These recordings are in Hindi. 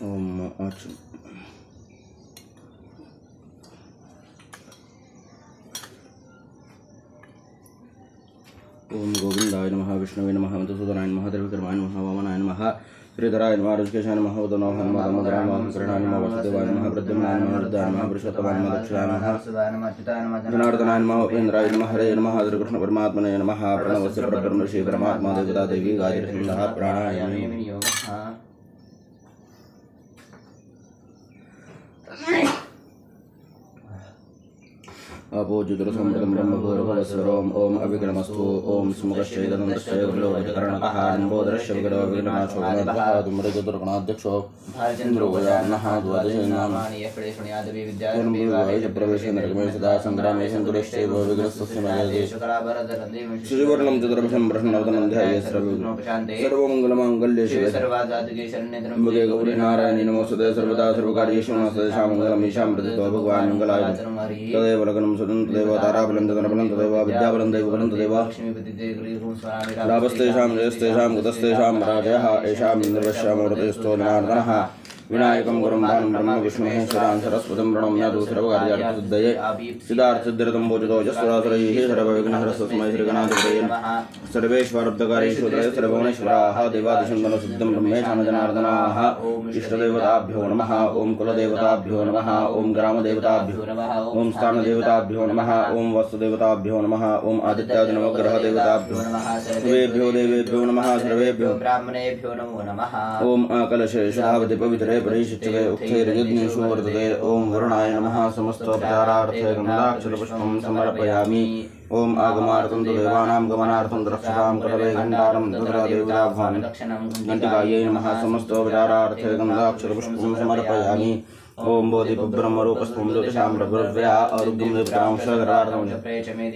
ओम गोविंदाय नमः विष्णुवे नमः मधुसूदनाय नमः त्रिविक्रमाय नमः वामनाय नमः श्रीधराय नमः ऋषिकेशाय नमः उदनाय नमः दामोदराय नमः शंकराय नमः वासुदेवाय नमः प्रद्युम्नाय नमः रुद्राय नमः पुरुषोत्तमाय नमः दक्षाय नमः जनार्दनाय नमः उपेन्द्राय नमः हरे नमः श्रीकृष्ण परमात्मने नमः प्रणवस्य परब्रह्म श्री परमात्मा देवता देवी गायत्री संध्या प्राणायाम अपो जुतुरसमृतं ब्रह्मभूर्भुवस्वरोम ओम अविक्रमस्तु ओम स्मुखश्चैदनन्दश्चै गुरुलोककर्णकः लम्बोदरस्य विगतो विघ्ननाशोगणः धूम्रचतुर्गणाध्यक्षो इन्द्रोगयान्नः द्वादशनामानि प्रवेशे नरकमे सदा सङ्ग्रामे सन्तुलिश्चैव विघ्नस्तस्य मयते श्रीवर्णं चतुर्भुजं प्रसन्नवदनन्ध्याय सर्वमङ्गलमाङ्गल्ये शिवे सर्वासाधिके शरण्ये त्र्यम्बके गौरी नारायणी नमोस्तुते सर्वदा सर्वकार्येषु नमस्ते मङ्गलम् ईशां प्रतितो भगवान् मङ्गलाय तदेव लग्नं सुदं तदेव ताराबलं तदनबलं तदेव विद्याबलं दैवबलं तदेव लाभस्तेषां जयस्तेषां गतस्तेषां राजः येषां इन्द्रवश्यामूर्तयस्तो जनार्दनः विनायकं गुरुं बालं ब्रह्म विष्णुमहेश्वरान् सरस्वतं प्रणम्यातु सर्वकार्यार्थसिद्धये सिद्धार्थसिद्धिरतं भोजतो यस्वरासुरैः सर्वविघ्नहरस्वस्मै श्रीगणाधिपतये सर्वेश्वरब्धकारीषु सर्वभुवनेश्वराः देवादिशङ्करसिद्धं ब्रह्मेशानजनार्दनाः इष्टदेवताभ्यो नमः ॐ कुलदेवताभ्यो नमः ॐ ग्रामदेवताभ्यो नमः ॐ स्थानदेवताभ्यो नमः ॐ वस्तुदेवताभ्यो नमः ॐ आदित्यादिनवग्रहदेवताभ्यो नमः सर्वेभ्यो देवेभ्यो नमः सर्वेभ्यो ब्राह्मणेभ्यो नमो नमः ॐ आकलशेषावति पवित्रे परिशिष्टे उक्तैर्यज्ञेषु वर्तते ॐ वरुणाय नमः समस्तोपचारार्थे गन्धाक्षरपुष्पं समर्पयामि ॐ आगमार्थं तु देवानां गमनार्थं द्रक्षतां कटवे गण्डारं तत्र देवताभ्वान् घण्टिकायै नमः समस्तोपचारार्थे गन्धाक्षरपुष्पं समर्पयामि ओम बोधिब्रह्मरूपस्थं ज्योतिषां प्रभुर्व्या आरुग्यं देवतां शरणार्थं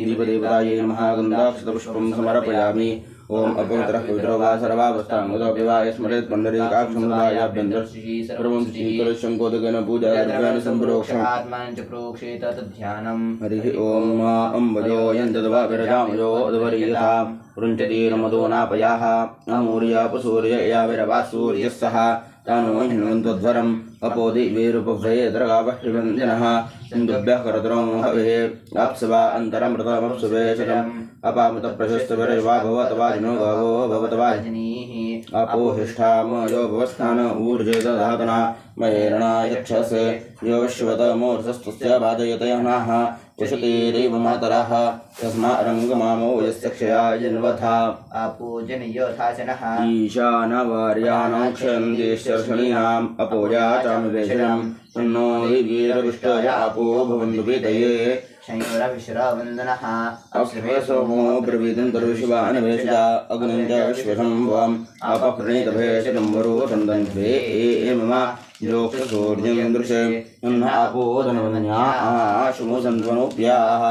दीपदेवतायै नमः गन्धाक्षरपुष्पं समर्पयामि ओम अपवित्रः पवित्रो वा सर्वावस्थाङ्गतोऽपि वा स्मरेत् पुण्डरीकाक्षं हृदयाभ्यन्तरं सर्वं श्रीकरशङ्कोदकेन पूजा द्रव्याणि सम्प्रोक्षात्मानं च प्रोक्षेत तद्ध्यानम् हरिः ओम अम्बजो यन्तद्वा विरजामयो अध्वरीयथा रुञ्चतीर्मदोनापयाः अमूर्यापसूर्य याविरवासूर्यस्सः तानो हिन्वन्त्वध्वरम् अपोदिवीरुपभ्रये द्रगावह्रिवञ्जनः सिन्धुभ्यः करतरं हवे अप्सवा अन्तरमृतमप्सुवेशनम् अपामृतप्रशस्तविरवा भवतवाजिनो गावो भवतवाजिनीः अपोहिष्ठामयो भवस्थान ऊर्जे दधातना मयेरणा यक्षसे यो विश्वतमोर्धस्तस्य बाधयतयनाः कुशतीरेव मातरः तस्मा रङ्गमामो यस्य क्षयायन्वथा आपूजनयोथाचनः ईशानवार्याणां क्षयन्तीश्चर्षणीनाम् अपोजा चामिवेशनम् तन्नो वीरविष्टय आपो भवन्तु पीतये शंकरविश्रवन्दनः अप्सवे सोमो ब्रवीदन्तर्विश्वानवेशजा अग्निं च विश्वसंभवम् अपप्रणीतभेषजं वरोधन्दन्त्वे मम योक्षसूर्यं दृशे आपो धनवन्या आशुमोसन्त्वनोऽप्याः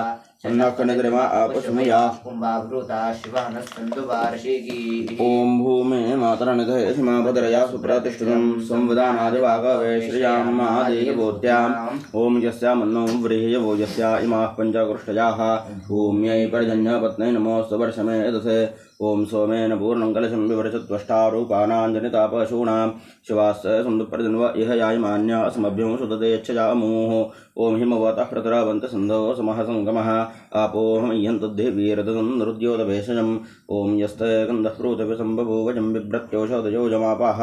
सन्नखनिद्रमा आपशमया कुम्भावृता शिवानस्तन्दुवार्षिकी ॐ भूमे मातरनिधये हिमाभद्रया सुप्रतिष्ठितं संवदानादिवागवे श्रियां महादेवोत्याम् ॐ यस्यामन्नो व्रीह्यवो यस्या इमाः पञ्चकृष्टजाः भूम्यै पर्जन्यपत्नै नमोऽस्तु वर्षमेधसे ओम सोमेन पूर्णं कलशं विवरचत्वष्टारूपानाञ्जनितापशूनां शिवास्य सन्दुप्रजन्व इह यायमान्या असमभ्यो सुदते यच्छजामुः ओम हिमवतः प्रतरावन्त सन्धो समः संगमः आपोहमय्यन्तद्धेवीरदनुरुद्योतभेषजम् ओम यस्ते गन्धः प्रोतविसम्बभूवजं बिभ्रत्योषधयो जमापाः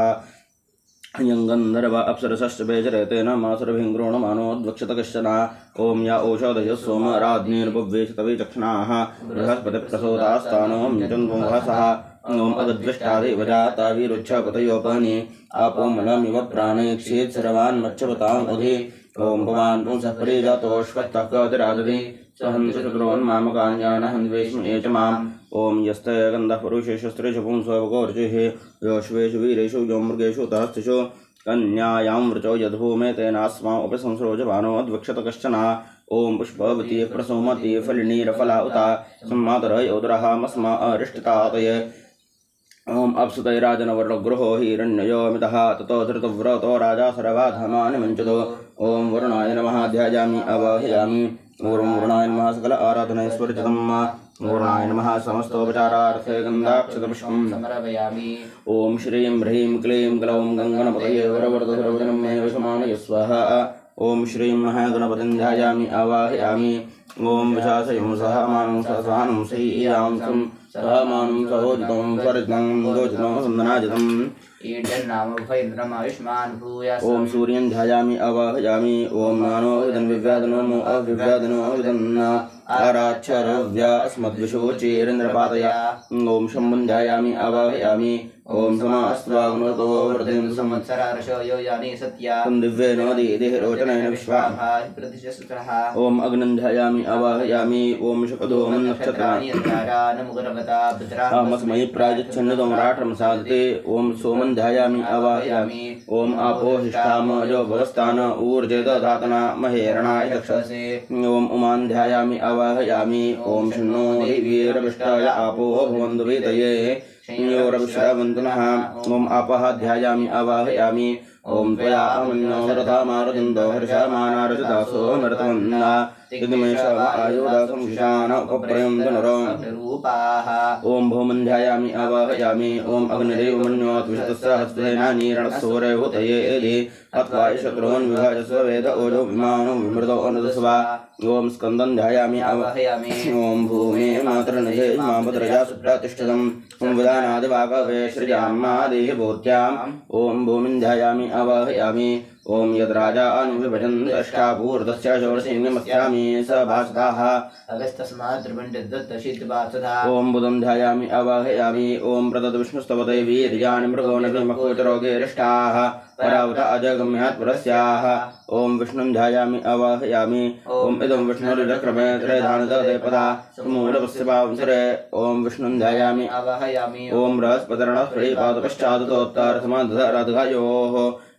यंगंधर्व अप्सरसश्च बेजरेतेन मासुरभिङ्ग्रोणमानोद्वक्षत कश्चन ओम या ओषधयः सोमराज्ञीर्भुवेशतवे चक्षणाः बृहस्पतिप्रसोदास्तानो म्यजन्वहसः ओम अगद्विष्टादेवजातावीरुच्छपतयोपहनि आपो मलमिव प्राणेक्षेत् सर्वान् मच्छवताम् उधि ओम भवान् पुंसः परिजातोऽश्वत्थः कतिरादधि सहन्ति शत्रून्मामकान्यानहन्वेष्मि च माम् ओम यस्ते गन्धः पुरुषेषु स्त्रीषु पुंसवगोर्चिः योश्वेषु वीरेषु योमृगेषु तहस्तिषु कन्यायां वृचो यद्भूमे तेनास्माम् उपसंसृजमानो अद्वक्षत कश्चन ओम पुष्पवती प्रसोमती फलिनीरफला उता सम्मातरय उदरः मस्मा अरिष्टतातये ओम अप्सुतैराजनवर्णगृहो हिरण्ययोमितः ततो धृतव्रतो राजा सर्वाधमानि मञ्चतो ओम वरुणाय नमः ध्यायामि आवाहयामि ओम वरुणाय नमः सकल आराधनैश्वर्यतम् वरुणाय नमः समस्तोपचारार्थे गन्धाक्षतपुष्पं समर्पयामि ओम श्रीं ह्रीं क्लीं ग्लौं गङ्गणपतये वरवरदधरवदनं मे वशमानय स्वाहा ओम श्रीं महागणपतिं ध्यायामि आवाहयामि ओम विशासयं सह मानं सहसानं सहीयांसं सह मानं सहोदितं स्वरितं गोचनं सन्दनाजितम् ओम सूर्यं ध्यायामि आवाहयामि ओम नानो विदन् विव्यादनो अविव्यादनो विदन् आराच्छरव्या अस्मद्विशोचेरिन्द्रपातया ओम शम्भुं ध्यायामि आवाहयामि ओम समास्त्वाग्नतो वृद्धिं संवत्सरार्षो यो यानि सत्या दिव्येन दिहिरोचनेन विश्वाः प्रतिशस्त्रः ओम अग्नं ध्यायामि आवाहयामि ओम शुकधूमं नक्षत्राणि तारानमुगरवता भद्रामस्मै प्रायच्छन्नदं रात्रं साधते ओम सोमं ध्यायामि आवाहयामि ओम आपो हिष्ठाम यो भवस्तान ऊर्जे दधातना महेरणाय दक्षसे ओम उमान् ध्यायामि आवाहयामि ओम शन्नो वीरविष्टाय आपो भवन्तु वीतये संयोरविश्रवन्तनः ओम आपः ध्यायामि आवाहयामि ओम त्वया अमन्यो रथामारुदन्तो हर्षमानारजदासो नरतमन्ना इदमेषव आयुदासं शिशान उपप्रयं धनुरूपाः ओम भौमं ध्यायामि आवाहयामि ओम अग्निरेव मन्योत्विशतसहस्रेणानि रणसूरे हुतये अथवा शत्रून् विभाजस्व वेद ओजो विमानो विमृतो अनुदस्वा ओम स्कन्दं ध्यायामि आवाहयामि ओम भूमे मातृनिधे माभद्रजा सुप्रतिष्ठितम् ओम विदानादिवाकवे सृजामादिः भूत्याम् ओम भूमिं ध्यायामि आवाहयामि ओम यद्राजा अनुविभजन् अष्टापूर्तस्य षोडशीन्यमस्यामि स भासताः अगस्तस्मात् त्रिपण्डितदत्तशीतभासदा ओम बुधं ध्यायामि आवाहयामि ओम प्रदद्विष्णुस्तवते वीर्याणि मृगो नभिमकोचरोगेरिष्टाः परावत अजगम्यात् पुरस्याः ओम विष्णुं ध्यायामि आवाहयामि ओम इदं विष्णुर्चक्रमे त्रयधानदते पदा मूलपस्य पावंसरे ओम विष्णुं ध्यायामि आवाहयामि ओम बृहस्पतिर्णस्त्रीपादपश्चादुतोत्तरसमादधराधयोः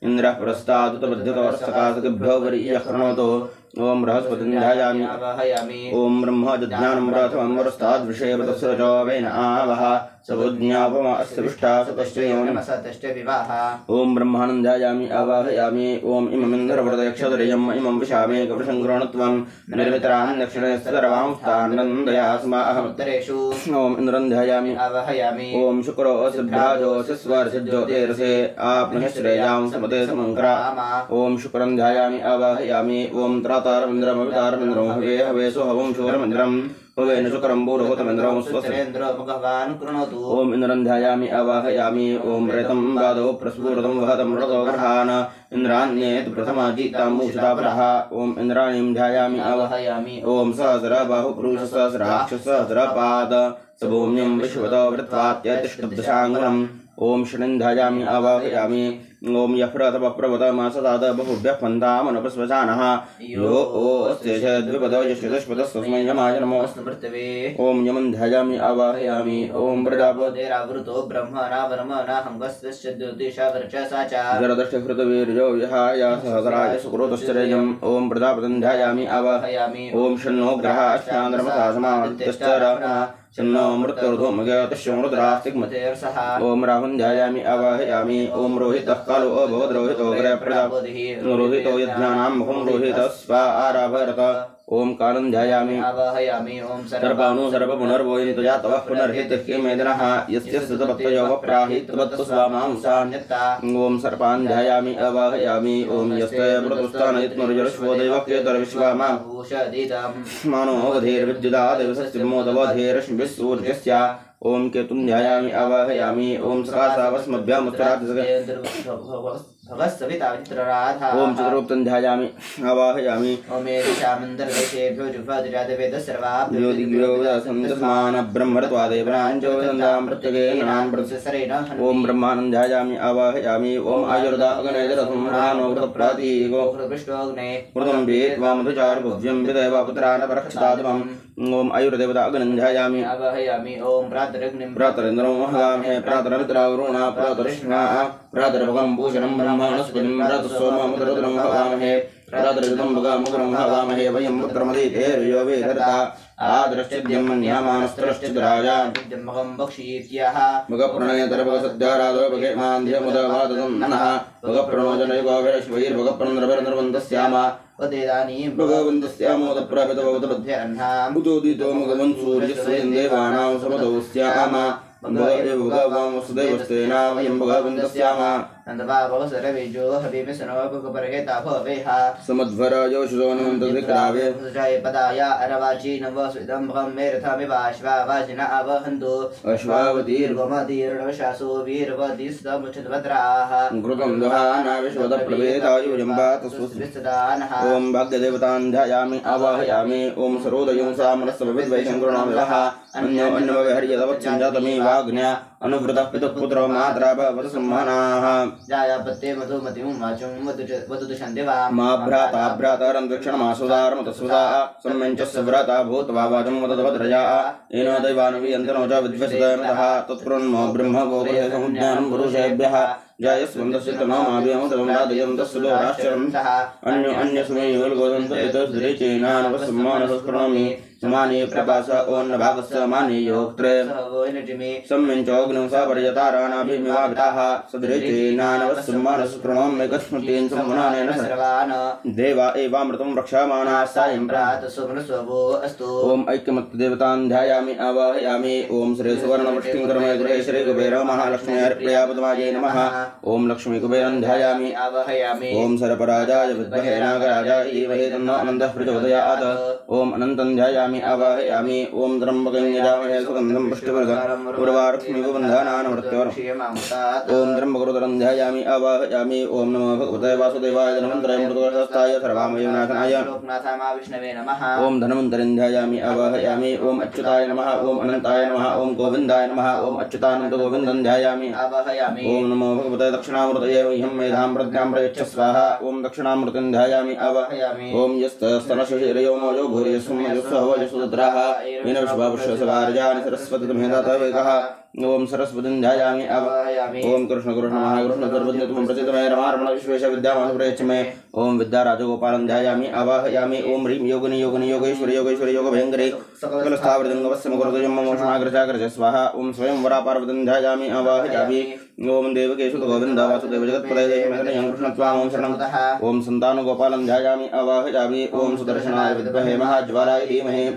इंद्रः पुरस्तादुतबद्धतोर्सकाशकेभ्यो वरीयः कृणोतु ओम बृहस्पतिं ध्यायामि आवाहयामि ओम ब्रह्मज्ञानं प्रथमं वरस्ताद्विषयवतस्रजो वेन आवह सबुज्ञापमा अस्य विष्टा सतश्चयोनिमसतश्च विवाह ओम ब्रह्मानं ध्यायामि आवाहयामि ओम इममिन्द्रवृतयक्षदरियम् इमं विशामे कवृषङ्ग्रोणत्वं निर्मितरान् दक्षिणस्तरवांस्तानन्दयास्मा अहमुत्तरेषु ओम इन्द्रं ध्यायामि आवाहयामि ओम शुक्रो सिद्धाजोऽस्य स्वर्सिज्योतिरसे आप्नुः श्रेयां समते समङ्करा ओम शुक्रं ध्यायामि आवाहयामि ओम त्रातारमिन्द्रमवितारमिन्द्रं हवे हवेसु हवं शूरमिन्द्रं हवेन शुक्रं पूर्वोतमिन्द्रं स्वस्तिरेन्द्रो भगवान् कृणोतु ओम इन्द्रं ध्यायामि आवाहयामि ओम रेतं वादो प्रस्फुरतं वहतं रतो ग्रहान् इन्द्राण्येत प्रथमाजितामूषितापरः ओम इन्द्राणीं ध्यायामि आवाहयामि ओम सहस्रबाहु पुरुषसहस्राक्ष सहस्रपाद सभूम्यं विश्वतो वृत्वात्यतिष्ठब्दशाङ्गुणम् ओम शनिं ध्यायामि आवाहयामि ओम यफ्रतपप्रवतमासदाद बहुभ्यः पन्थामनुपस्वसानः यो ओस्तेष द्विपदो यश्वतस्पदस्तस्मै यमाय नमोऽस्तु पृथिवे ओम यमं ध्यायामि आवाहयामि ओम प्रजापतिरावृतो ब्रह्मणा वर्मणाहंगस्तस्य ज्योतिषा वर्चसा च जरदष्टहृतवीर्यो विहाय सहस्राय सुकृतश्चर्यम् ओम प्रजापतिं ध्यायामि आवाहयामि ओम शन्नो ग्रहाश्चान्द्रमसा समादित्यश्चरः शन्नो मृत्युर्धूमगतश्चमृद्रास्तिग्मतेर्सः ओम राहुं ध्यायामि आवाहयामि ओम रोहितः कालो अभवद् रोहितो अग्रे प्रजापतिः रोहितो यज्ञानां मुखं रोहितः स्वा आराभरत ओम कालं ध्यायामि आवाहयामि ओम सर्पाणु सर्पपुनर्वोयितया तवः पुनर्हितः किमेदिनः यस्य सुतपत्तयो वप्राहितवत्तु स्वामांसान्यत्ता ओम सर्पान् ध्यायामि आवाहयामि ओम यस्य प्रतुष्टानयित्मरुजरश्वोदैवक्यतरविश्वामा भूषदितं मानोऽवधेर्विद्युता देवस्य मोदवधेरश्मिसूर्यस्य ओम केतुं ध्यायामि आवाहयामि ओम सकाशावस्मभ्यामुत्तराधिसविता ओम चतुर्गुप्तं ध्यायामि आवाहयामि ओम एषामन्तर्देशेभ्यो जुह्वादिराजवेदः सर्वाभ्यो ब्रह्मत्वादेवनाञ्चो वेदान्तां प्रत्यगेनां प्रत्यसरेण ओम ब्रह्मानं ध्यायामि आवाहयामि ओम आयुर्दा अग्नेयरथं रानो वृतप्रातीको वृष्टोऽग्ने मृतं वेद्वामधुचारुभुव्यं विदेवपुत्रानपरक्षतादमम् ओम आयुर्देवता अग्नं ध्यायामि आवाहयामि ओम प्रातरिन्द्रो हवामहे प्रातरमित्रावरुणा प्रातरिष्णा प्रातर्भगं भूषणं ब्रह्मणस्पतिं प्रातः सोमं रुद्रं हवामहे रात्रजतं भगमुग्रं हवामहे वयं पुत्रमदितेर्यो वेदर्ता आदृश्चिद्यं मन्यामानस्त्रश्चिद्राजा विद्यमहं बक्षीत्याह भगप्रणयतरभगसद्यारादो भगेमान्ध्यमुदवादतं ननः भगप्रणोजनयुगोभिरश्वैर्भगप्रणन्द्रभरनर्वन्दस्याम वदेदानीं भगवन्तस्यामोदप्रापितवदप्रध्याह्नाम् उदोदितो मघवन् सूर्यस्वयं देवानां समदौ स्याम भगवान् वसुदेवस्तेन वयं भगवन्तस्याम नन्दबाबवसरवेजो हविमिसनवकुपरगेता भवेह समध्वरायोषुजोनमन्तधिक्रावे जय पदाय अरवाची नवस्विदं भगं मेरथमिवाश्वावाजिन आवहन्तु अश्वावतीर्वमतीर्णवशासो वीरवतीस्तमुचितभद्राः कृतं दहाना विश्वदप्रवेदायुजम्बातस्वस्विस्तदानः ॐ भाग्यदेवतां ध्यायामि आवाहयामि ॐ सरोदयं सामरस्वविद्वैशङ्करुणामिलः अन्यो अन्यमविहर्यतवत्सञ्जातमेवाग्न्या अनुवृतः पितुपुत्रो मात्रा भवतु सम्मानाः जायापत्ये मधुमतिं वाचुं वदुदुषन्दिवा मा भ्राता भ्रातारन्तरिक्षणमासुदारमतस्वदा सम्यञ्चस्य भ्राता भूत्वा वाचं वदतवद्रजा येन दैवानुवियन्तनो च विद्वसतमतः तत्कृन्मो ब्रह्म गोपदेशमुज्ञानं पुरुषेभ्यः जायस्वन्दस्य तमाभियमुदमदादयन्तस्सुदोराश्चरन्तः अन्यसमयोल्गोदन्त एतद्रिचेनानवसम्मानसस्कृणोमि समाने प्रभास ओन्नभागस्य माने योक्त्रे सम्यञ्चोऽग्निं सपर्यताराणाभिमिवाभिताः सदृचेनानवसम्मानसस्कृणोम्यकस्मृतेन सम्मुनानेन सर्वान् देवा एवामृतं रक्षमाणाः सायं प्रातः अस्तु ॐ ऐक्यमत्यदेवतां ध्यायामि आवाहयामि ॐ श्री सुवर्णवष्टिङ्करमय गृहे श्री कुबेर महालक्ष्म्यार्पयापदमायै नमः ॐ लक्ष्मीकुबेरं ध्यायामि आवाहयामि ॐ सर्पराजाय विद्महे नागराजाय धीमहि तन्नो अनन्तः प्रचोदयात् ॐ अनन्तं ध्यायामि आवाहयामि ॐ त्र्यम्बकं यजामहे सुगन्धं पुष्टिवर्धनम् उर्वारुक्मिगन्धानान् ॐ त्र्यम्बकरुद्रं ध्यायामि आवाहयामि ॐ नमो भगवते वासुदेवाय धन्वन्तरमृतगोष्ठाय सर्वामयनाथनाय विष्णवे नमः ॐ धन्वन्तरिं ध्यायामि आवाहयामि ॐ अच्युताय नमः ॐ अनन्ताय नमः ॐ गोविन्दाय नमः ॐ अच्युतानन्दगोविन्दं ध्यायामि आवाहयामि ॐ नमो भगवते दक्षिणामृतये मह्यं मेधां प्रज्ञां प्रयच्छ स्वाहा ॐ दक्षिणामृतिं ध्यायामि आवाहयामि ॐ यस्तस्तनशरीरयोमोजो भूर्यस्वमयस्वहवयसुद्राः येन विश्वावश्वसवार्यानि सरस्वतीमेधातवेकः ओम सरस्वतीं ध्यायामि आवाहयामि ओम कृष्ण कृष्ण महाकृष्ण सर्वज्ञत्वं प्रचितमय रमारमण विश्वेश विद्यामानं प्रयच्छ ओम विद्याराजगोपालं ध्यायामि आवाहयामि ओम ह्रीं योगिनी योगिनी योगेश्वरी योगेश्वरी योगभयङ्करी सकलस्थावृतङ्गवस्यं ममोषणाग्रजाग्रज स्वाहा ओम स्वयंवरा पार्वतीं ध्यायामि आवाहयामि ओम देवकेशुत गोविन्द वासुदेव जगत्पदये देवमेतनयं कृष्णत्वां ओम शरणं ओम सन्तानुगोपालं ध्यायामि आवाहयामि ओम सुदर्शनाय विद्महे महाज्वालाय धीमहि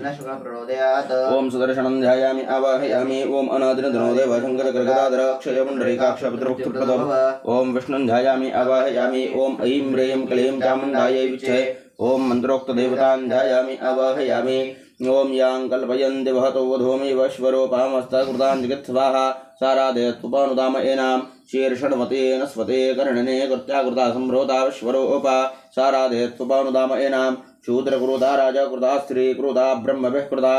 ओम सुदर्शनं ध्यायामि आवाहयामि ओम अनादिन देव शंकर गृगदाधर अक्षय पुण्डरीकाक्षपत्रमुक्तिप्रदम् ओम विष्णुं ध्यायामि आवाहयामि ओम ऐं ह्रीं क्लीं चामुण्डायै विच्चे ओम मन्त्रोक्तदेवतां ध्यायामि आवाहयामि ओम यां कल्पयन्ति वहतो वधूमिवश्वरोपामस्तकृतां जगत्स्वाहा साराधेत्वपानुदाम एनां शीर्षण्वतेन स्वते कर्णने कृत्याकृता सम्भ्रोता विश्वरोपा साराधेत्वपानुदाम एनां शूद्रकृता राजकृता स्त्रीकृता ब्रह्मभिः कृता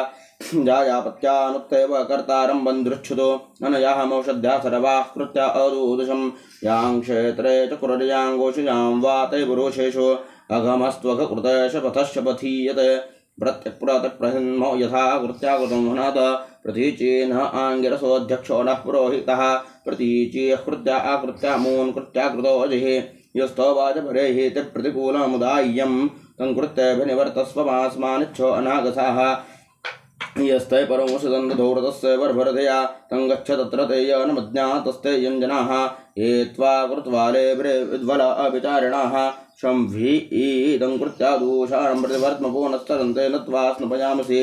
जायापत्यानुक्तैव कर्तारं बन्धुच्छुतो अनयाहमौषध्या सर्वाः कृत्या अदूदशं यां क्षेत्रे च कुरर्याङ्गोषयां वा तै पुरुषेषु अघमस्त्वघकृतश पथश्च पथीयते प्रत्यक्प्रत्यप्रहिन्मो यथा कृत्याकृतं हनत प्रतीचेन आङ्गिरसोऽध्यक्षो नः पुरोहितः प्रतीचेः कृत्या आकृत्या मून् कृत्याकृतो अजिः यस्तवाच परेः ते प्रतिकूलमुदाय्यं तङ्कृत्यभिनिवर्तस्वमास्मानिच्छो अनागसाः यस्ते परमोषदन्दधौरतस्य वर्भरतया तङ्गच्छ तत्र ते यनमज्ञातस्ते यञ्जनाः ये त्वा कृत्वाले विद्वला अविचारिणाः शंभीदं कृत्या दोषाणं प्रतिवर्त्मपूर्णस्तदन्ते न त्वा स्नपयामसि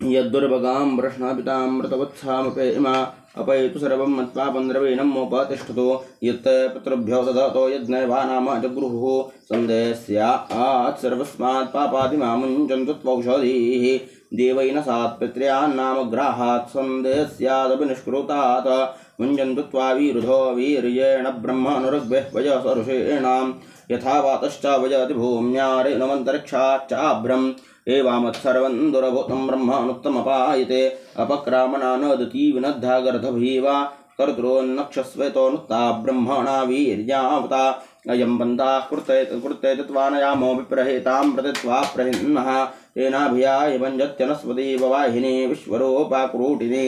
यद्दुर्भगां वृष्णापितामृतवत्सामपेमा अपैतु सर्वं मत्पापन्द्रवीणमुपतिष्ठतो यत् पितृभ्यो ददातो यज्ञैवानाम जगृहुः सन्देहस्यात् सर्वस्मात् पापादिमामुञ्चन्तु त्वौषधीः देवैन सात् पित्र्यान्नामग्राहात् सन्देहस्यादपि निष्कृतात् मुञ्चन्तु त्वा वीरुधो वीर्येण ब्रह्मानुरग्भ्यः वयसऋषीणां यथा वातश्च वजति भूम्यारेणमन्तरिक्षाच्चाभ्रम् एवामत्सर्वं दुरभूतं ब्रह्मानुत्तमपायते अपक्रामणा नदती विनद्धा गर्धभीवा कर्तॄन्नक्षस्वेतोऽनुत्ता ब्रह्मणा वीर्यावता अयं पन्थाः कृते त्वानयामो विप्रहेतां प्रतित्वा प्रहिन्नः तेनाभियाय भञ्जत्यनस्पतीव वाहिनी विश्वरूपाकुरूटिनी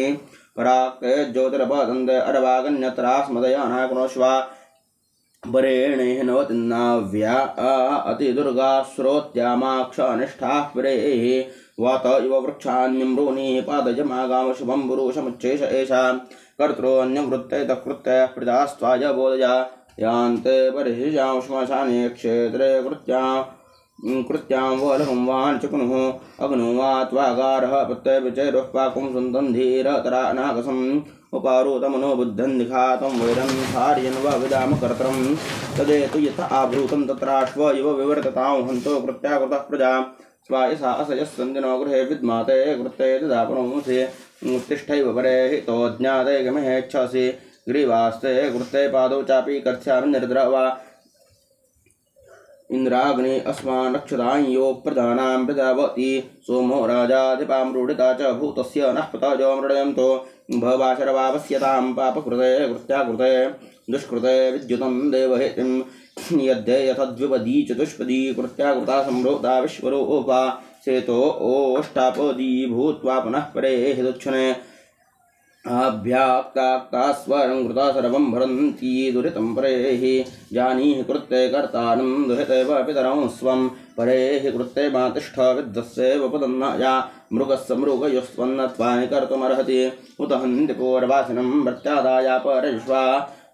पराक्ते ज्योतिरपदन्ते अरवागन्यत्रास्मदयानाकुणोष्वा वरेणेह नवतिन्नाव्या अतिदुर्गा श्रोत्यामाक्ष अनिष्ठाः प्रेः वात इव वृक्षान्यम्रोणिः पादजमागाम शुभं पुरुषमुच्चेष एषा कर्तॄन्यवृत्तैः कृत्यः प्रजास्त्वाय बोधया यान्ते परिहिजां श्मशाने क्षेत्रे कृत्यां वलहं वाञ्चकुनुः अग्नो वा त्वागारः प्रत्यविचैरुः पाकुं सुन्दन्धीरतरा नागसम् उपारूतमनो बुद्धं निघातं वैरं धार्यन् वा विदाम कर्तरं तदेतु यथा आभूतं तत्राश्व इव विवर्ततां हन्तो कृत्याकृतः प्रजा स्वायसा असयस्सन्दिनो गृहे विद्माते कृत्ये ददापनोंसि उत्तिष्ठैव परे हितोज्ञाते गमहेच्छसि ग्रीवास्ते कृत्ये पादौ चापि कर्त्स्यामि निर्द्रवा इंद्राग्नि अस्मान् रक्षतां यो प्रजानां प्रजावती सोमो राजाधिपां रूढिता च भूतस्य नः पतयो मृडयन्तो भवाशरवावस्यतां पापकृते कृत्याकृते दुष्कृते विद्युतं देवहेतिं यद्ये यथद्विपदी चतुष्पदी कृत्याकृता संभृता विश्वरूपा सेतो ओष्टापदी भूत्वा पुनः परे हिदुच्छने आभ्याक्ताक्ता स्वरं कृता सर्वं भरन्ति दुरितं परेः जानीहि कृत्ये कर्तानं दुरितेव पितरं स्वं परेः कृत्ये मातिष्ठ विद्वस्सेव पदन्नाया मृगस्य मृगयोस्त्वन्नत्वानि कर्तुमर्हति उत हन्ति पूर्वासिनं प्रत्यादाया परश्वा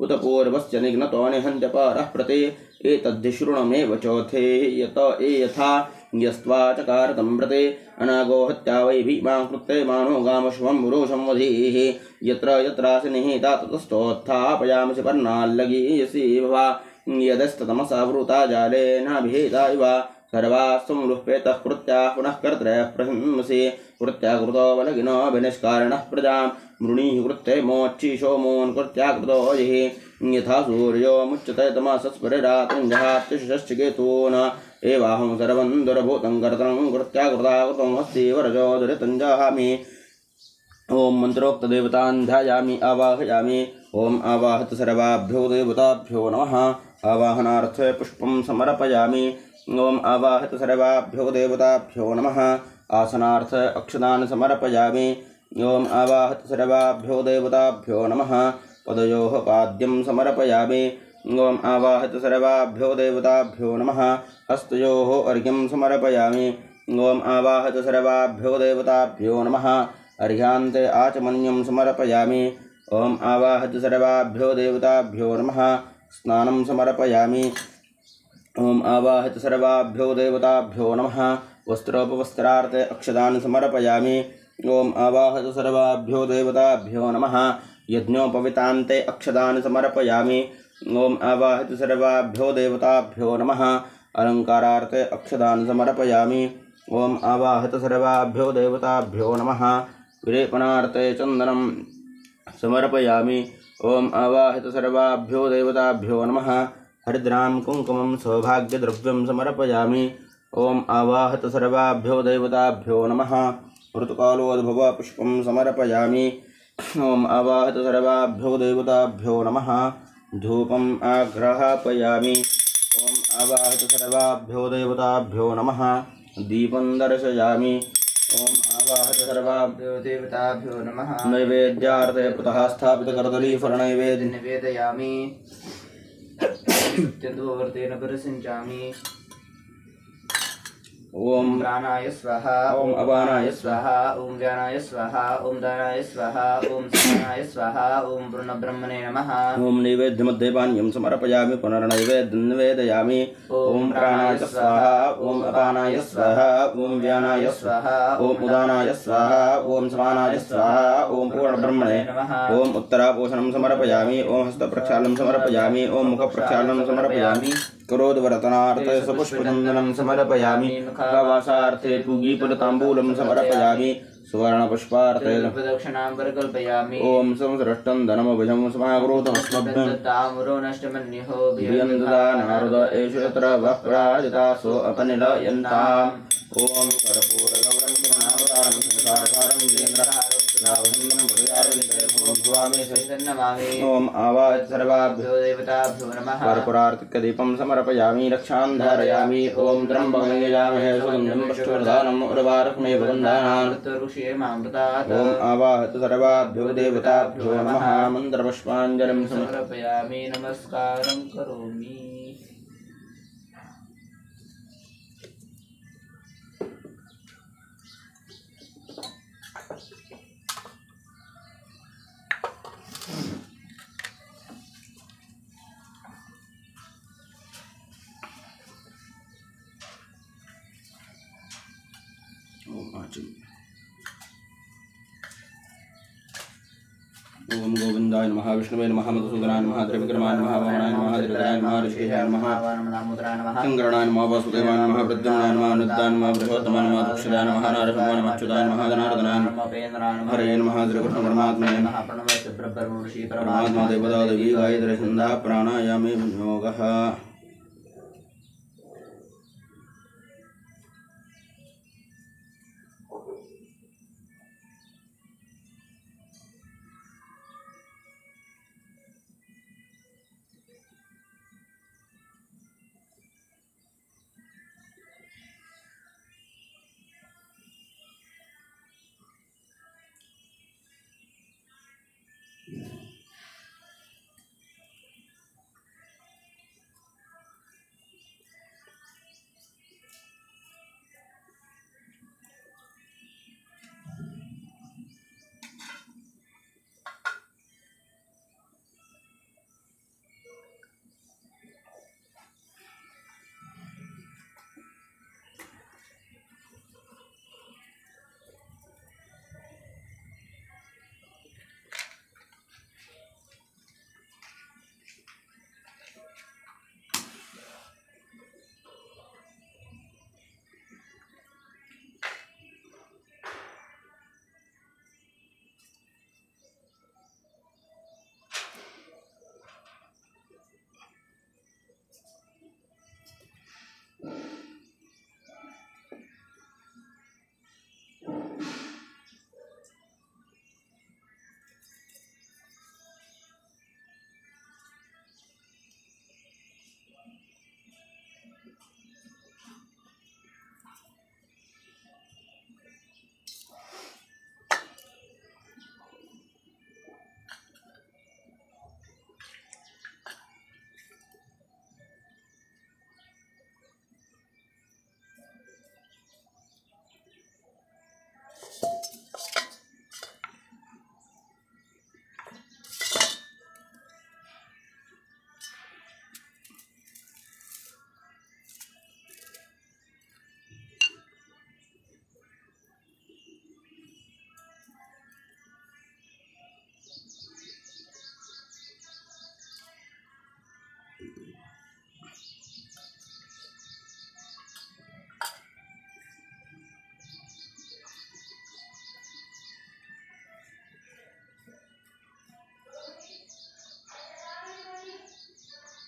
उत पूर्वस्य निघ्नतो निहन्त्य परः प्रति एतद्धि शृणुमेव चोथे यत यथा यस्त्वा चकारतं प्रति अनागो हत्या वै भीमां कृत्ये मानो गामश्वं पुरुषं वधीः यत्र यत्रासि निहिता ततस्तोत्थापयामसि पर्णाल्लगीयसि भवा यदस्ततमसा वृता जालेनाभिहिता इव सर्वास्त्वमृह्पेतः कृत्याः पुनः कर्त्रयः प्रशंसि कृत्याकृतो बलगिनोऽभिनिष्कारिणः प्रजां मृणीः कृत्ये मोक्षीशो मोन् कृत्याकृतो यः यथा सूर्यो मुच्यते तमसस्परिरातञ्जहात्यशश्चिकेतून् एवाहं सर्वं दुर्भूतं कर्तनं कृत्याकृताकृतमस्ति वरजो दुरितं जहामि ओम मंत्रोक्तदेवतान् ध्यायामि आवाहयामि ओम आवाहत सर्वाभ्यो देवताभ्यो नमः आवाहनार्थे पुष्पं समर्पयामि ओम आवाहत सर्वाभ्यो देवताभ्यो नमः आसनार्थे अक्षतान् समर्पयामि ओम आवाहत सर्वाभ्यो देवताभ्यो नमः पदयोः पाद्यं समर्पयामि ओम आवाहत सर्वाभ्यो देवताभ्यो नमः हस्तयोः अर्घ्यं समर्पयामि ओम आवाहत सर्वाभ्यो देवताभ्यो नमः अर्घ्यान्ते आचमन्यं समर्पयामि ओम आवाहत सर्वाभ्यो देवताभ्यो नमः स्नानं समर्पयामि ओम आवाहत सर्वाभ्यो देवताभ्यो नमः वस्त्रोपवस्त्रार्थे अक्षतान् समर्पयामि ओम आवाहत सर्वाभ्यो देवताभ्यो नमः यज्ञोपवितान्ते अक्षतान् समर्पयामि ओम आवाहत सर्वाभ्यो देवताभ्यो नमः अलङ्कारार्थे अक्षतान् समर्पयामि ओम आवाहत सर्वाभ्यो देवताभ्यो नमः विलेपनार्थे चन्दनं समर्पयामि ओम आवाहित सर्वाभ्यो देवताभ्यो नमः हरिद्रां कुङ्कुमं सौभाग्यद्रव्यं समर्पयामि ओम आवाहित सर्वाभ्यो देवताभ्यो नमः ऋतुकालोद्भव पुष्पं समर्पयामि ओम आवाहित सर्वाभ्यो देवताभ्यो नमः धूपम् आग्रापयामि ओम आवाहित सर्वाभ्यो देवताभ्यो नमः दीपं दर्शयामि ओम आवाहत सर्वाभ्यो देवताभ्यो नमः नैवेद्यार्थे पुतः स्थापितकर्दलीफलनैवेद्यं निवेदयामि चन्द्रोवर्तेन परिसिञ्चामि ओम प्राणाय स्वाहा ओम अपानाय स्वाहा ओम व्यानाय स्वाहा ओम दानाय स्वाहा ओम समानाय स्वाहा ओम पूर्णब्रह्मणे नमः ओम नैवेद्यमध्ये पानीयं समर्पयामि पुनर्नैवेद्यं निवेदयामि ओम प्राणाय स्वाहा ओम अपानाय स्वाहा ओम व्यानाय स्वाहा ओम उदानाय स्वाहा ओम समानाय स्वाहा ओम पूर्णब्रह्मणे नमः ओम उत्तरापोषणं समर्पयामि ओम हस्तप्रक्षालनं समर्पयामि ओम मुखप्रक्षालनं समर्पयामि करोद्वर्तनार्थे सपुष्पचन्दनं समर्पयामि मुखावासार्थे पूगीफलताम्बूलं समर्पयामि सुवर्णपुष्पार्थे प्रदक्षिणां परिकल्पयामि ओम संसृष्टं धनमभिजं समागृतमस्मभ्यं तामुरो नष्टमन्युः भियन्ददा नारद एष यत्र वक्राजितासो अपनिलयन्ताम् ओम कर्पूरगौरं कृष्णावतारं संसारसारं वीरेन्द्रहारं ओम आवाच सर्वाभ्यो देवताभ्यो नमः कर्पूरार्तिकदीपं समर्पयामि रक्षां धारयामि ओम त्र्यम्बकं यजामहे सुगन्धिं पुष्टिवर्धनम् उर्वारुकमेव बन्धानान् ऋषियमामृतात् ओम आवाहत सर्वाभ्यो देवताभ्यो नमः मन्त्रपुष्पाञ्जलिं समर्पयामि नमस्कारं करोमि ओम गोविंदाय नमः विष्णुवे नमः मधुसूदनाय नमः त्रिविक्रमाय नमः वामनाय नमः धीरजाय नमः ऋषिकेशाय नमः शंकराय नमः वासुदेवाय नमः प्रद्युम्नाय नमः अनिरुद्धाय नमः बृहत्तमाय नमः दक्षिणाय नमः नारसिंहाय नमः अच्युताय नमः जनार्दनाय नमः हरे नमः श्रीकृष्ण परमात्मने परमात्मा देवता देवी गायत्री छन्दः प्राणायामे विनियोगः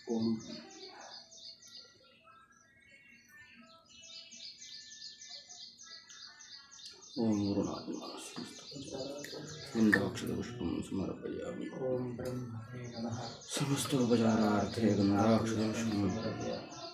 ओम ओम गन्धाक्षरपुष्पं समर्पयामि ओम ब्रह्मणे नमः समस्तोपचारार्थे गन्धाक्षरपुष्पं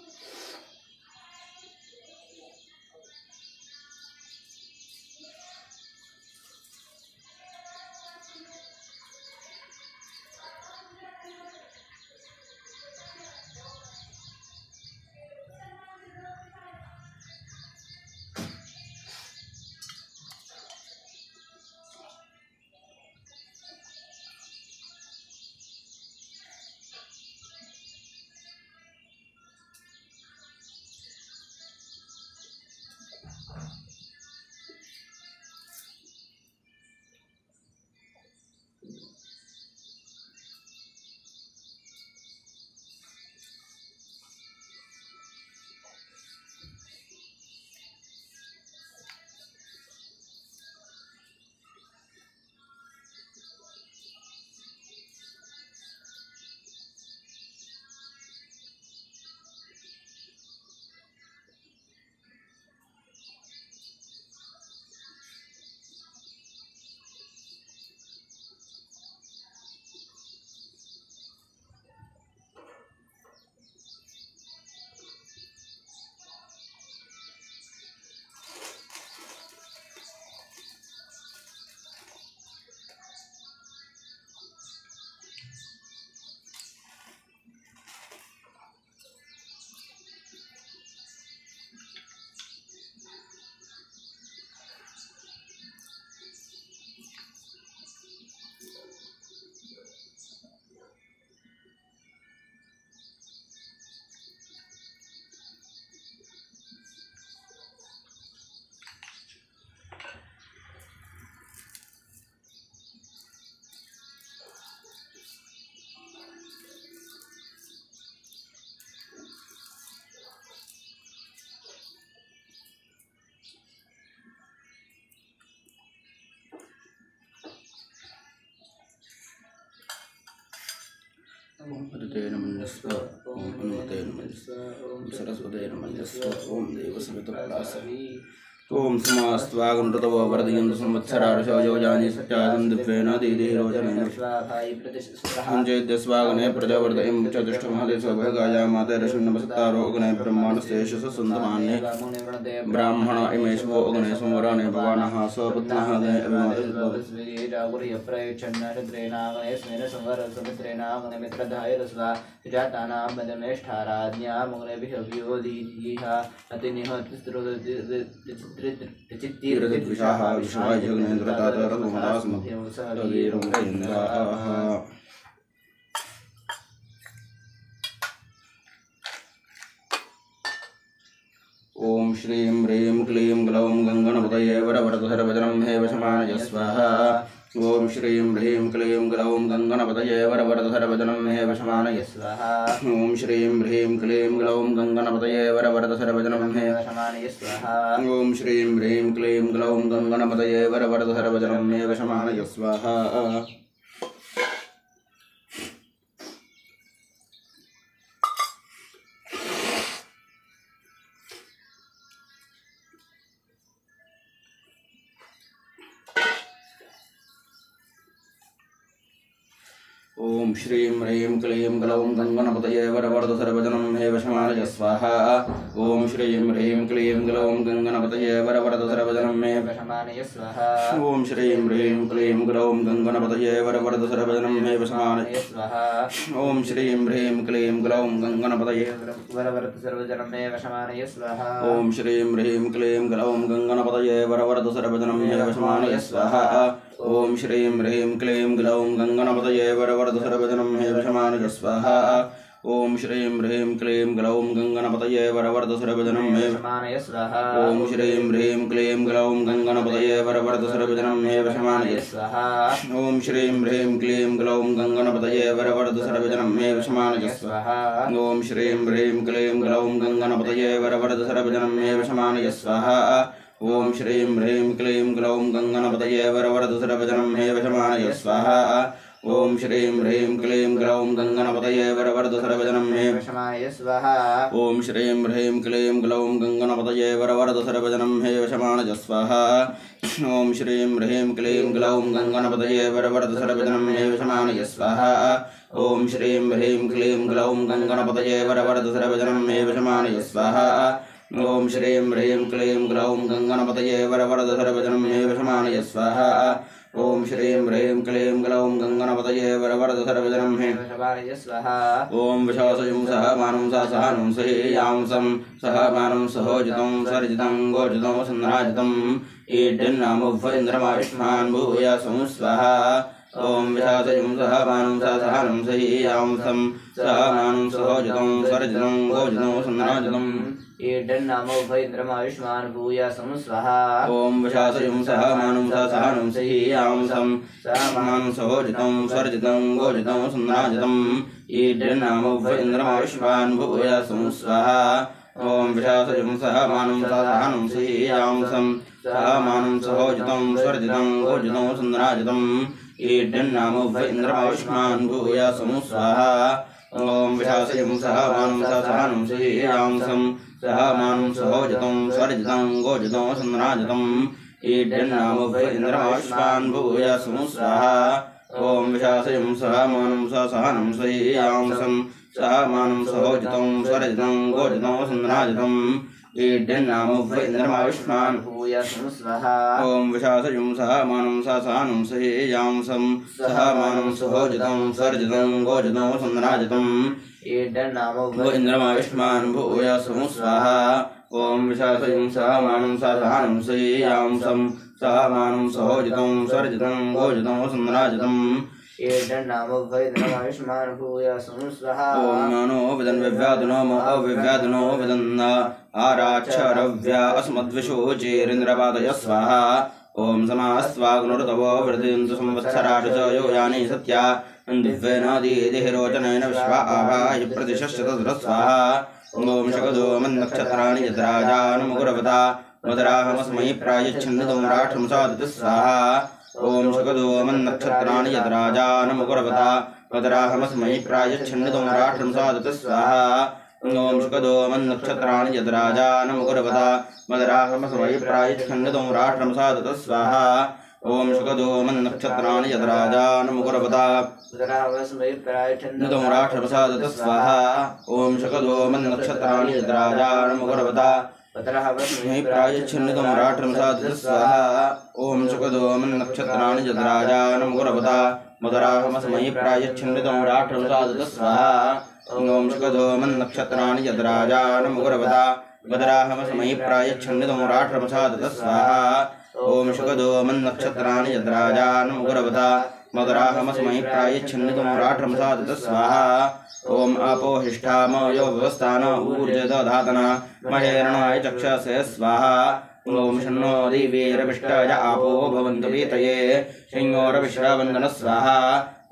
अदितेन मन्यस्व ओम हनुमतेन मन्यस्व ओम सरस्वतेन मन्यस्व ओम देवसवितुर्प्रासवी ओम समास्त्वागमृतवो वरदयन्तु संवत्सरार्षो योजानि सत्यादं दिव्येन दीदिरोचनेन संचेद्यस्वागने प्रजावर्तयं चतुष्टमहादेशोभगाया मातेरशुन्नमसत्तारो अग्ने ब्रह्माण्डस्तेषु सन्तमान्ये ब्राह्मण इमेषु अग्ने संवराने भवानः स्वपुत्रः दे तीर्थविशाः विश्वाय जगनेन्द्रतातरतुमदास्मभ्यं ओम श्रीं ह्रीं क्लीं ग्लौं गंगणपतये वरवरदधरवदनं हे वशमानय स्वाहा ओम श्रीं ह्रीं क्लीं ग्लौं गंगणपतये वरवरदधरवदनं हे वशमानय स्वाहा ओम श्रीं ह्रीं क्लीं ग्लौं गंगणपतये वरवरदधरवदनं हे वशमानय स्वाहा ओम श्रीं ह्रीं क्लीं ग्लौं गंगणपतये वरवरदधरवदनं हे वशमानय स्वाहा ओम श्रीं ह्रीं क्लीं ग्लौं गंगणपतये वरवरदधरवदनं हे वशमानय स्वाहा ओम श्रीं ह्रीं क्लीं ग्लौं गंगणपतये वरवरदधरवदनं हे वशमानय स्वाहा ओम श्रीं ह्रीं क्लीं ग्लौं गंगणपतये वरवरदधरवदनं हे वशमानय स्वाहा ओम श्रीं ह्रीं क्लीं ग्लौं गंगणपतये वरवरदधरवदनं हे वशमानय स्वाहा ओम श्रीं ह्रीं क्लीं ग्लौं गंगणपतये वरवरदधरवदनं हे वशमानय स्वाहा ओम श्रीं ह्रीं क्लीं ग्लौं गंगणपतये वरवरदधरवदनं हे वशमानय स्वाहा ओम श्रीं ह्रीं क्लीं ग्लौं गंगणपतये वरवरदधरवदनं हे वशमानय स्वाहा ओम श्रीं ह्रीं क्लीं ग्लौं गंगणपतये वरवरदधरवदनं हे वशमानय स्वाहा ओम श्रीं ह्रीं क्लीं ग्लौं गंगणपतये वरवरदधरवदनं हे वशमानय स्वाहा ओम श्रीं ह्रीं क्लीं ग्लौं गंगणपतये वरवरदधरवदनं हे वशमानय स्वाहा ओम श्रीं ह्रीं क्लीं ग्लौं गंगणपतये वरवरदधरवदनं हे वशमानय स्वाहा ओम श्रीं ह्रीं क्लीं ग्लौं गंगणपतये वरवरदधरवदनं हे वशमानय स्वाहा ओम श्रीं ह्रीं क्लीं ग्लौं गंगणपतये वरवरदधरवदनं हे वशमानय स्वाहा ओम श्रीं ह्रीं क्लीं ग्लौं गंगणपतये वरवरदधरवदनं हे वशमानय स्वाहा ओम श्रीं ह्रीं क्लीं ग्लौं गंगणपतये वरवरदधरवदनं हे वशमानय स्वाहा ओम श्रीं ह्रीं क्लीं ग्लौं गंगणपतये वरवरदधरवदनं हे वशमानय स्वाहा ओम श्रीं ह्रीं क्लीं ग्लौं गंगणपतये वरवरदधरवदनं हे वशमानय स्वाहा ओम विशासयं सह मानं सहसानं सहेयांसं सह मानं सहोजितं सर्जितं गोजितं सन्राजितं ईड्यन्नामुभ्येन्द्रमायुष्मान् भूयासं स्वाहा ओम विशासयं सह मानं सहसानं सहेयांसं सह मानं सहोजितं सर्जितं गोजितं सन्राजितं ईड्यन्नामुभ्येन्द्रमायुष्मान् भूयासं स्वाहा ओम विशासयं सह मानं सहसानं सहेयांसं सह मानं सहोजितं सर्जितं गोजितं सन्राजितं ईड्यन्नामुभ्येन्द्रमायुष्मान् भूयासं स्वाहा ओम विशासयं सह मानं सहसानं सहेयांसं सह मानं सहोजितं सर्जितं गोजितं सन्राजितं ईड्यन्नामुभ्येन्द्रमायुष्मान् भूयासं स्वाहा ओम विशासयं सह मानं सहसानं सहेयांसं सह मानं सहोजितं सर्जितं गोजितं सन्राजितं ईड्यन्नामुभ्येन्द्रमायुष्मान् भूयासं स्वाहा ओम विशासयं सह मानं सहसानं सहेयांसं सह मानं सहोजितं सर्जितं गोजितं सन्राजितं ईड्यन्नामुभ्येन्द्रमायुष्मान् भूयासं स्वाहा ओम विशासयं सह मानं सहसानं सहेयांसं सह मानं सहोजितं सर्जितं गोजितं सन्राजितं ईड्यन्नामुभ्येन्द्रमायुष्मान् भूयासं स्वाहा ओम विशासयं सह मानं सहसानं सहेयांसं सह मानं सहोजितं सर्जितं गोजितं सन्राजितं ईड्यन्नामुभ्येन्द्रमायुष्मान् भूयासं स्वाहा ओम नानो विदन् विव्याधुनो मो अविव्याधुनो विदन्न आराक्षरव्या अस्मद्विशोचेरिन्द्रपादय स्वाहा ओम समास्त्वाग्नुर्तवो वृद्धिन्तु संवत्सराणि च योयानि सत्या दिव्येन दीदिरोचनेन विश्वा आवाय प्रतिशश्यतद्र स्वाहा ओम शकदो मन्नक्षत्राणि यद्राजानुमुकुरवता मदराहमस्मै प्रायच्छन्नतं राष्ट्रं सादति स्वाहा ओम शकदो मन्नक्षत्राणि यद्राजानुमुकुरवता मदराहमस्मै प्रायच्छन्नितं राष्ट्रं सादत स्वाहा ओम शुकदो मन्नक्षत्राणि यद्राजानमुकुरवता मदराहमस्मै प्रायच्छन्नितं राष्ट्रं सादत स्वाहा ओम शुकदो मन्नक्षत्राणि यद्राजानमुकुरवता मदराहमस्मै प्रायच्छन्नितं राष्ट्रं सादत स्वाहा ओम शुकदो मन्नक्षत्राणि यद्राजानमुकुरवता मदराहमस्मै प्रायच्छन्नितं राष्ट्रं सादत स्वाहा ओम शुकदो मन्नक्षत्राणि यद्राजानमुकुरवता मदराहमस्मै प्रायच्छन्नितं राष्ट्रं सादत स्वाहा ओम शुकदो मन्नक्षत्राणि यद्राजानमुकुरवता मदराहमस्मै प्रायच्छन्नितं राष्ट्रं सादत स्वाहा ओम शुकदो मन्नक्षत्राणि यद्राजानमुकुरवता मदराहमस्मै प्रायच्छन्नितं राष्ट्रं सादत स्वाहा ओम अपोहिष्ठामयो व्यवस्थान ऊर्जदधातना महेरणाय चक्षसे स्वाहा ओम शन्नो दिवीरविष्टाय आपो भवन्तु पीतये शंयोरविश्रावन्दन स्वाहा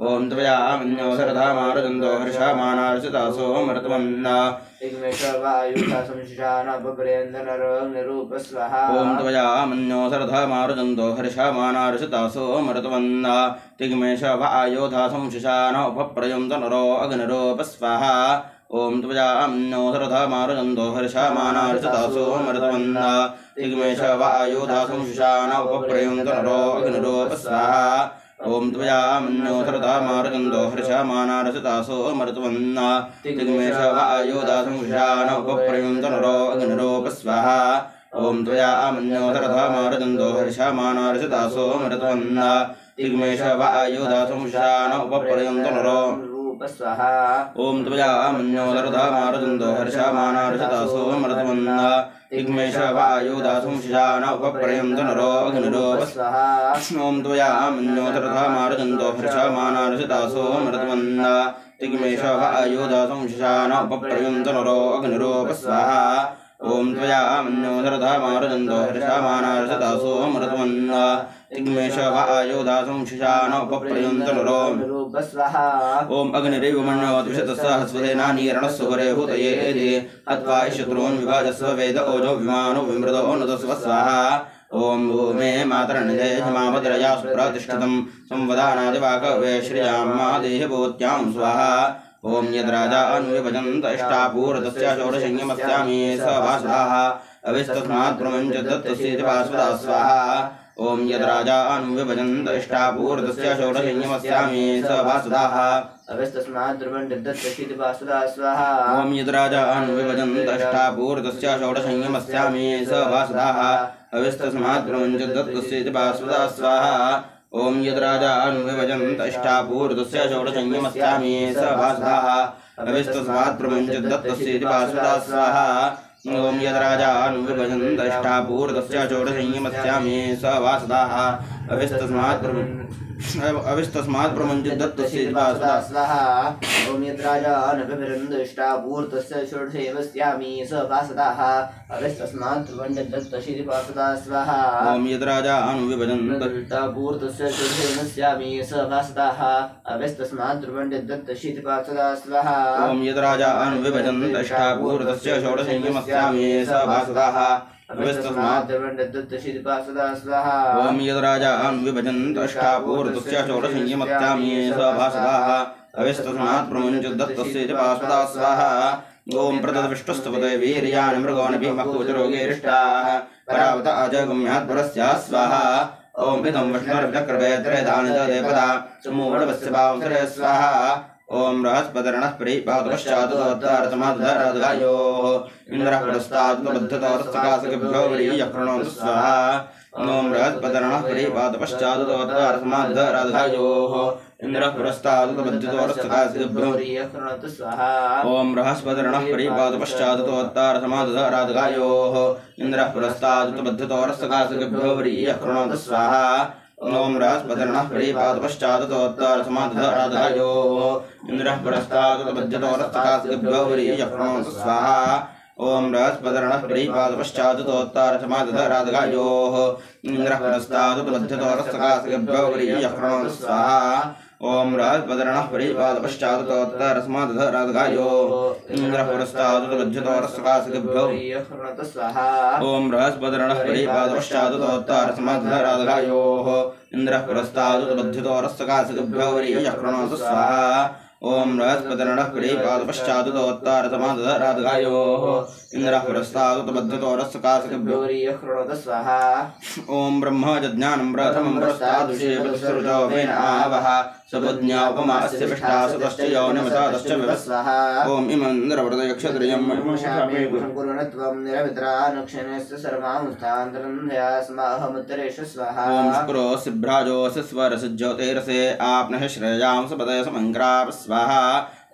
ओम त्वया मन्यो सरधा मारुदन्तो हर्षमाणार्चितासो मर्तवन्ना ओम त्वया मन्यो सरधा मारुदन्तो हर्षमाणार्चितासो मर्तवन्ना तिग्मेष वायोधा संशिशान उपप्रयन्त नरो अग्निरोपस्वाहा ओम त्वया मन्यो सरधा मारुदन्तो हर्षमाणार्चितासो मर्तवन्ना तिग्मेष वायोधा संशिशान उपप्रयन्त नरो अग्निरोपस्वाहा ओम त्वया मन्यो सरधा मारुदन्तो हर्षमाणार्चितासो मर्तवन्ना तिग्मेष वायोधा संशिशान उपप्रयन्त नरो अग्निरोपस्वाहा ओम त्वया मन्यो सरधा मारुदन्तो हर्षमाणार्चितासो मर्तवन्ना तिग्मेष वायोधा संशिशान उपप्रयन्त नरो स्वाहा ओम त्वया मन्यो सरधा मारुदन्तो हर्षमाणार्चितासो मर्तवन्ना तिग्मेष वायोधा संशिशान उपप्रयन्त नरो अग्निरोपस्वाहा ओम त्वया मन्यो सरधा मारुदन्तो हर्षमाणार्चितासो मर्तवन्ना तिग्मेष वायोधा संशिशान उपप्रयन्त नरो अग्निरोपस्वाहा ओम त्वया मन्यो सरधा मारुदन्तो हर्षमाणार्चितासो मर्तवन्ना तिग्मेष वायोधा संशिशान उपप्रयन्त नरो ओम अग्निरेव मन्योतिषतस्सहस्वसेनानि रणस्सुवरे भूतये एधे हत्वा शत्रून् विभाजस्व वेद ओजो विमानो विमृतो नुतस्व स्वाहा ओम भूमे मातरनिधे हिमावद्रया सुप्रतिष्ठितं संवदानादिवाकवे श्रियाम्मा देहभूत्यां स्वाहा ओम यद्राजान्विभजन्त इष्टापूर्तस्य षोडशयमस्यामि स वासुधाः अविस्तस्मात् प्रमुञ्च दत्तस्येति वासुधा स्वाहा ओम यद्राजान्विभजन्त इष्टापूर्तस्य षोडशयमस्यामि स वासुधाः अविस्तस्मात् प्रमुञ्च वासुधा स्वाहा ओम यद्राजान्विभजन्त इष्टापूर्तस्य षोडशयमस्यामि स वासुधाः अविस्तस्मात् प्रमुञ्च दत्तस्येति वासुधा स्वाहा ओम यद्राजान्विभजन्त इष्टापूर्तस्य षोडशयमस्यामि स वासुधाः अविस्तस्मात् प्रमुञ्च दत्तस्येति वासुधा स्वाहा ओम यद्राजान्विभजन्त इष्टापूर्तस्य षोडशयमस्यामि स वासुधाः अविस्तस्मात् प्रमुञ्च दत्तस्येति वासुधा स्वाहा ओम यद्राजान्विभजन्त इष्टापूर्तस्य षोडशयमस्यामि स वासुधाः अविस्तस्मात् प्रमुञ्च दत्तस्येति वासुधा स्वाहा ओम यद्राजान्विभजन्त इष्टापूर्तस्य षोडशयमस्यामि स वासुधाः अविस्तस्मात् प्रमुञ्च दत्तस्येति वासुधा स्वाहा ओम यद्राजान्विभजन्त इष्टापूर्तस्य षोडशयमस्यामि स वासुधाः अविस्तस्मात् प्रमुञ्च दत्तस्येति वासुधा स्वाहा ओम यद्राजान्विभजन्त इष्टापूर्तस्य षोडशयमस्यामि स वासुधाः अविस्तस्मात् प्रमुञ्च दत्तस्येति वासुधा स्वाहा ओम प्रतद्विष्टुस्तपते वीर्याणि मृगोणि भीमकूचरोगेरिष्टाः परावत अजगम्यात्परस्या स्वाहा ओम इदं विष्णुर्विचक्रवे त्रेधानि च देवता सुमूढवस्य भावसरे स्वाहा ओम बृहस्पतिर्नः परिपातपश्चात् तदर्थमादधरादगायोः इन्द्रः पुरस्तात् बद्धतोरस्तकासकेभ्यो वरीयकृणोतु स्वाहा ओम बृहस्पतिर्नः परिपातपश्चात् तदर्थमादधरादगायोः इन्द्रः पुरस्तात् बद्धतोरस्तकासकेभ्यो वरीयकृणोतु स्वाहा ओम बृहस्पतिर्नः परिपातपश्चात् तदर्थमादधरादगायोः इन्द्रः पुरस्तात् बद्धतोरस्तकासकेभ्यो वरीयकृणोतु स्वाहा ओम बृहस्पतिर्नः परिपातपश्चात् तदर्थमादधरादगायोः इन्द्रः पुरस्तात् बद्धतोरस्तकासकेभ्यो वरीयकृणोतु स्वाहा ओम बृहस्पतिर्नः परिपातपश्चात् तदर्थमादधरादगायोः इन्द्रः पुरस्तात् बद्धतोरस्तकासकेभ्यो वरीयकृणोतु स्वाहा ओम बृहस्पतिर्नः परिपादपश्चादुतोत्तरस्मादधरादगायोः इन्द्रः पुरस्तादुतबध्यतोरस्सकाशकेभ्यो ओम बृहस्पतिर्नः परिपादपश्चादुतोत्तरस्मादधरादगायोः इन्द्रः पुरस्तादुतबध्यतोरस्सकाशकेभ्यो वरीयः कृणोतु स्वाहा ओम बृहस्पतिर्नः परिपादपश्चादुतोत्तरस्मादधरादगायोः इन्द्रः पुरस्तादुतबध्यतोरस्सकाशकेभ्यो वरीयः कृणोतु स्वाहा ओम ब्रह्मज्ञानं प्रथमं पुरस्तादुषेपतिसृजो वेन आवः सबज्ञापमा अस्य पिष्टासुतश्च योनिमसादश्च विवस्वः ओम इमन्द्रवृतयक्षत्रियं कुरुणत्वं निरविद्रा नक्षणस्य सर्वामुत्थान्तरन्ध्यास्माहमुत्तरेषु स्वाहा ओम शुक्रोऽस्य भ्राजोऽस्य स्वरसज्योतिरसे आपनः श्रेयां सपदय समङ्ग्राप स्वाहा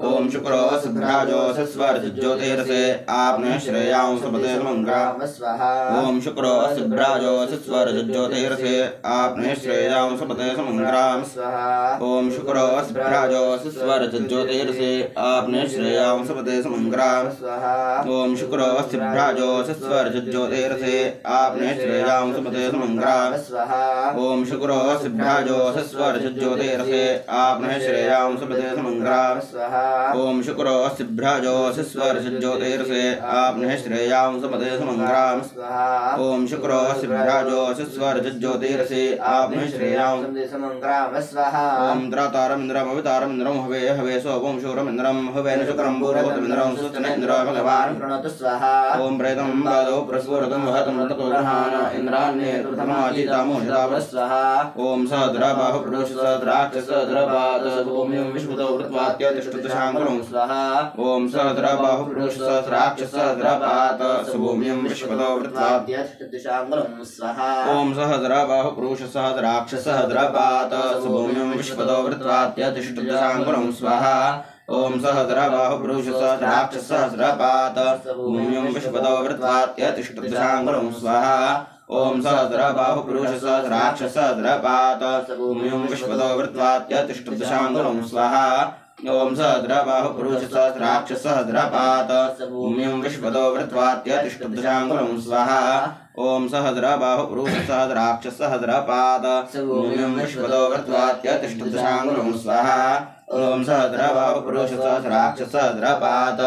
ओम शुक्रोऽस्य भ्राजोऽस्य स्वरसज्योतिरसे आपनः श्रेयां सपदय समङ्ग्राप स्वाहा ओम शुक्रोऽस्य भ्राजोऽस्य स्वरसज्योतिरसे आपनः श्रेयां सपदय समङ्ग्राप स्वाहा ओम शुक्रोऽस्य भ्राजोऽस्य स्वरसज्योतिरसे आपनः श्रेयां सपदय समङ्ग्राप स्वाहा ओम शुक्रोऽस्य भ्राजोऽस्य स्वरसज्योतिरसे आपनः श्रेयां सपदय समङ्ग्राप स्वाहा ओम शुक्रोऽस्य भ्राजोऽस्य स्वरसज्योतिरसे आपनः श्रेयां सपदय समङ्ग्राप स्वाहा ओम शुक्रोऽस्य भ्राजोऽस्य स्वरसज्योतिरसे आपनः श्रेयां सपदय समङ्ग्राप स्वाहा ओम शुक्रोऽस्य भ्राजोऽस्य स्वरसज्योतिरसे आपनः श्रेयां सपदय समङ्ग्राप स्वाहा ओम त्रातारमिन्द्रं अवितारमिन्द्रं हवे हवे सोमं शूरमिन्द्रं हवेन शुक्रं पूर्वमिन्द्रं सुतनेन्द्रं भगवान् प्रणतु स्वाहा ओम प्रेतं बालो प्रस्फुरतं वहतं ततो ग्रहाण इन्द्राण्ये प्रथमाजितामोषिताव स्वाहा ओम सहद्रबाहु पुरुष सहद्राक्षस सहद्रपाद भूमिं विश्वतो वृत्वात्यतिष्ठितशाङ्कुलं स्वाहा ओम सहद्रबाहु पुरुष सहद्राक्षस सहद्रपाद भूमिं विश्वतो वृत्वात्यतिष्ठितशाङ्कुलं स्वाहा ओम सहद्रबाहु पुरुष सहद्राक्षस सहद्रपाद भूमिं विश्वतो वृत्वात्यतिष्ठितशाङ्कुलं स्वाहा ओम सहस्रबाहु पुरुष सहस्राक्षस सहस्रपाद भूमिं विश्वतो वृत्वात्यतिष्ठितशाङ्कुलं स्वाहा ओम सहस्रबाहु पुरुष सहस्राक्षस सहस्रपाद भूमिं विश्वतो वृत्वात्यतिष्ठितशाङ्कुलं स्वाहा ओम सहस्रबाहु पुरुष सहस्राक्षस सहस्रपाद भूमिं विश्वतो वृत्वात्यतिष्ठितशाङ्कुलं स्वाहा ओम सहस्रबाहु पुरुष सहस्राक्षस सहस्रपाद भूमिं विश्वतो वृत्वात्यतिष्ठितशाङ्कुलं स्वाहा ओम सहस्रबाहु पुरुष सहस्राक्षस सहस्रपाद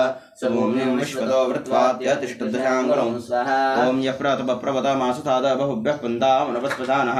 भूमिं विश्वतो वृत्वात्यतिष्ठितशाङ्कुलं स्वाहा ओम यः प्रतपप्रवतमासथाद बहुभ्यः पन्तामनवस्पदानः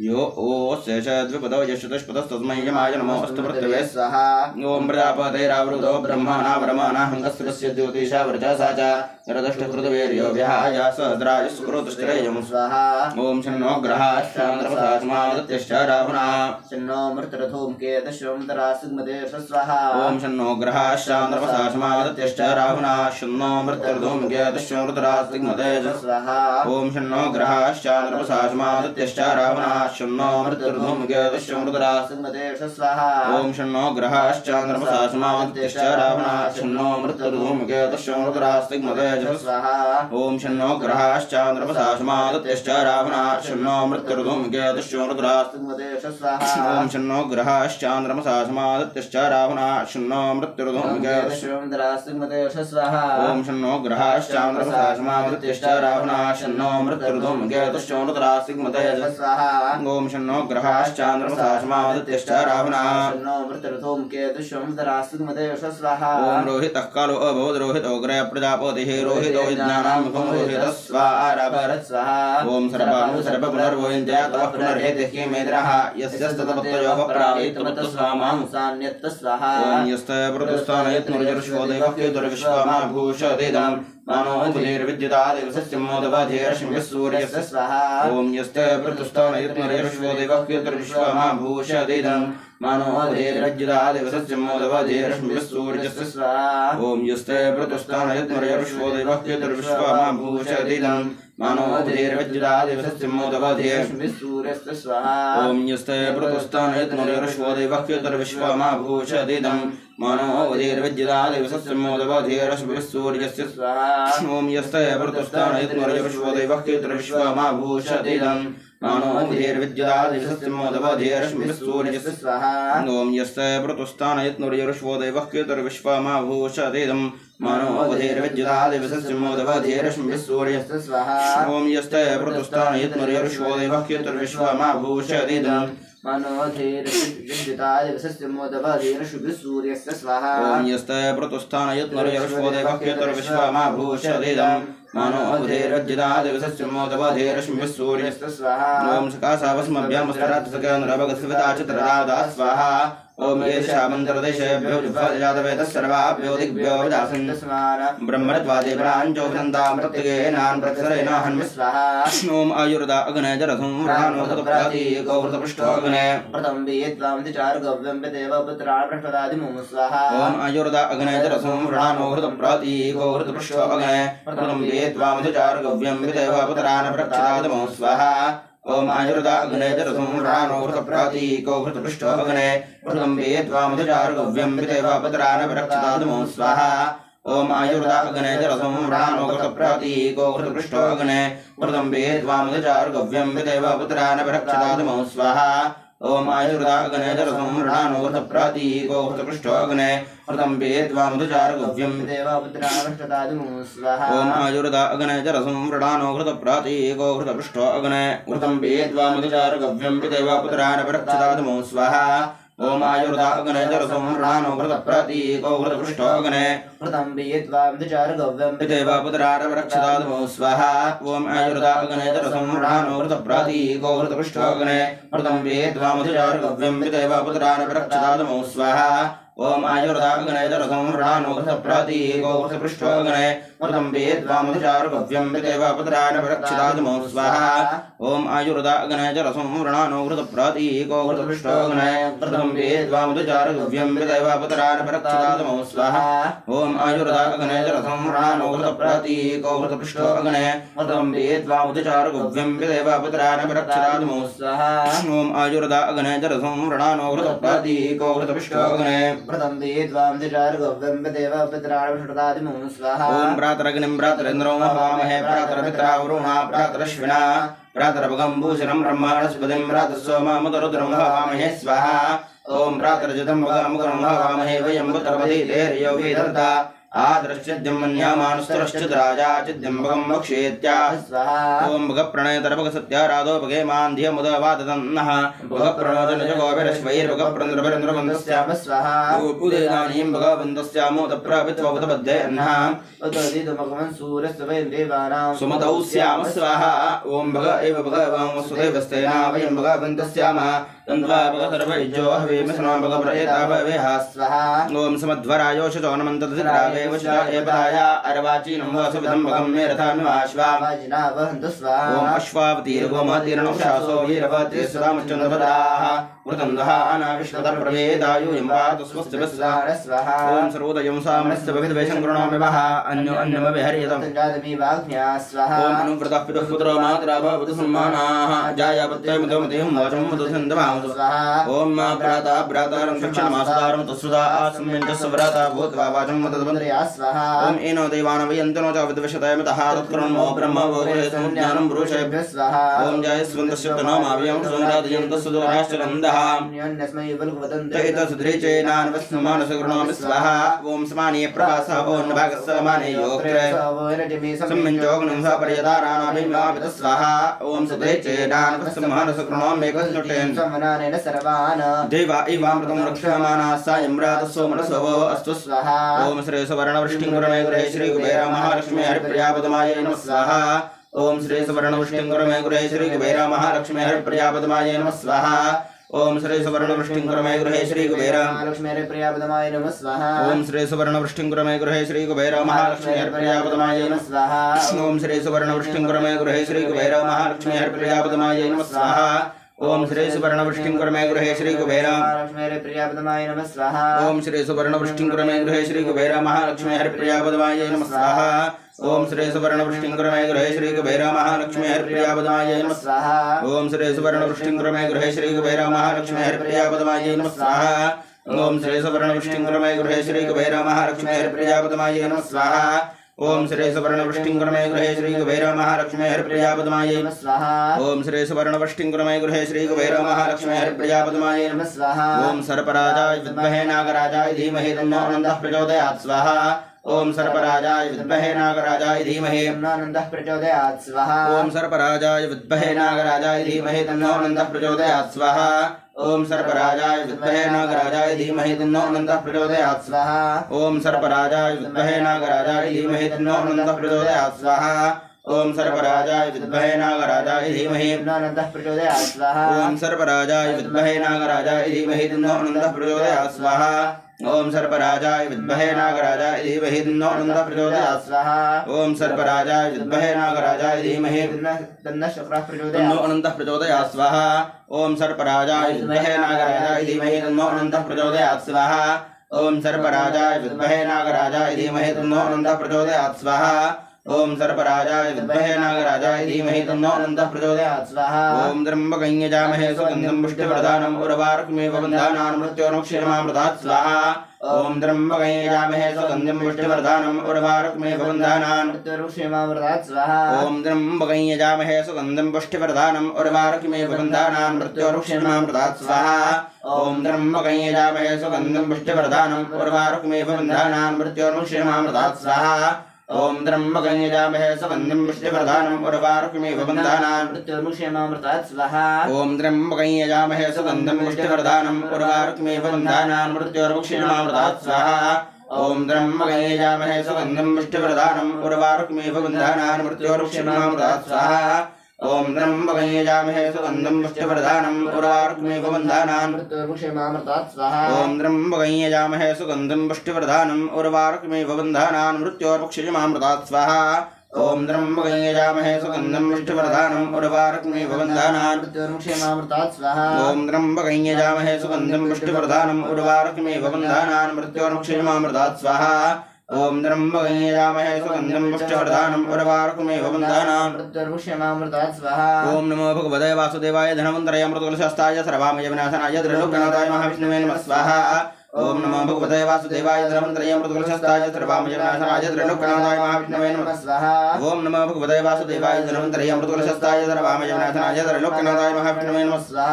यो ओस्य द्विपदो यशतुष्पदस्तस्मै यमाय नमो अस्तु पृथिवे स्वाहा ओम प्रजापतेरावृतो ब्रह्मणा ब्रह्मणा हंगस्त्रस्य ज्योतिषा वर्चसा च रदष्टकृतवीर्यो विहाय सहस्राय सुकृतश्चरेयं स्वाहा ओम शन्नो ग्रहाश्चान्द्रमसास्मादित्यश्च राहुणः शन्नो मृतरथोमकेतश्वं तरासिग्मते स्वाहा ओम शन्नो ग्रहाश्चान्द्रमसास्मादित्यश्च राहुणः शन्नो मृतरथोमकेतश्वं तरासिग्मते स्वाहा ओम शन्नो ग्रहाश्चान्द्रमसास्मादित्यश्च राहुणः शन्नो मृतरथोमकेतश्वं तरासिग्मते स्वाहा ओम शन्नो ग्रहाश्चान्द्रमसास्मादित्यश्च राहुणः शन्नो मृतरथोमकेतश्वं तरासिग्मते स्वाहा ओम शन्नो ग्रहाश्चान्द्रमसास्मादित्यश्च राहुणः शन्नो मृतरथोमकेतश्वं तरासिग्मते स्वाहा ओम शन्नो ग्रहाश्चान्द्रमसास्मादित्यश्च राहुणः शन्नो मृतरथोमकेतश्वं तरासिग्मते स्वाहा ओम शन्नो ग्रहाश्चान्द्रमसास्मादित्यश्च राहुणः शन्नो मृतरथोमकेतश्वं तरासिग्मते स्वाहा ओम शन्नो ग्रहाश्चान्द्रमसास्मादित्यश्च राहुणः शन्नो मृतरथोमकेतश्वं तरासिग्मते स्वाहा ओम रोहितः कालो अभवद् रोहितो ग्रह प्रजापतिः रोहितो विज्ञानां मुखं रोहितः स्वाहारभरत् स्वाहा ओम सर्वाणु सर्वपुनर्वोहिन्त्या तव पुनर्हेतिः किमेद्रः यस्यस्ततपत्तयोः प्रावेतमत्त स्वामां सान्यत्त स्वाहा ओम यस्तः प्रतुस्थानयत्नुर्जर्षो देवः केतुर्विश्वमा भूषदिदं मानो बुधिर्विद्युतादिवसस्य मोदवधेरश्मिः सूर्यस्य स्वाहा ओम यस्तः प्रतुस्थानयत्नुर्जर्षो देवः केतुर्विश्वमा भूषदिदं मानो बुधिर्विद्युतादिवसस्य मोदवधेरश्मिः सूर्यस्य स्वाहा ओम यस्तः प्रतुस्थानयत्नुर्जर्षो देवः केतुर्विश्वमा भूषदिदं मानो बुधिर्विद्युतादिवसस्य मोदवधेरश्मिः सूर्यस्य स्वाहा ओम यस्तः प्रतुस्थानयत्नुर्जर्षो देवः केतुर्विश्वमा भूषदिदं मानो बुधिर्विद्युतादिवसस्य मोदवधेरश्मिः सूर्यस्य स्वाहा ओम यस्तः प्रतुस्थानयत्नुर्जर्षो देवः केतुर्विश्वमा भूषदिदं मानो बुधिर्विद्युतादिवसस्य मोदवधेरश्मिः सूर्यस्य स्वाहा ओम यस्तः प्रतुस्थानयत्नुर्जर्षो देवः केतुर्विश्वमा भूषदिदं मानो बुधिर्विद्युतादिवसस्य मोदवधेरश्मिः सूर्यस्य स्वाहा ओम यस्तः प्रतुस्थानयत्नुर्जर्षो देवः केतुर्विश्वमा भूषदिदं मनोधीर्विद्युताय वसस्य मोदवधीर शुभ सूर्यस्य स्वाहा ओम यस्ते प्रतुस्थानयत्नर्यश्वो देवः केतुर्विश्वमा भूषदिदम् मनोधीर्विद्युताय वसस्य मोदवधीर शुभ सूर्यस्य स्वाहा ओम सकाशावस्मभ्यामस्तरात्सकेन्द्रभगस्विता चित्रराधा स्वाहा ओम येषामन्तरदेशेभ्यो जुह्वाजातवेदः सर्वाभ्यो दिग्भ्यो विदासन् ब्रह्मत्वादिप्राञ्चोभ्रन्तां प्रत्यगेनान् प्रत्यसरेणाहन्मि स्वाहा ओम आयुर्दा अग्ने जरथं व्रणानोदप्रतीको वृतपृष्ठो अग्ने प्रथम वेद्वामतिचार्गव्यं देवपुत्रान् प्रष्टदादिमुम स्वाहा ओम आयुर्दा अग्ने जरथं व्रणानोदप्रतीको वृतपृष्ठो अग्ने प्रथम वेद्वामतिचार्गव्यं देवपुत्रान् प्रष्टदादिमुम स्वाहा ओम आयुर्दा अग्ने जरथं व्रणानोदप्रतीको वृतपृष्ठो अग्ने प्रथम वेद्वामतिचार्गव्यं देवपुत्रान् प्रष्टदादिमुम स्वाहा ओम आयुर्दा अग्ने जरथं व्रणानोदप्रतीको वृतपृष्ठो अग्ने प्रथम वेद्वामतिचार्गव्यं देवपुत्रान् प्रष्टदादिमुम स्वाहा ओम आयुर्दा अग्ने जरथं व्रणानोदप्रतीको वृतपृष्ठो अग्ने प्रथम वेद्वामतिचार्गव्यं देवपुत्रान् प्रष्टदादिमुम स्वाहा ओम आयुर्दा अग्ने जरथं व्रणानोदप्रतीको वृतपृष्ठो अग्ने प्रथम वेद्वामतिचार्गव्यं देवपुत्रान् प्रष्टदादिमुम स्वाहा ओम आयुर्दा अग्ने जरथं व्रणानोदप्रतीको वृतपृष्ठो अग्ने प्रथम वेद्वामतिचार्गव्यं देवपुत्रान् प्रष्टदादिमुम स्वाहा ओम आयुर्दा अग्ने जरथं व्रणानोदप्रतीको वृतपृष्ठो अग्ने प्रथम वेद्वामतिचार्गव्यं देवपुत्रान् प्रष्टदादिमुम स्वाहा ओम आयुर्दा अग्ने जरथं व्रणानोदप्रतीको वृतपृष्ठो अग्ने प्रथम वेद्वामतिचार्गव्यं देवपुत्रान् प्रष्टदादिमुम स्वाहा ओम आयुर्दा अग्ने जरथं व्रणानोदप्रतीको वृतपृष्ठो अग्ने प्रथम वेद्वामतिचार्गव्यं देवपुत्रान् प्रष्टदादिमुम स्वाहा ओम आयुर्दा अग्ने जरथं व्रणानोदप्रतीको वृतपृष्ठो अग्ने प्रथम वेद्वामतिचार्गव्यं देवपुत्रान् प्रष्टदादिमुम स्वाहा ओम आयुर्दा अग्ने जरथं व्रणानोदप्रतीको वृतपृष्ठो अग्ने प्रथम वेद्वामतिचार्गव्यं देवपुत्रान् प्रष्टदादिमुम स्वाहा ओम प्रातरग्निं प्रातरेन्द्रो हवामहे प्रातरपित्रा वरुणा प्रातरश्विना प्रातरभगं भूषणं ब्रह्माणस्पतिं प्रातःसोममुदरुद्रं हवामहे स्वाहा ओम प्रातरजतं भगमुखं हवामहे वयं पुत्रपति तेर्यो वेदर्ता आदृश्यद्यं मन्यामानुस्तरश्चिद्राजा चिद्यं भगं वक्ष्येत्याह स्वाहा ओम भगप्रणयतर्भग सत्याराधो भगे मान्ध्यमुदवादतन्नः भगप्रणोदनजगोभिरश्वैर्भगप्रणन्द्रभिरन्द्रवन्दस्याम स्वाहा उदेदानीं भगवन्दस्यामोदप्रभित्वबुधबद्धेन्नः उददितमगमन् सूर्यस्य वयं देवानां सुमतौ स्याम स्वाहा ओम भग एव भगवां वसुदेवस्तेना वयं भगवन्तस्याम तन्वा भगसर्वैज्यो हवेमसनो भगप्रयेताववेहा स्वाहा ओम समध्वरायोषचो नमन्तदधिरावे वशेपदाया अर्वाचीनं वसुविधं भगं मे रथामिवाश्वा वाजिना वहन्तु स्वाहा ओम अश्वावतीर्गोमतीर्णशासो वीरवती सुदामश्चन्द्रपदाः वृतन्दः अनाविष्णुतप्रवेदायुयं वातु स्वस्तिभिस्वाहा स्वाहा ओम सर्वोदयं सामस्य भविद्वेषं गृह्णामि वः अन्यो अन्यमविहर्यतं जातमी वाग्न्या स्वाहा ओम अनुव्रतः पितुः पुत्रो मात्रा भवतु सम्मानाः जायापत्यमिदोमतिं वाचं मधुसन्दवां स्वाहा ओम भ्राता भ्रातारं शिक्षणमास्तारं तत्सुधा आसम्यञ्च भ्राता भूत्वा वाचं मधुबन्द्रया स्वाहा ओम एनो देवानवयन्तनो च विद्विषतयमितः तत्कृण्मो ब्रह्मभोगेषु ज्ञानं पुरुषेभ्यः स्वाहा ओम जयस्वन्तस्य प्रणमाम्यं सोमराजयन्तस्सुदोराश्चरन्दः न्यस्मै वल्वदन्ते तत्सुद्रेचेनान्वस्मानसगुणोमि स्वाहा ओम समानीय प्रभासः ओम भागस्समाने योक्त्रे सम्मिञ्चोग्नं सपर्यदाराणाभिमापित स्वाहा ओम सुद्रेचेनान्वस्मानसगुणोमि एकस्नुटेन समनानेन सर्वान् देवा इवामृतं रक्षमाणाः सायं रातसो मनसो अस्तु स्वाहा ओम श्री सुवर्णवृष्टिं कुरुमे गृहे श्री कुबेर महालक्ष्मी हरिप्रियापदमायै नमः स्वाहा ओम श्री सुवर्णवृष्टिं कुरुमे गृहे श्री कुबेर महालक्ष्मी हरिप्रियापदमायै नमः स्वाहा ओम श्री सुवर्णवृष्टिं कुरुमे गृहे श्री कुबेर महालक्ष्मी हरिप्रियापदमायै नमः स्वाहा ओम श्री सुवर्णवृष्टिं कुरुमे गृहे श्री कुबेर महालक्ष्मी हरिप्रियापदमायै नमः स्वाहा ओम श्री सुवर्णवृष्टिं कुरुमे गृहे श्री कुबेर महालक्ष्मी हरिप्रियापदमायै नमः स्वाहा ओम श्री सुवर्णवृष्टिं कुरुमे गृहे श्री कुबेर महालक्ष्मी हरिप्रियापदमायै नमः स्वाहा ओम श्री सुवर्णवृष्टिं कुरुमे गृहे श्री कुबेर महालक्ष्मी हरिप्रियापदमायै नमः स्वाहा ओम श्री सुवर्णवृष्टिं कुरुमे गृहे श्री कुबेर महालक्ष्मी हरिप्रियापदमायै नमः स्वाहा ओम श्री सुवर्णवृष्टिं कुरुमे गृहे श्री कुबेर महालक्ष्मी हरिप्रियापदमायै नमः स्वाहा ओम श्री सुवर्णवृष्टिं कुरुमे गृहे श्री कुबेर महालक्ष्मी हरिप्रियापदमायै नमः स्वाहा ओम श्री सुवर्णवृष्टिं कुरुमे गृहे श्री कुबेर महालक्ष्मी हरिप्रियापदमायै नमः स्वाहा ओम श्री सुवर्णवृष्टिं कुरुमे गृहे श्री कुबेर महालक्ष्मी हरिप्रियापदमायै नमः स्वाहा ओम सर्पराजाय विद्महे नागराजाय धीमहि तन्नो आनन्दः प्रचोदयात् स्वाहा ओम सर्पराजाय विद्महे नागराजाय धीमहि तन्नो आनन्दः प्रचोदयात् स्वाहा ओम सर्पराजाय विद्महे नागराजाय धीमहि तन्नो आनन्दः प्रचोदयात् स्वाहा ओम सर्पराजाय विद्महे नागराजाय धीमहि तन्नो अनन्तः प्रचोदयात् स्वाहा ओम सर्पराजाय विद्महे नागराजाय धीमहि तन्नो अनन्तः प्रचोदयात् स्वाहा ओम सर्पराजाय विद्महे नागराजाय धीमहि तन्नो अनन्तः प्रचोदयात् स्वाहा ओम सर्पराजाय विद्महे नागराजाय धीमहि तन्नो अनन्तः प्रचोदयात् स्वाहा ओम सर्पराजाय विद्महे नागराजाय धीमहि तन्नो अनन्तः प्रचोदयात् स्वाहा ओम सर्पराजाय विद्महे नागराजाय धीमहि तन्नो अनन्तः प्रचोदयात् स्वाहा ओम सर्पराजाय विद्महे नागराजाय धीमहि तन्नो अनन्तः प्रचोदयात् स्वाहा ओम सर्पराजाय विद्महे नागराजाय धीमहि तन्नो अनन्तः प्रचोदयात् स्वाहा ओम सर्पराजाय विद्महे नागराजाय धीमहि तन्नो अनन्तः प्रचोदयात् स्वाहा ओम त्र्यम्बकं यजामहे सुगन्धं पुष्टिवर्धनम् उर्वारुकमिव बन्धानान् मृत्योर्मुक्षीयमामृतात् स्वाहा ओम त्र्यम्बकं यजामहे सुगन्धं पुष्टिवर्धनम् उर्वारुकमिव बन्धानान् मृत्योर्मुक्षीयमामृतात् स्वाहा ओम त्र्यम्बकं यजामहे सुगन्धं पुष्टिवर्धनम् उर्वारुकमिव बन्धानान् मृत्योर्मुक्षीयमामृतात् स्वाहा ओम त्र्यम्बकं यजामहे सुगन्धं पुष्टिवर्धनम् उर्वारुकमिव बन्धानान् मृत्योर्मुक्षीयमामृतात् स्वाहा ओम त्र्यम्बकं यजामहे सुगन्धिं पुष्टिवर्धनम् उर्वारुकमिव बन्धानान् मृत्योर्मुक्षीयमामृतात् स्वाहा ओम त्र्यम्बकं यजामहे सुगन्धिं पुष्टिवर्धनम् उर्वारुकमिव बन्धानान् मृत्योर्मुक्षीयमामृतात् स्वाहा ओम त्र्यम्बकं यजामहे सुगन्धिं पुष्टिवर्धनम् उर्वारुकमिव बन्धानान् मृत्योर्मुक्षीयमामृतात् स्वाहा ओम त्र्यम्बकं यजामहे सुगन्धिं पुष्टिवर्धनम् उर्वारुकमिव बन्धानान् मृत्योर्मुक्षीयमामृतात् स्वाहा ओम त्र्यम्बकं यजामहे सुगन्धिं पुष्टिवर्धनम् उर्वारुकमिव बन्धानान् मृत्योर्मुक्षीयमामृतात् स्वाहा ओम त्र्यम्बकं यजामहे सुगन्धिं पुष्टिवर्धनम् उर्वारुकमिव बन्धानान् मृत्योर्मुक्षीयमामृतात् स्वाहा ओम त्र्यम्बकं यजामहे सुगन्धिं पुष्टिवर्धनम् उर्वारुकमिव बन्धानान् मृत्योर्मुक्षीयमामृतात् स्वाहा ओम त्र्यम्बकं यजामहे सुगन्धिं पुष्टिवर्धनम् उर्वारुकमिव बन्धानान् मृत्योर्मुक्षीयमामृतात् स्वाहा ओम नमो भगवते वासुदेवाय धनवन्तराय अमृतकलशहस्ताय सर्वामय विनाशनाय त्रिलोकनाथाय महाविष्णवे नमः स्वाहा ओम नमो भगवते वासुदेवाय धनवन्तराय अमृतकलशहस्ताय सर्वामय विनाशनाय त्रिलोकनाथाय महाविष्णवे नमः स्वाहा ओम नमो भगवते वासुदेवाय धनवन्तराय अमृतकलशहस्ताय सर्वामय विनाशनाय त्रिलोकनाथाय महाविष्णवे नमः स्वाहा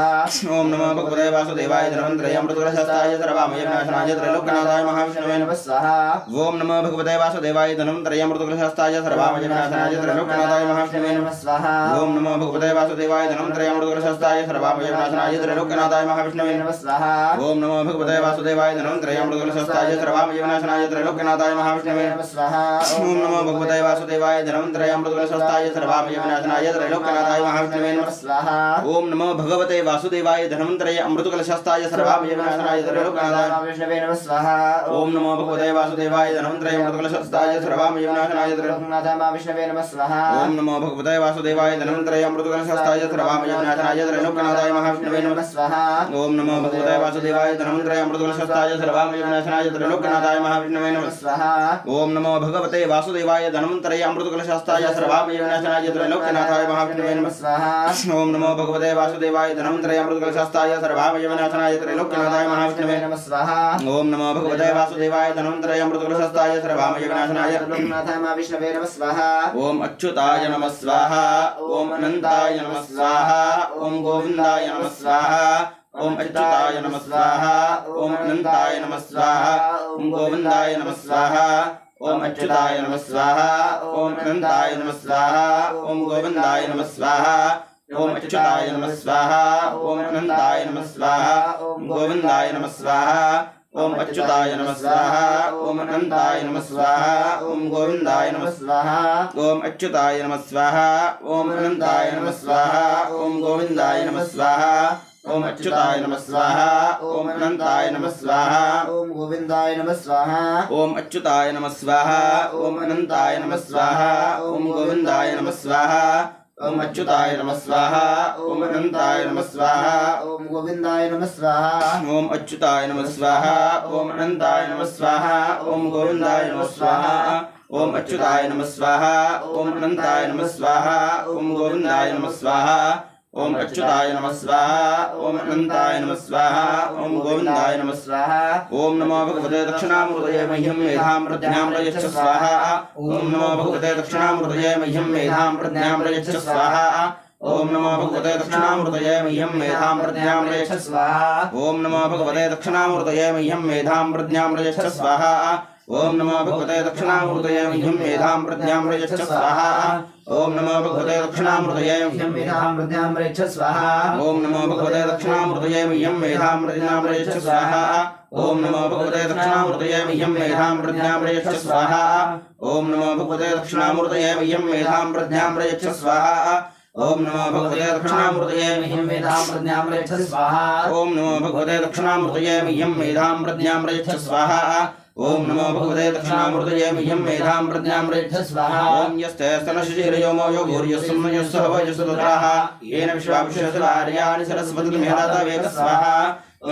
ओम नमो भगवते वासुदेवाय धनवन्तराय अमृतकलशहस्ताय सर्वामय विनाशनाय त्रिलोकनाथाय महाविष्णवे नमः स्वाहा ओम नमो भगवते वासुदेवाय धनवन्तराय अमृतकलशहस्ताय सर्वामय विनाशनाय त्रिलोकनाथाय महाविष्णवे नमः स्वाहा ओम नमो भगवते वासुदेवाय धनवन्तराय अमृतकलशहस्ताय सर्वामय विनाशनाय त्रिलोकनाथाय महाविष्णवे नमः स्वाहा ओम नमो भगवते वासुदेवाय धनवन्तराय अमृतकलशहस्ताय सर्वामय विनाशनाय त्रिलोकनाथाय महाविष्णवे नमः स्वाहा ओम नमो भगवते वासुदेवाय धनवन्तराय अमृतकलशहस्ताय सर्वामय विनाशनाय त्रिलोकनाथाय महाविष्णवे नमः स्वाहा ओम नमो भगवते वासुदेवाय धनवन्तराय अमृतकलशहस्ताय सर्वामय विनाशनाय त्रिलोकनाथाय महाविष्णवे नमः स्वाहा ओम नमो भगवते वासुदेवाय धनवन्तराय अमृतकलशहस्ताय सर्वामय विनाशनाय त्रिलोकनाथाय महाविष्णवे नमः स्वाहा ओम नमो भगवते वासुदेवाय धनवन्तराय अमृतकलशहस्ताय सर्वामय विनाशनाय त्रिलोकनाथाय महाविष्णवे नमः स्वाहा ओम नमो भगवते वासुदेवाय धनवन्तराय अमृतकलशहस्ताय सर्वामय विनाशनाय त्रिलोकनाथाय महाविष्णवे नमः स्वाहा ओम नमो भगवते वासुदेवाय धनवन्तराय अमृतकलशहस्ताय सर्वामय विनाशनाय त्रिलोकनाथाय महाविष्णवे नमः स्वाहा ओम नमो भगवते वासुदेवाय धनवन्तराय अमृतकलशहस्ताय सर्वामय विनाशनाय त्रिलोकनाथाय महाविष्णवे नमः स्वाहा ओम नमो भगवते वासुदेवाय धनवन्तराय अमृतकलशहस्ताय सर्वामय विनाशनाय त्रिलोकनाथाय महाविष्णवे नमः स्वाहा ओम अच्युताय नमः स्वाहा ओम अनंताय नमः स्वाहा ओम गोविंदाय नमः स्वाहा ओम अच्युताय नमः स्वाहा ओम अनंताय नमः स्वाहा ओम गोविंदाय नमः स्वाहा ओम अच्युताय नमः स्वाहा ओम अनंताय नमः स्वाहा ओम गोविंदाय नमः स्वाहा ओम अच्युताय नमः स्वाहा ओम अनंताय नमः स्वाहा ओम गोविंदाय नमः स्वाहा ओम अच्युताय नमः स्वाहा ओम अनंताय नमः स्वाहा ओम गोविंदाय नमः स्वाहा ओम अच्युताय नमः स्वाहा ओम अनंताय नमः स्वाहा ओम गोविंदाय नमः स्वाहा ओम अच्युताय नमः स्वाहा ओम अनंताय नमः स्वाहा ओम गोविंदाय नमः स्वाहा ओम अच्युताय नमः स्वाहा ओम अनंताय नमः स्वाहा ओम गोविंदाय नमः स्वाहा ओम अच्युताय नमः स्वाहा ओम अनंताय नमः स्वाहा ओम गोविंदाय नमः स्वाहा ओम अच्युताय नमः स्वाहा ओम अनंताय नमः स्वाहा ओम गोविंदाय नमः स्वाहा ओम अच्युताय नमः स्वाहा ओम अनंताय नमः स्वाहा ओम गोविंदाय नमः स्वाहा ओम अच्युताय नमः स्वाहा ओम अनंताय नमः स्वाहा ओम गोविंदाय नमः स्वाहा ओम नमो भगवते दक्षिणामूर्तये मह्यं मेधां प्रज्ञां प्रयच्छ स्वाहा ओम नमो भगवते दक्षिणामूर्तये मह्यं मेधां प्रज्ञां प्रयच्छ स्वाहा ओम नमो भगवते दक्षिणामूर्तये मह्यं मेधां प्रज्ञां प्रयच्छ स्वाहा ओम नमो भगवते दक्षिणामूर्तये मह्यं मेधां प्रज्ञां प्रयच्छ स्वाहा ओम नमो भगवते दक्षिणामूर्तये मह्यं मेधां प्रज्ञां प्रयच्छ स्वाहा ओम नमो भगवते दक्षिणामूर्तये मह्यं मेधां प्रज्ञां प्रयच्छ स्वाहा ओम नमो भगवते दक्षिणामूर्तये मह्यं मेधां प्रज्ञां प्रयच्छ स्वाहा ओम नमो भगवते दक्षिणामूर्तये मह्यं मेधां प्रज्ञां प्रयच्छ स्वाहा ओम नमो भगवते दक्षिणामूर्तये मह्यं मेधां प्रज्ञां प्रयच्छ स्वाहा ओम नमो भगवते दक्षिणामूर्तये मह्यं मेधां प्रज्ञां प्रयच्छ स्वाहा ओम नमो भगवते दक्षिणामूर्तये मह्यं मेधां प्रज्ञां प्रयच्छ स्वाहा ओम नमो भगवते दक्षिणामूर्तये मह्यं मेधां प्रज्ञां प्रयच्छ स्वाहा ओम यस्ते स्तनशिशिरयोमो यो भूर्यस्सुम्नयस्सु हवयस्सुतराः येन विश्वावशस्वार्याणि सरस्वती मेधातवेक स्वाहा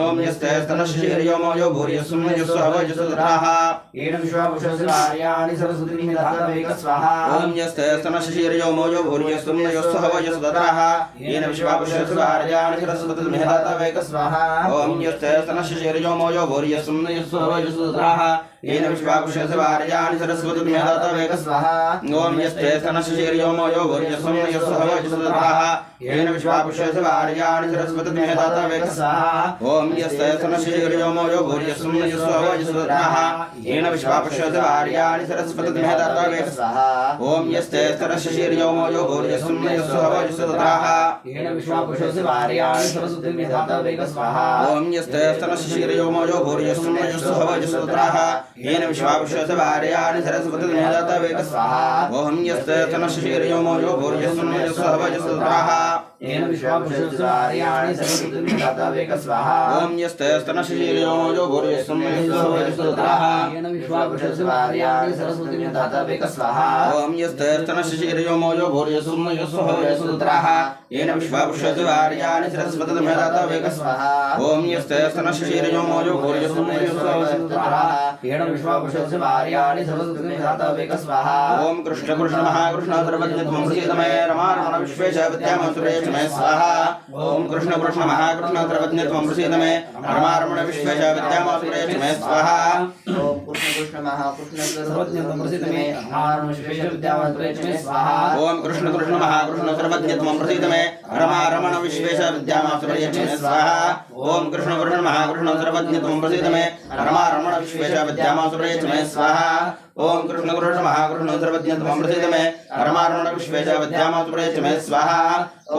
ओम यस्ते स्तनशिशिरयोमो यो भूर्यस्सुम्नयस्सु हवयस्सुतराः येन विश्वावशस्वार्याणि सरस्वती मेधातवेक स्वाहा ओम यस्ते स्तनशिशिरयोमो यो भूर्यस्सुम्नयस्सु हवयस्सुतराः येन विश्वावशस्वार्याणि सरस्वती मेधातवेक स्वाहा ओम यस्ते स्तनशिशिरयोमो यो भूर्यस्सुम्नयस्सु हवयस्सुतराः येन विश्वावशस्वार्याणि सरस्वती मेधातवेक स्वाहा ओम यस्ते स्तनशिशिरयोमो यो भूर्यस्सुम्नयस्सु हवयस्सुतराः येन विश्वावशस्वार्याणि सरस्वती मेधातवेक स्वाहा ओम यस्ते स्तनशिशिरयोमो यो भूर्यस्सुम्नयस्सु हवयस्सुतराः येन विश्वावशस्वार्याणि सरस्वती मेधातवेक स्वाहा ओम यस्ते स्तनशिशिरयोमो यो भूर्यस्सुम्नयस्सु हवयस्सुतराः येन विश्वावशस्वार्याणि सरस्वती मेधातवेक स्वाहा ओम यस्ते स्तनशिशिरयोमो यो भूर्यस्सुम्नयस्सु हवयस्सुतराः येन विश्वावशस्वार्याणि सरस्वती मेधातवेक स्वाहा ओम यस्ते स्तनशिशिरयोमो यो भूर्यस्सुम्नयस्सु हवयस्सुतराः येन विश्वावशस्वार्याणि सरस्वती मेधातवेक स्वाहा ओम यस्ते स्तनशिशिरयोमो यो भूर्यस्सुम्नयस्सु हवयस्सुतराः येन विश्वावशस्वार्याणि सरस्वती मेधातवेक स्वाहा ओम यस्ते स्तनशिशिरयोमो यो भूर्यस्सुम्नयस्सु हवयस्सुतराः येन विश्वावशस्वार्याणि सरस्वती मेधातवेक स्वाहा ओम यस्ते स्तनशिशिरयोमो यो भूर्यस्सुम्नयस्सु हवयस्सुतराः येन विश्वावशस्वार्याणि सरस्वती मेधातवेक स्वाहा ओम कृष्ण कृष्ण महाकृष्ण सर्वज्ञत्वं प्रसीदमे रमा रमण विश्वेश विद्यामसुरेश मे स्वाहा ओम कृष्ण कृष्ण महाकृष्ण सर्वज्ञत्वं प्रसीदमे रमा रमण विश्वेश विद्यामसुरेश मे स्वाहा ओम कृष्ण कृष्ण महाकृष्ण सर्वज्ञत्वं प्रसीदमे रमा रमण विश्वेश विद्यामसुरेश मे स्वाहा ओम कृष्ण कृष्ण महाकृष्ण सर्वज्ञत्वं प्रसीदमे रमा रमण विश्वेश विद्यामसुरेश मे स्वाहा ओम कृष्ण कृष्ण महाकृष्ण सर्वज्ञत्वं प्रसीदमे रमा रमण विश्वेश विद्यामसुरेश मे स्वाहा ओम कृष्ण कृष्ण महाकृष्ण सर्वज्ञत्वं प्रसीदमे रमा रमण विश्वेश विद्यामसुरेश मे स्वाहा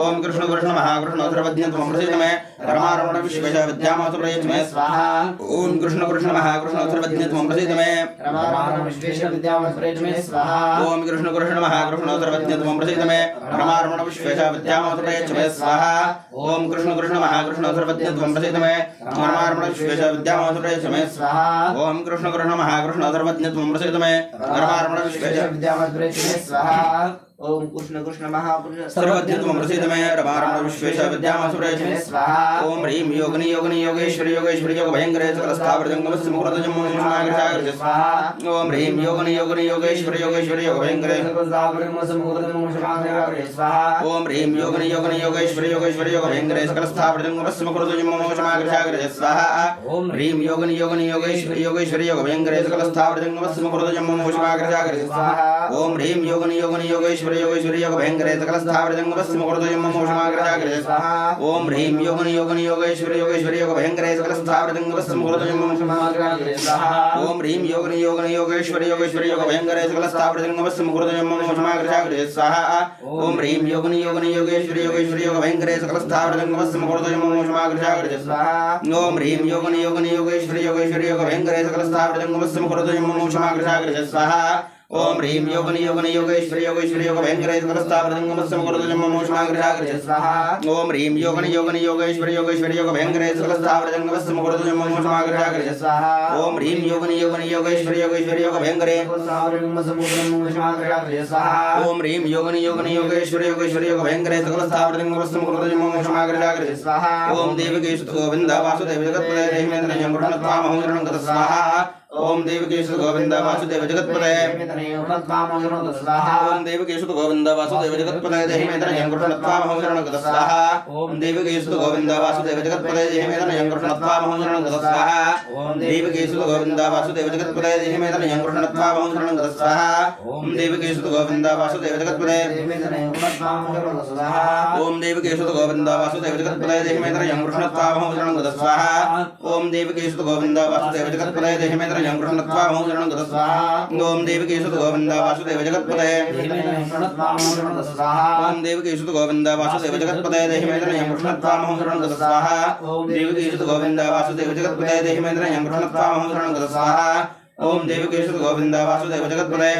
ओम कृष्ण कृष्ण महाकृष्ण सर्वज्ञत्वं प्रसीदमे रमा रमण विश्वेश विद्यामसुरेश मे स्वाहा ओम कृष्ण कृष्ण महाकृष्ण सर्वज्ञत्वं प्रसीदमे रमा रमण विश्वेश विद्यामसुरेश मे स्वाहा ओम कृष्ण कृष्ण महाकृष्ण सर्वज्ञत्वं प्रसीदमे रमा रमण विश्वेश विद्यामसुरेश मे स्वाहा ओम कृष्ण कृष्ण महाकृष्ण सर्वज्ञत्वं प्रसीदमे रमा रमण विश्वेश विद्यामसुरेश मे स्वाहा ओम कृष्ण कृष्ण महाकृष्ण सर्वज्ञत्वं प्रसीदमे रमा रमण विश्वेश विद्यामसुरेश मे स्वाहा ओम कृष्ण कृष्ण महापुरुष सर्वज्ञत्वं प्रसीदमे रमा रमण विश्वेश विद्यामसुरेश मे स्वाहा ओम ह्रीं योगिनी योगिनी योगेश्वरी योगेश्वरी योग भयंकरे सकलस्थावरजंगमस्य मुकुटजम्मो समागृहाग्रज स्वाहा ओम ह्रीं योगिनी योगिनी योगेश्वरी योगेश्वरी योग भयंकरे सकलस्थावरजंगमस्य मुकुटजम्मो समागृहाग्रज स्वाहा ओम ह्रीं योगिनी योगिनी योगेश्वरी योगेश्वरी योग भयंकरे सकलस्थावरजंगमस्य मुकुटजम्मो समागृहाग्रज स्वाहा ओम ह्रीं योगिनी योगिनी योगेश्वरी योगेश्वरी योग भयंकरे सकलस्थावरजंगमस्य मुकुटजम्मो समागृहाग्रज स्वाहा ओम ह्रीं योगिनी योगिनी योगेश्वरी योगेश्वरी योग भयंकरे सकलस्थावरजंगमस्य मुकुटजम्मो समागृहाग्रज स्वाहा ओम ह्रीं योगिनी योगिनी योगेश्वरी योगेश्वरी योग भयंकरे सकलस्थावरजंगमस्य मुकुटजम्मो समागृहाग्रज स्वाहा ओम ह्रीं योगिनी योगिनी योगेश्वरी योगेश्वरी योग भयंकरे सकलस्थावरजंगमस्य मुकुटजम्मो समागृहाग्रज स्वाहा ओम ह्रीं योगिनी योगिनी योगेश्वरी योगेश्वरी योग भयंकरे सकलस्थावरजंगमस्य मुकुटजम्मो समागृहाग्रज स्वाहा ओम ह्रीं योगिनी योगिनी योगेश्वरी योगेश्वरी योग भयंकरे सकलस्थावरजंगमस्य मुकुटजम्मो समागृहाग्रज स्वाहा ओम ह्रीं योगिनी योगिनी योगेश्वरी योगेश्वरी योग भयंकरे सकलस्थावरजंगमस्य मुकुटजम्मो समागृहाग्रज स्वाहा ओम ह्रीं योगिनी योगिनी योगेश्वरी योगेश्वरी योग भयंकरे सकलस्थावरजंगमस्य मुकुटजम्मो समागृहाग्रज स्वाहा ओम ह्रीं योगिनी योगिनी योगेश्वरी योगेश्वरी योग भयंकरे सकलस्थावरजंगमस्य मुकुटजम्मो समागृहाग्रज स्वाहा ओम ह्रीं योगिनी योगिनी योगेश्वरी योगेश्वरी योग भयंकरे सकलस्थावरजंगमस्य मुकुटजम्मो समागृहाग्रज स्वाहा ओम देवकी सुत गोविंद वासुदेव जगत्पते देहिमेन्द्रयं गृह्णत्वामहं गत स्वाहा ओम देवकी सुत गोविंद वासुदेव जगत्पते ओम देवकी सुत गोविंद वासुदेव जगत्पते देहिमेन्द्रयं गृह्णत्वामहं गत स्वाहा ओम देवकी सुत गोविंद वासुदेव जगत्पते देहिमेन्द्रयं गृह्णत्वामहं गत स्वाहा ओम देवकी सुत गोविंद वासुदेव जगत्पते देहिमेन्द्रयं गृह्णत्वामहं गत स्वाहा ओम देवकी सुत गोविंद वासुदेव जगत्पते देहिमेन्द्रयं गृह्णत्वामहं गत स्वाहा ओम देवकी सुत गोविंद वासुदेव जगत्पते देहिमेन्द्रयं गृह्णत्वामहं गत स्वाहा ओम देवकी सुत गोविंद वासुदेव जगत्पते देहिमेन्द्रयं तनयं कृष्णत्वा शरणं गत स्वाहा ओम देवकी सुत गोविंद वासुदेव जगत्पते ओम देवकी सुत गोविंद वासुदेव जगत्पते देहि मे तनयं कृष्णत्वा शरणं गत स्वाहा ओम देवकी सुत गोविंद वासुदेव जगत्पते देहि मे तनयं कृष्णत्वा शरणं गत स्वाहा ओम देवकी सुत गोविंद वासुदेव जगत्पते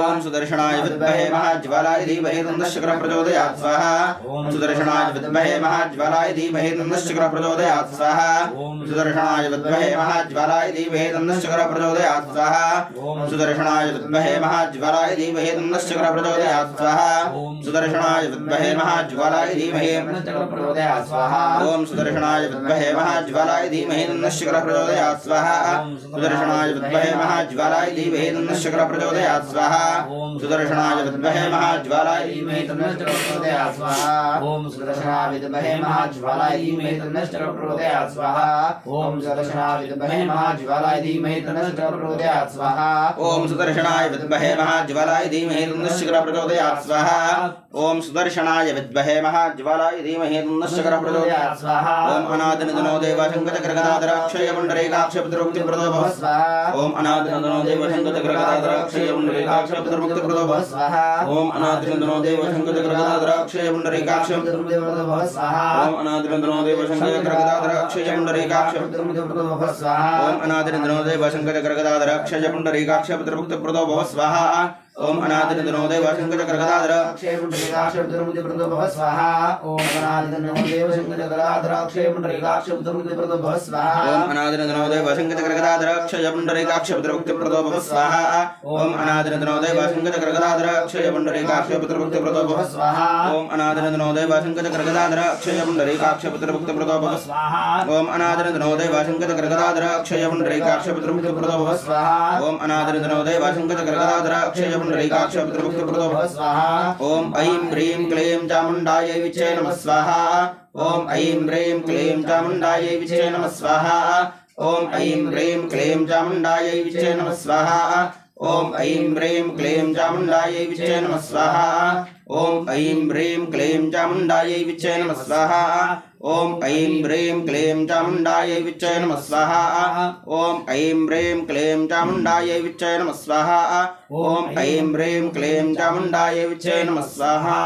ओम सुदर्शनाय विद्महे महाज्वालाय धीमहि तन्नश्चक्रः प्रचोदयात् स्वाहा ओम सुदर्शनाय विद्महे महाज्वालाय धीमहि तन्नश्चक्रः प्रचोदयात् स्वाहा ओम सुदर्शनाय विद्महे महाज्वालाय धीमहि तन्नश्चक्रः प्रचोदयात् स्वाहा ओम सुदर्शनाय विद्महे महाज्वालाय धीमहि तन्नश्चक्रः प्रचोदयात् स्वाहा ओम सुदर्शनाय विद्महे महाज्वालाय धीमहि तन्नश्चक्रः प्रचोदयात् स्वाहा ओम सुदर्शनाय विद्महे महाज्वालाय धीमहि तन्नश्चक्रः प्रचोदयात् स्वाहा ओम सुदर्शनाय विद्महे महाज्वालाय धीमहि तन्नश्चक्रः प्रचोदयात् स्वाहा ओम सुदर्शनाय विद्महे महाज्वालाय धीमहि तन्नश्चक्रः प्रचोदयात् स्वाहा ओम सुदर्शनाय विद्महे महाज्वालाय धीमहि तन्नश्चक्रः प्रचोदयात् स्वाहा ओम सुदर्शनाय विद्महे महाज्वालाय धीमहि तन्नश्चक्रः प्रचोदयात् स्वाहा ओम सुदर्शनाय विद्महे महाज्वालाय धीमहि तन्नश्चक्रः प्रचोदयात् स्वाहा ओम सुदर्शनाय विद्महे महाज्वालाय धीमहि तन्नश्चक्रः प्रचोदयात् स्वाहा ओम अनादिनदनो देव शंकरचक्रगदाधर अक्षय पुंडरीकाक्ष पितृमुक्ति प्रदो भव स्वाहा ओम अनादिनदनो देव शंकरचक्रगदाधर अक्षय पुंडरीकाक्ष पितृमुक्ति प्रदो भव स्वाहा ओम अनादिनदनो देव शंकरचक्रगदाधर अक्षय पुंडरीकाक्ष पितृमुक्ति प्रदो भव स्वाहा ओम अनादिनदनो देव शंकरचक्रगदाधर अक्षय पुंडरीकाक्ष पितृमुक्ति प्रदो भव स्वाहा ओम अनादिनदनो देव शंकरचक्रगदाधर अक्षय पुंडरीकाक्ष पितृमुक्ति प्रदो भव स्वाहा ओम अनादिनदनो देव शंकरचक्रगदाधर अक्षय पुंडरीकाक्ष पितृमुक्ति प्रदो भव स्वाहा ओम अनादिनदनो देव शंकरचक्रगदाधर अक्षय पुंडरीकाक्ष पितृमुक्ति प्रदो भव स्वाहा ओम अनादिनदनो देव शंकरचक्रगदाधर अक्षय पुंडरीकाक्ष पितृमुक्ति प्रदो भव स्वाहा ओम अनादिनदनो देव शंकरचक्रगदाधर अक्षय पुंडरीकाक्ष पितृमुक्ति प्रदो भव स्वाहा ओम अनादिनदनो देव शंकरचक्रगदाधर अक्षय पुंडरीकाक्ष पितृमुक्ति प्रदो भव स्वाहा ओम अनादिनदनो देव शंकरचक्रगदाधर अक्षय पुंडरीकाक्ष पितृमुक्ति प्रदो भव स्वाहा ओम अनादिनदनो देव शंकरचक्रगदाधर अक्षय पुंडरीकाक्ष पितृमुक्ति प्रदो भव स्वाहा ओम ऐं ह्रीं क्लीं चामुण्डायै विच्चे नमः स्वाहा ओम ऐं ह्रीं क्लीं चामुण्डायै विच्चे नमः स्वाहा ओम ऐं ह्रीं क्लीं चामुण्डायै विच्चे नमः स्वाहा ओम ऐं ह्रीं क्लीं चामुण्डायै विच्चे नमः स्वाहा ओम ऐं ह्रीं क्लीं चामुण्डायै विच्चे नमः स्वाहा ओम ऐं ह्रीं क्लीं चामुण्डायै विच्चे नमः स्वाहा ओम ऐं ह्रीं क्लीं चामुण्डायै विच्चे नमः स्वाहा ओम ऐं ह्रीं क्लीं चामुण्डायै विच्चे नमः स्वाहा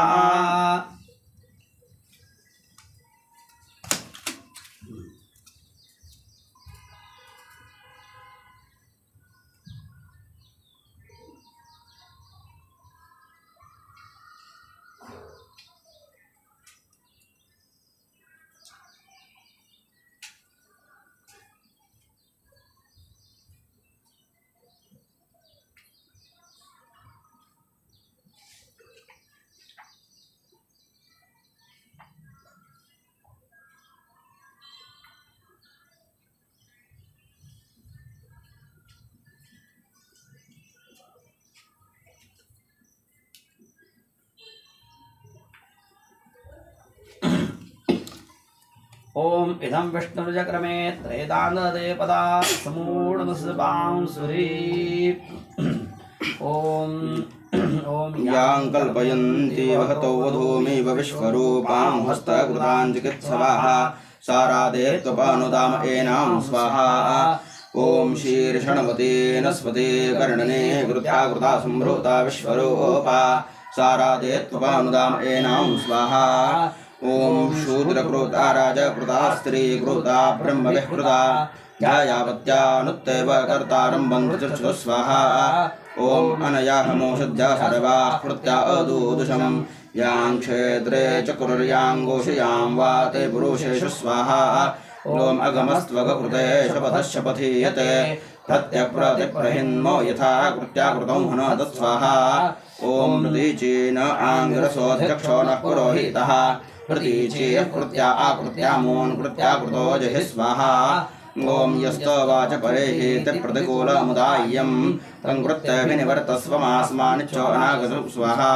ओम इदं विष्णुर्जक्रमे त्रयदानदे पदा समूढमस्बांसुरी ओम ओम यां कल्पयन्ति वहतो वधूमिव विश्वरूपां हस्तकृतां चिकित्सवाः सारादे त्वपानुदाम एनां स्वाहा ओम शीर्षणवते नस्पते कर्णने कृत्याकृता संभृता विश्वरूपा सारादे त्वपानुदाम एनां स्वाहा ओम शूद्रकृता राजकृता स्त्रीकृता ब्रह्मविकृता ध्यायावत्यानुत्तैव कर्तारं बन्धुचक्षु स्वाहा ओम अनया हमोषध्या सर्वाः कृत्या अदूदुषं यां क्षेत्रे चक्रुर्यां गोषयां वा ते पुरुषेषु स्वाहा ओम अगमस्त्वगकृते शपथः शपथीयते प्रत्यप्रतिप्रहिन्मो यथा कृत्याकृतं हनत स्वाहा ओम प्रतीचीन आङ्गिरसोऽध्यक्षो नः पुरोहितः प्रतीचीयः कृत्या आकृत्यामून् कृत्याकृतो जहि स्वाहा ओम यस्तवाच परेहिते प्रतिकूलमुदाय्यं तं कृत्यभिनिवर्तस्वमास्मानिच्छो अनागतं स्वाहा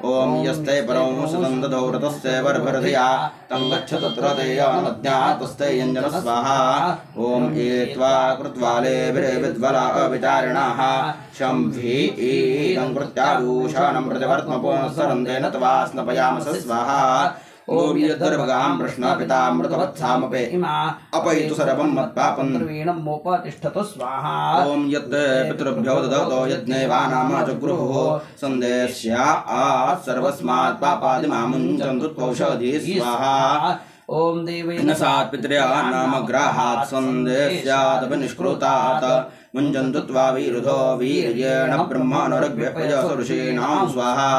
ओम यस्ते परं सुतन्ददौ व्रतस्य वर्भरधिया तं गच्छ तत्र ते अनुमज्ञातस्ते यञ्जन स्वाहा ओम एत्वा कृत्वालेभिर्विद्वला अविचारिणाः शम्भीतं कृत्यादूषणं प्रतिवर्त्मपुंसरन्तेन त्वा स्नपयामस स्वाहा ओम यद्दर्भगां प्रश्नापितामृतवत्सामपे इमा अपैतु सर्वं मत्पापं द्रवीणं मोपतिष्ठतु स्वाहा ओम यत् पितृभ्यो ददतो यज्ञैवानामचक्रुः सन्देश्या सर्वस्मात् पापादिमामुञ्चन्तु त्वौषधी स्वाहा ओम देवे न सात् पितृया नाम ग्राहात् सन्देश्यादपनिष्कृतात् मुञ्चन्तु त्वा वीरुधो वीर्येण ब्रह्माणोरग्व्यप्रजसऋषीणां स्वाहा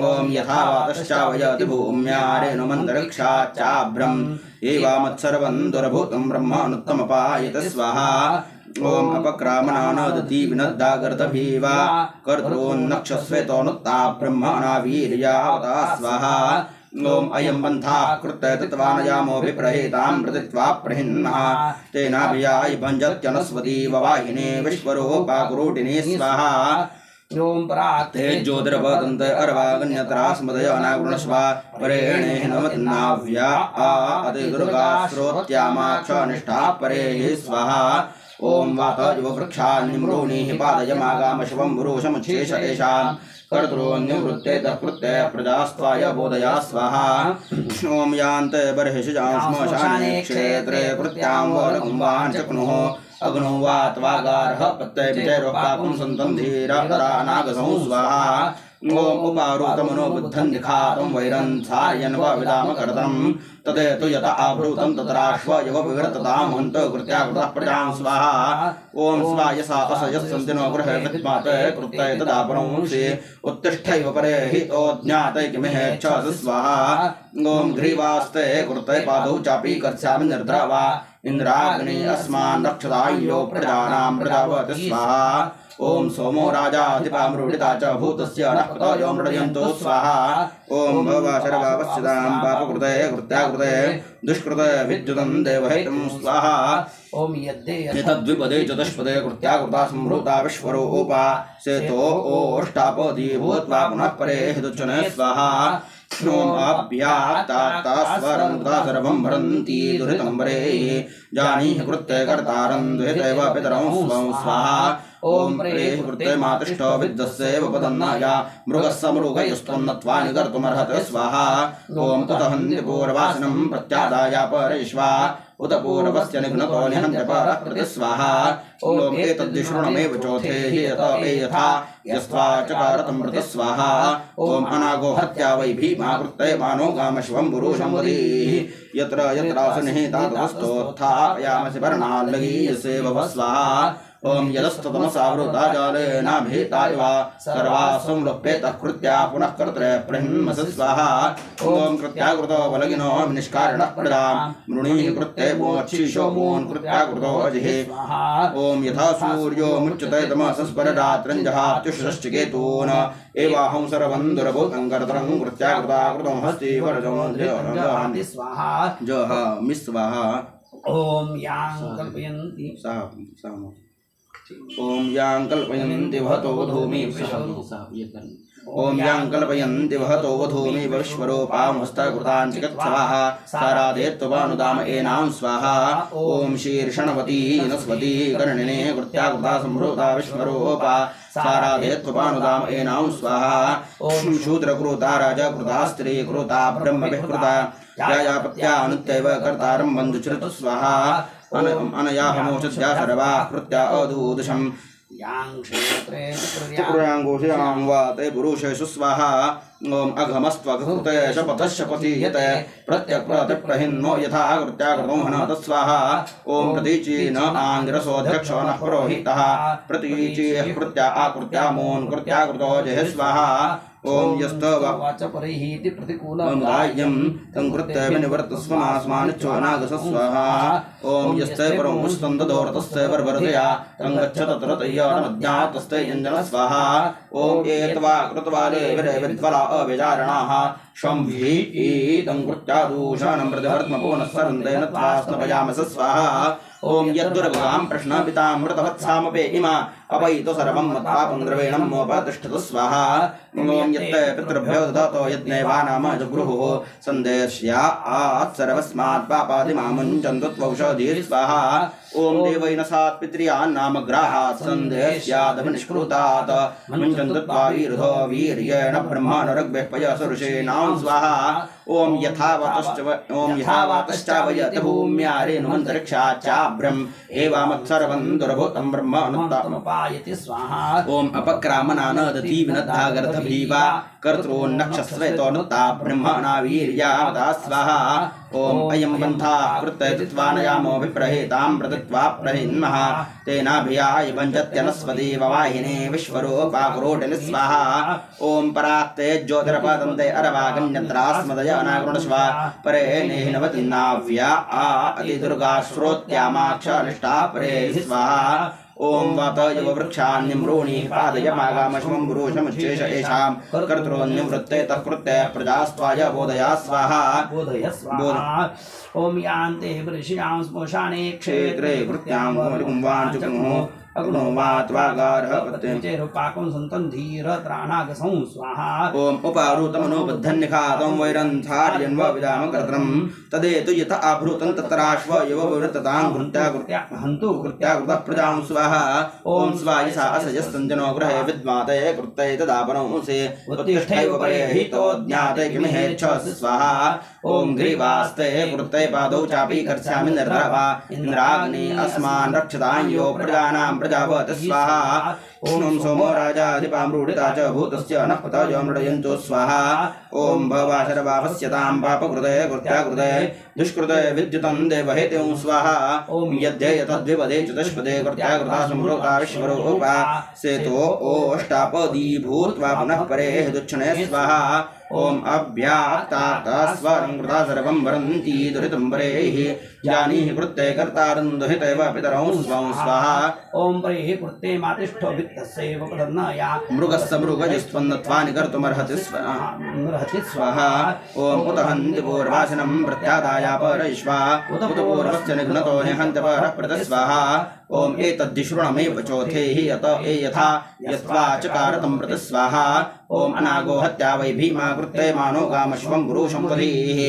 ओम यथा वातश्चावयति भूम्यारेणुमन्तरिक्षाच्चाभ्रम् एवामत्सर्वं दुरभूतं ब्रह्मानुत्तमपायत स्वाहा ओम अपक्रामणानदति विनद्दागर्तभीवा कर्तॄन्नक्षस्वेतोऽनुत्ता ब्रह्मणा वीर्यावता स्वाहा ओम अयं पन्था कृत्य तत्वानयामो विप्रहेतां प्रतित्वा प्रहिन्नः तेनाभियाय भञ्जत्यनस्वती ववाहिने विश्वरूपाकुरूटिने स्वाहा ओम पराते तेजोद्रवदन्त अर्वागन्यत्रास्मदयनागुणस्वा परेणे नमतिन्नाव्या अतिदुर्गा श्रोत्यामाक्षनिष्ठा परेः स्वाहा ओम वातयुववृक्षान्निमॄणीः पादयमागामशिवं पुरुषमुच्छेष एषां कर्तॄन्निवृत्तेतः कृत्य प्रजास्त्वाय बोधया स्वाहा ओम यान्त बर्हिषजां श्मशाने क्षेत्रे कृत्यां वरकुम्भान् चक्नुः अग्नो वा त्वागारः पत्तै विजयरोपाकुं सन्तं धीरातरानागसं स्वाहा ओम उपारूतमनो बुद्धं निखातं वैरं सार्यन् वा विदामकर्तं तदेतु यत आवृतं तत्राश्व यव विवर्ततां हन्त कृत्याकृतः प्रजां स्वाहा ओम स्वायसा असयस्सन्तिनो गृहे विद्माते कृत्यै तदापरंसि उत्तिष्ठैव परे हि तोज्ञातै किमेह च स्वाहा ओम ग्रीवास्ते कृत्यै पादौ चापि कर्ष्यामि निर्द्रावा इंद्राग्नि अस्मान् रक्षतायो प्रजानां प्रजावति स्वाहा ओम सोमो राजाधिपामृडिता च भूतस्य नः पतयो मृडयन्तु स्वाहा ओम भवशर्वावस्यतां पापकृते कृत्याकृते दुष्कृते विद्युतं देवहैतं स्वाहा ओम यद्दे एतद्विपदे चतुष्पदे कृत्याकृता संभृता विश्वरूपा सेतो ओष्टापदी भूत्वा पुनः परे हितुच्चने स्वाहा ओम अभ्यात्तास्वरं सर्वं भरन्ति दुरितं वरे जानीहि कृत्य कर्तारं दुहितैव पितरं स्वं स्वाहा ओम प्रेः कृत्य मातिष्ठो विद्यस्यैव पदन्नाया मृगस्य मृगयुस्त्वन्नत्वा निकर्तुमर्हति स्वाहा ओम ततहन्ति पूर्वासिनं प्रत्यादाय परेष्वा उत पूर्वस्य निघ्नतो निहन्त्य परः प्रति स्वाहा ओम एतद्विशृणमेव चोथे हि यथा यस्त्वा चकारतं प्रति स्वाहा ओम अनागो हत्या वै भीमा कृत्य मानो गामशिवं पुरुषं वदीः यत्र यत्रासु निहिता ततस्तोत्थापयामसि वर्णाल्लगीयसे भव स्वाहा ओम यदस्ततमसावृता जालेनाभिता इव सर्वा संलप्येतः कृत्या पुनः कर्त्रे प्रहिन्मसि स्वाहा ओम कृत्याकृतो बलगिनो निष्कारिणः प्रजां मृणीः कृत्ये मोक्षिषो मोन् कृत्याकृतो अजिहे ओम यथा सूर्यो मुच्यते तमसस्पररात्रञ्जहात्युषश्चिकेतून् एवाहं सर्वं दुरभूतं कर्तरं कृत्याकृताकृतं हस्ति वरजो स्वाहा जह मिस्वाहा ओम यां कल्पयन्ति ओम यां कल्पयन्ति वहतो धूमि ओम यां कल्पयन्ति वहतो वधूमि विश्वरूपामस्तकृतां चिकित्सवाः सारादेत्वनुदाम एनां स्वाहा ओम शीर्षणवती नस्वती कर्णिने कृत्याकृता संभृता विश्वरूपा सारादेत्वनुदाम एनां स्वाहा ओम शूद्रकृता राजकृता स्त्रीकृता ब्रह्मविकृता जायापत्यानुत्यैव कर्तारं बन्धुचरितु स्वाहा अनया हमोषस्या सर्वा कृत्या अदूदशम् यां क्षेत्रे चक्राङ्गोषयां वा ते पुरुषेषु स्वाहा ओम अघमस्त्वघृते शपथशपथीयते प्रत्यप्रतिप्रहिन्नो यथा कृत्याकृतो हनत स्वाहा ओम प्रतीची न आङ्गिरसोऽध्यक्षो नः पुरोहितः प्रतीची कृत्या आकृत्या मोन् कृत्याकृतो जय स्वाहा ओम यस्तवाच परिहिति प्रतिकूलं ओम राज्यं तं कृत्य विनिवर्तस्वमास्मानिच्छो नागस स्वाहा ओम यस्ते परमुस्तन्ददोरतस्ते वर्वरतया तं गच्छ तत्र तय्यानमज्ञातस्ते यञ्जन स्वाहा ओम एत्वा कृत्वाले विद्वला अविचारणाः शंभीतं कृत्या दूषणं प्रतिवर्त्मपूर्णस्सरन्तेन त्वास्तपयामस स्वाहा ओम यद्दुर्गां प्रश्नपितामृतवत्सामपे इमा अपैतु सर्वं मत्पापं द्रवेणं मोपतिष्ठतु स्वाहा ओम यत्ते पितृभ्यो ददातो यज्ञैवानाम जगृहुः सन्देश्यात् सर्वस्मात् पापादिमामुञ्चन्तु त्वौषधीः स्वाहा ओम देवैनसात् पितृयान्नाम ग्राहात् सन्देश्यादभिनिष्कृतात् मुञ्चन्तु त्वावीरुधो वीर्येण ब्रह्माणरग्भ्यः पयसुरुषेणां स्वाहा ओम यथावातश्चावयत भूम्यारेनुमन्तरिक्षाच्चाभ्रम् एवामत्सर्वं दुर्भूतं ब्रह्मानुत्तमपायति स्वाहा ओम अपक्रामनानदति विनद्धागर्धभीवा कर्तॄन्नक्षस्वेतोनुत्ता ब्रह्मणा वीर्यावता स्वाहा ओम अयं पन्था कृत्यतित्वानयामो विप्रहेतां प्रदत्त्वा प्रहिन्मः तेनाभियाय भञ्जत्यनस्पति ववाहिने विश्वरूपाकुरोटिनि स्वाहा ओम पराक्ते ज्योतिरपतन्ते अरवागन्यत्रास्मदय अनागृणस्व परे नेहिनवति नाव्या अतिदुर्गा श्रोत्यामाक्षनिष्ठा परे स्वाहा ओम वातयव वृक्षान्यम्रोणि पादयमागामश्वं पुरुषमुच्चेष येषां कर्तॄन्निवृत्ते तत्कृत्य प्रजास्त्वाय बोधया स्वाहा बोधय स्वाहा ओम यान्ते वृषियां स्मशाने क्षेत्रे कृत्यां वाञ्चकुमुः अग्नो वा त्वागारः चेरुपाकं सन्तं धीरत्राणागसं स्वाहा ओम उपारूतमनोबद्धन्निखातं वैरन्थार्यन्व विदामकर्त्रं तदेतु यत आभृतं तत्राश्व यव विवृततां कृत्या हन्तु कृत्याकृतः प्रजां स्वाहा ओम स्वायसा असयस्तञ्जनो गृहे विद्वाते कृत्यै तदापनंसे उत्तिष्ठैव परे हितो ज्ञाते किमिहेच्छ स्वाहा ओम ग्रीवास्ते कृत्यै पादौ चापि कर्ष्यामि निर्द्रवा इन्द्राग्नि अस्मान् रक्षतां यो प्रजानां प्रजावत् स्वाहा ओम सोमो राजाधिपामृडिता च भूतस्य नः पतयो मृडयन्तु स्वाहा ओम भवाशरवापस्यतां पापकृते कृत्याकृते दुष्कृते विद्युतं देवहेत्यं स्वाहा ओम यद्ये तद्विपदे चतुष्पदे कृत्याकृता सम्भृता विश्वरूपा सेतो ओष्टापदी भूत्वा पुनः परे दुच्छने स्वाहा ओम अभ्याक्तास्वरं कृता सर्वं वरन्ति दुरितं परेः जानीहि कृत्ये कर्तारं दुहितैव पितरं स्वं स्वाहा ओम परेः कृत्ये मातिष्ठो वित्तस्यैव प्रदन्नया मृगस्य मृगजस्त्वन्नत्वानि कर्तुमर्हति स्वाहा ओम उत हन्ति पूर्वासिनं प्रत्यादायापरयिष्वा उत पूर्वस्य निघ्नतो निहन्ति परः प्रतः स्वाहा ओम एतद्दिशृणमेव चोथेहि यत यथा यस्त्वाचकारतं प्रतः स्वाहा ओम अनागो हत्या वै भीमा कृत्ये मानो गामश्वं पुरुषं वधेः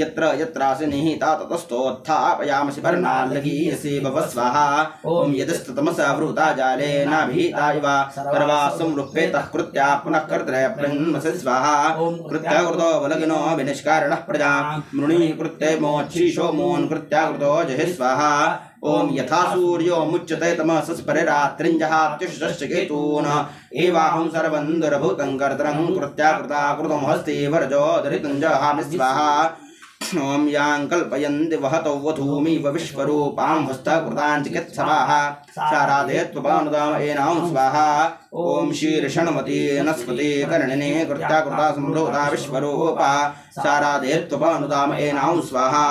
यत्र यत्रासि निहिता ततस्तोत्थापयामसि वर्णाल्लगीयसे भव स्वाहा ओम यदस्ततमसा वृता जालेनाभीता इव सर्वासं रूपेतः कृत्या पुनः कर्तृ प्रन्मसि स्वाहा कृत्याकृतो बलगिनो विनिष्कारणः प्रजा मृणी कृत्ये मोक्षीशो मोन् कृत्याकृतो जहि स्वाहा ओम यथा सूर्यो मुच्यते तमसस्परे रात्रिञ्जहात्युषश्च केतून् एवाहं सर्वं दुर्भूतं कर्तरं कृत्याकृता कृतं हस्ते वरजो दरितं जहामि स्वाहा ओम यां कल्पयन्ति वहतो वधूमिव विश्वरूपां हस्तकृतां चिकित्सवाः शाराधेत्वपानुदामयेनां स्वाहा ओम शीर्षणमती नस्पति कर्णिने कृत्याकृता सम्भृता विश्वरूपा शाराधेत्वपानुदामयेनां स्वाहा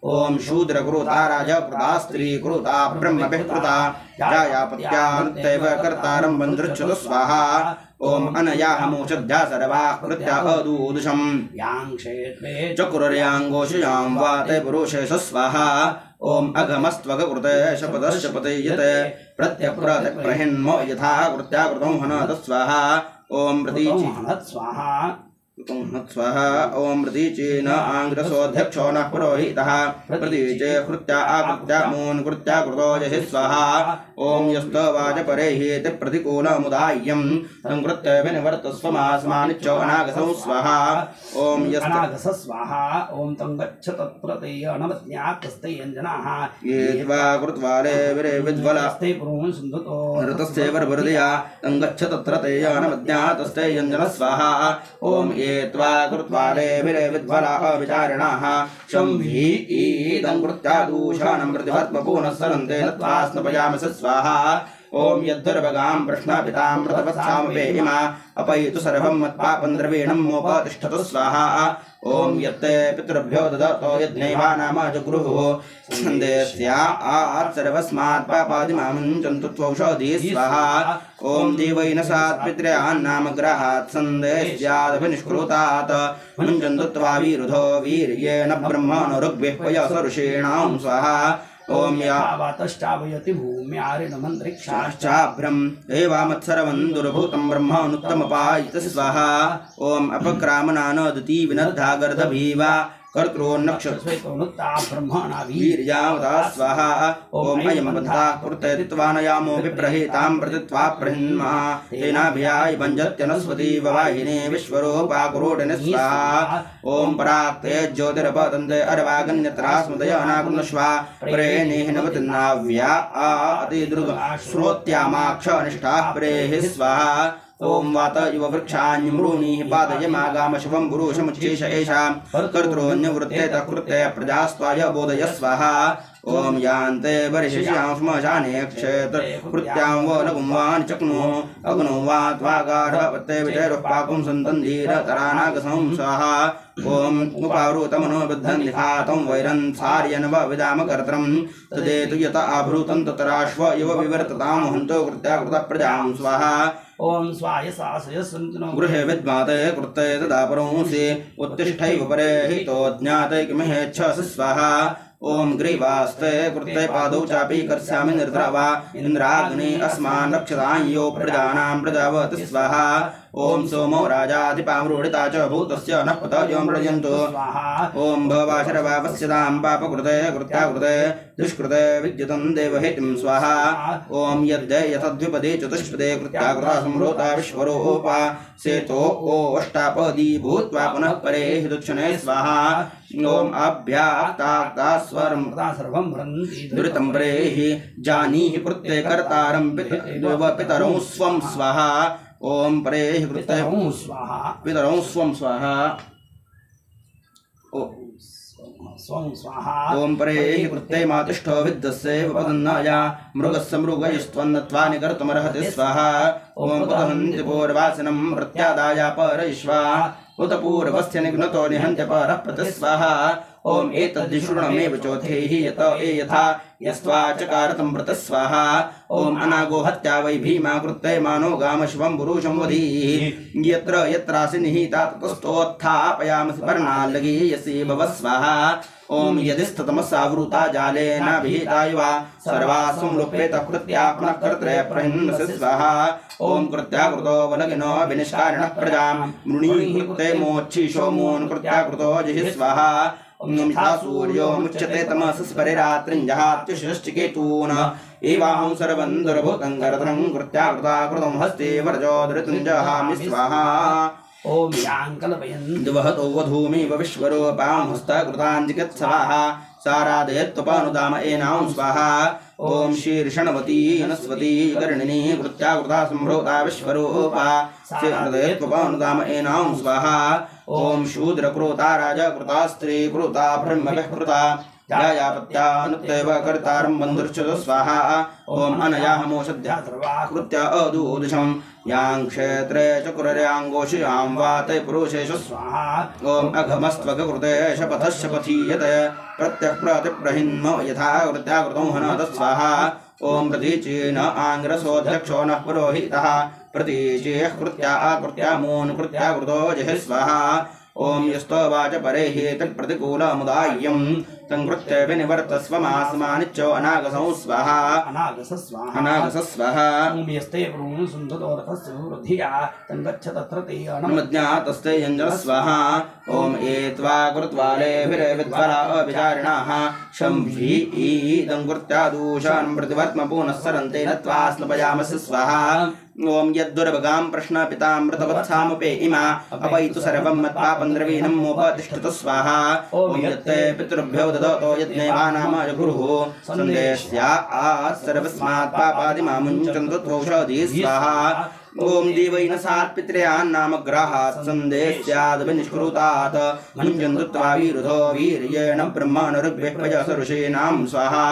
ओम शूद्रकृता राजकृता स्त्रीकृता ब्रह्मभिकृता जायापत्यान्त्यैव कर्तारं बन्धृच्छतु स्वाहा ओम अनयाहमोषध्या सर्वा कृत्या अदूदुषं यां क्षेत्रे चक्रुर्यांगोषयां वाते पुरुषेश स्वाहा ओम अघमस्त्वगकृते शपदशपते यते प्रत्यप्रहिन्मो यथा कृत्याकृतं हनत स्वाहा ओम प्रतीचि स्वाहा स्वाहा ओम प्रतीचेन आंग्रसोऽध्यक्षो नः पुरोहितः प्रतीचे कृत्या आकृत्या मून् कृत्या कृतो जहि स्वाहा ओम यस्तवाजपरेहेति प्रतिकूलमुदाय्यं संकृत्य विनिवर्तस्वमास्मानिच्चो अनागसौ स्वाहा ओम अनागस स्वाहा ओम तं गच्छ तत्र ते अनवत्याक्तस्ते यञ्जनाः ये त्वा कृत्वाले विरे विद्वलास्ते पुरुं सुन्दतो ऋतस्य वरवरदया तं गच्छ तत्र ते अनवत्यातस्ते यञ्जन स्वाहा ओम त्वा कृत्वाले विरे विद्वलाः विचारिणाः शंभीतं कृत्या दूषाणं प्रतिवर्त्मपूनः सरन्ते नत्वा स्नपयामसि स्वाहा ओम यद्धुर्भगां प्रश्नापितां प्रतपत्सामवेहिमा अपयितु सर्वं मत्पापं द्रवीणं मोपतिष्ठतु स्वाहा ओम यत्ते पितृभ्यो ददतो यज्ञैवानाम जगृहुः सन्देश्यात् सर्वस्मात् पापादिमामुञ्चन्तु त्वौषधीः स्वाहा ओम देवैनसात् पितॄन्नाम ग्राहात् सन्देश्यादभिनिष्कृतात् मुञ्चन्तु त्वावीरुधो वीर्येण ब्रह्मणो ऋग्भिः पयसरुषीणां स्वाहा ओम यावतश्चावयति भूमि शाश्चाभ्रम् एवामत्सरवन् दुर्भूतं ब्रह्मानुत्तमपायित स्वाहा ओम अपक्रामनानदति विनद्धा गर्दभीवा कर्त्रोन्नक्षत्रेतोनुत्ता ब्रह्मणा वीर्यावता स्वाहा ओम अयं बन्धा कृतयित्वानयामो विप्रहीतां प्रतित्वा प्रहिन्मः तेनाभियाय भञ्जत्यनस्वती ववाहिने विश्वरूपाकुरोटिने स्वाहा ओम पराक्ते ज्योतिरपतन्ते अर्वागन्यत्रास्मदय अनाकुन्नश्वा प्रेणेहिनवतिन्नाव्या अतिदृग श्रोत्यामाक्ष अनिष्ठाः प्रेः स्वाहा ओम वात इव वृक्षान्यमृणीः पादयमागामशवं पुरुषमुच्चेष एषां कर्तॄन्यवृत्ते तकृत्ते प्रजास्त्वाय बोधय स्वाहा ओम यान्ते वर्षिष्यां श्मशाने क्षेत्र कृत्यां वो लघुं चक्नु अग्नो वा त्वागाढपत्ते विजयरुपाकुं सन्तन्धीरतरानागसं स्वाहा ओम उपावृतमनो बद्धं लिखातं वैरं सार्यन विदाम कर्त्रं तदेतु यत आभृतं ततराश्व इव विवर्ततां हन्तो कृत्याकृत प्रजां स्वाहा ओम स्वाय सासय सन्तनो गृहे विद्माते कृते तदा परोंसि उत्तिष्ठैव परे हितो ज्ञाते किमेच्छस स्वाहा ओम ग्रीवास्ते कृते पादौ चापि कर्ष्यामि निर्द्रवा इंद्राग्नि अस्मान् रक्षतां यो प्रजानां प्रजावति स्वाहा ओम सोमो राजाधिपामृडिता च भूतस्य नः पतयो मृजन्तु ओम भवाशरवापस्यतां पापकृते कृत्याकृते दुष्कृते विद्युतं देवहितिं स्वाहा ओम यद्य यथद्विपदे चतुष्पदे कृत्याकृता संहृता विश्वरूपा सेतो ओष्टापदी भूत्वा पुनः परे हिदुक्षणे स्वाहा ओम अभ्याक्ताक्ता स्वरं सर्वं वृन्ति दुरितं प्रेहि जानीहि कृत्ये कर्तारं पितरं स्वं स्वाहा ओम परेहि कृत्ये स्वाहा पितरं स्वं स्वाहा स्वं स्वाहा ओम परेहि कृत्ये मातिष्ठो विद्यस्य वदन्नाया मृगस्य मृगयस्त्वन्नत्वा निकर्तुमर्हति स्वाहा ओम पुतहन्ति पूर्वासिनं प्रत्यादाय परयिष्वा उत पूर्वस्य निघ्नतो निहन्त्य परः प्रतिस्वाहा ओम एतद्दिशृणमेव चोथेहि यत यथा यस्त्वाचकारतं प्रतिस्वाहा ओम अनागो हत्या वै भीमा कृत्ये मानो गामशिवं पुरुषं वधीः यत्र यत्रासि निहिता ततस्तोत्थापयामसि पर्णाल्लगीयसि भव स्वाहा ओम यदिस्ततमसावृता जालेन विहिता युवा सर्वासुं लोपेत कृत्या पुनः कर्त्रे प्रहिन्नसि स्वाहा ओम कृत्याकृतो वलगिनो विनिष्कारिणः प्रजां मृणीः कृते मोक्षिषो मून् कृत्याकृतो जिहि स्वाहा यथा सूर्यो मुच्यते तमसस्परे रात्रिञ्जहात्युषश्चिकेतून् एवाहं सर्वं दुर्भूतं कर्त्रं कृत्याकृता कृतं हस्ते वर्जो धृतुञ्जहामि स्वाहा ओम यांकलपयन् दुवहतो वधूमेव विश्वरूपां हस्तकृताञ्जिगत्सवाः सारादयत्वपानुदाम एनां स्वाहा ओम शीर्षणवती नस्वती कर्णिनी कृत्याकृता संभृता विश्वरूपा सारादयत्वपानुदाम एनां स्वाहा ओम शूद्रकृता राजकृता स्त्रीकृता ब्रह्मविकृता जायापत्यानुत्तैव कर्तारं बन्धुर्च्युत स्वाहा ओम अनयाहमोषध्या सर्वा कृत्या अदूदशं यां क्षेत्रे च कुरर्यांगोषयां वाते पुरुषेषु स्वाहा ओम अघमस्त्वकृते शपथश्च पथीयते प्रत्यप्रतिप्रहिन्म यथा कृत्याकृतं हनत स्वाहा ओम प्रतीचेन आङ्ग्रसोऽध्यक्षो नः पुरोहितः प्रतीचेः कृत्या आकृत्यामून् कृत्याकृतो जहि स्वाहा ओम यस्तवाच परेहि तत्प्रतिकूलमुदाय्यं तङ्कृत्य विनिवर्तस्वमासमानिच्चो अनागसं स्वाहा अनागस स्वाहा ओम यस्ते ब्रून् सुन्दतोरथस्य वृद्धिया तङ्गच्छ तत्र ते अनमज्ञातस्ते यञ्जन स्वाहा ओम एत्वा कृत्वाले विद्वरा अविचारिणाः शंभीदं कृत्यादूषान् प्रतिवर्त्म पुनः सरन्ते नत्वा स्लपयामसि स्वाहा ओम यद्दुर्भगां प्रश्नपितामृतवत्सामुपे इमा अपैतु सर्वं मत्पापन्द्रवीणं मोपतिष्ठतु स्वाहा ओम यत्ते पितृभ्यो ददतो यज्ञेवानामाय गुरुः सन्देश्या सर्वस्मात् पापादिमामुञ्चन्तु त्वौषधी स्वाहा ओम देवैन सात् पितॄन् नामग्रहात् सन्देश्याद् विनिष्कृतात् मुञ्चन्तु त्वा विरुधो वीर्येण ब्रह्माणऋग्वेपयस ऋषीणां स्वाहा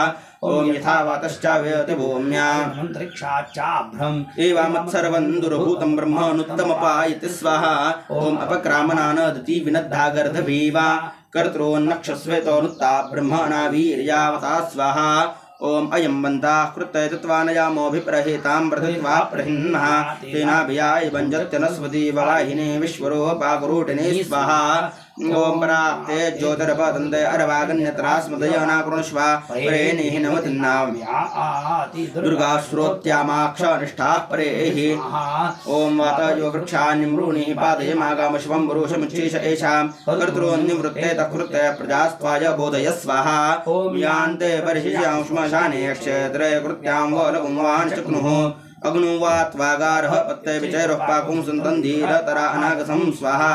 ओम यथा वातश्चाव्यति भूम्या मन्त्रिक्षाच्चाभ्रम् एवामत्सर्वं दुर्भूतं ब्रह्मानुत्तमपायति स्वाहा ओम अपक्रामनानदति विनद्धा गर्दभीवा कर्त्रोन्नक्षस्वेतोनुत्ता ब्रह्मणा वीर्यावता स्वाहा ओम अयं बन्ताः कृत्य तत्त्वानयामोऽभिप्रहितां प्रतित्वा प्रहिन्नः तेनाभियाय भञ्जत्यनस्वती ववाहिने विश्वरूपाकुरूटिने स्वाहा ओम पराक्ते ज्योतिरपदन्ते अरवागन्यत्रास्मदयनाकुरुष्व परेणिः नमतिन्नाव्या दुर्गा श्रोत्यामाक्षनिष्ठाः परेः ओम वातयो वृक्षान्यमृणिः पादयमागामशिवं पुरुषमुच्चैष येषां कर्तॄन्निवृत्ते तकृत्ते प्रजास्त्वाय बोधय स्वाहा ओम यान्ते परिशिष्यां श्मशाने क्षेत्रे कृत्यां वलगुं वान् चक्नुः अग्नुवात्वागारः पत्ते विचैरः पाकुं सन्तन्धीरतरा अनागसं स्वाहा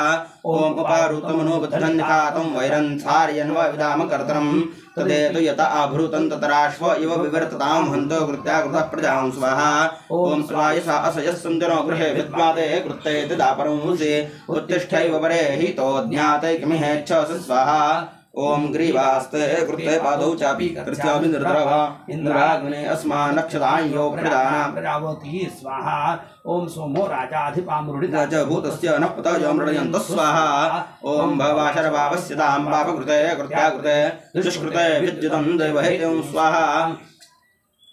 ओम उपारुतमनोबद्धन्निखातं वैरन्थार्यन्वविदाम कर्तनं तदेतु यत आभृतं ततराश्व इव विवर्ततां हन्तो कृत्याकृतः प्रजां स्वाहा ओम स्वायसा असयस्सञ्जनो गृहे विद्वाते कृत्ते तदापरंसे उत्तिष्ठैव परे हितो ज्ञाते किमिहेच्छ स्वाहा ओम ग्रीवास्ते कृते पादौ चापि कृत्यापि निर्द्रवा इन्द्राग्ने अस्मानक्षतायो प्रदाना प्रजावती स्वाहा ओम सोमो राजाधिपामृडिता च भूतस्य नपतयो मृडयन्त स्वाहा ओम भवाशरभावस्यतां पापकृते कृत्याकृते दुष्कृते विद्युतं दैवहेयं स्वाहा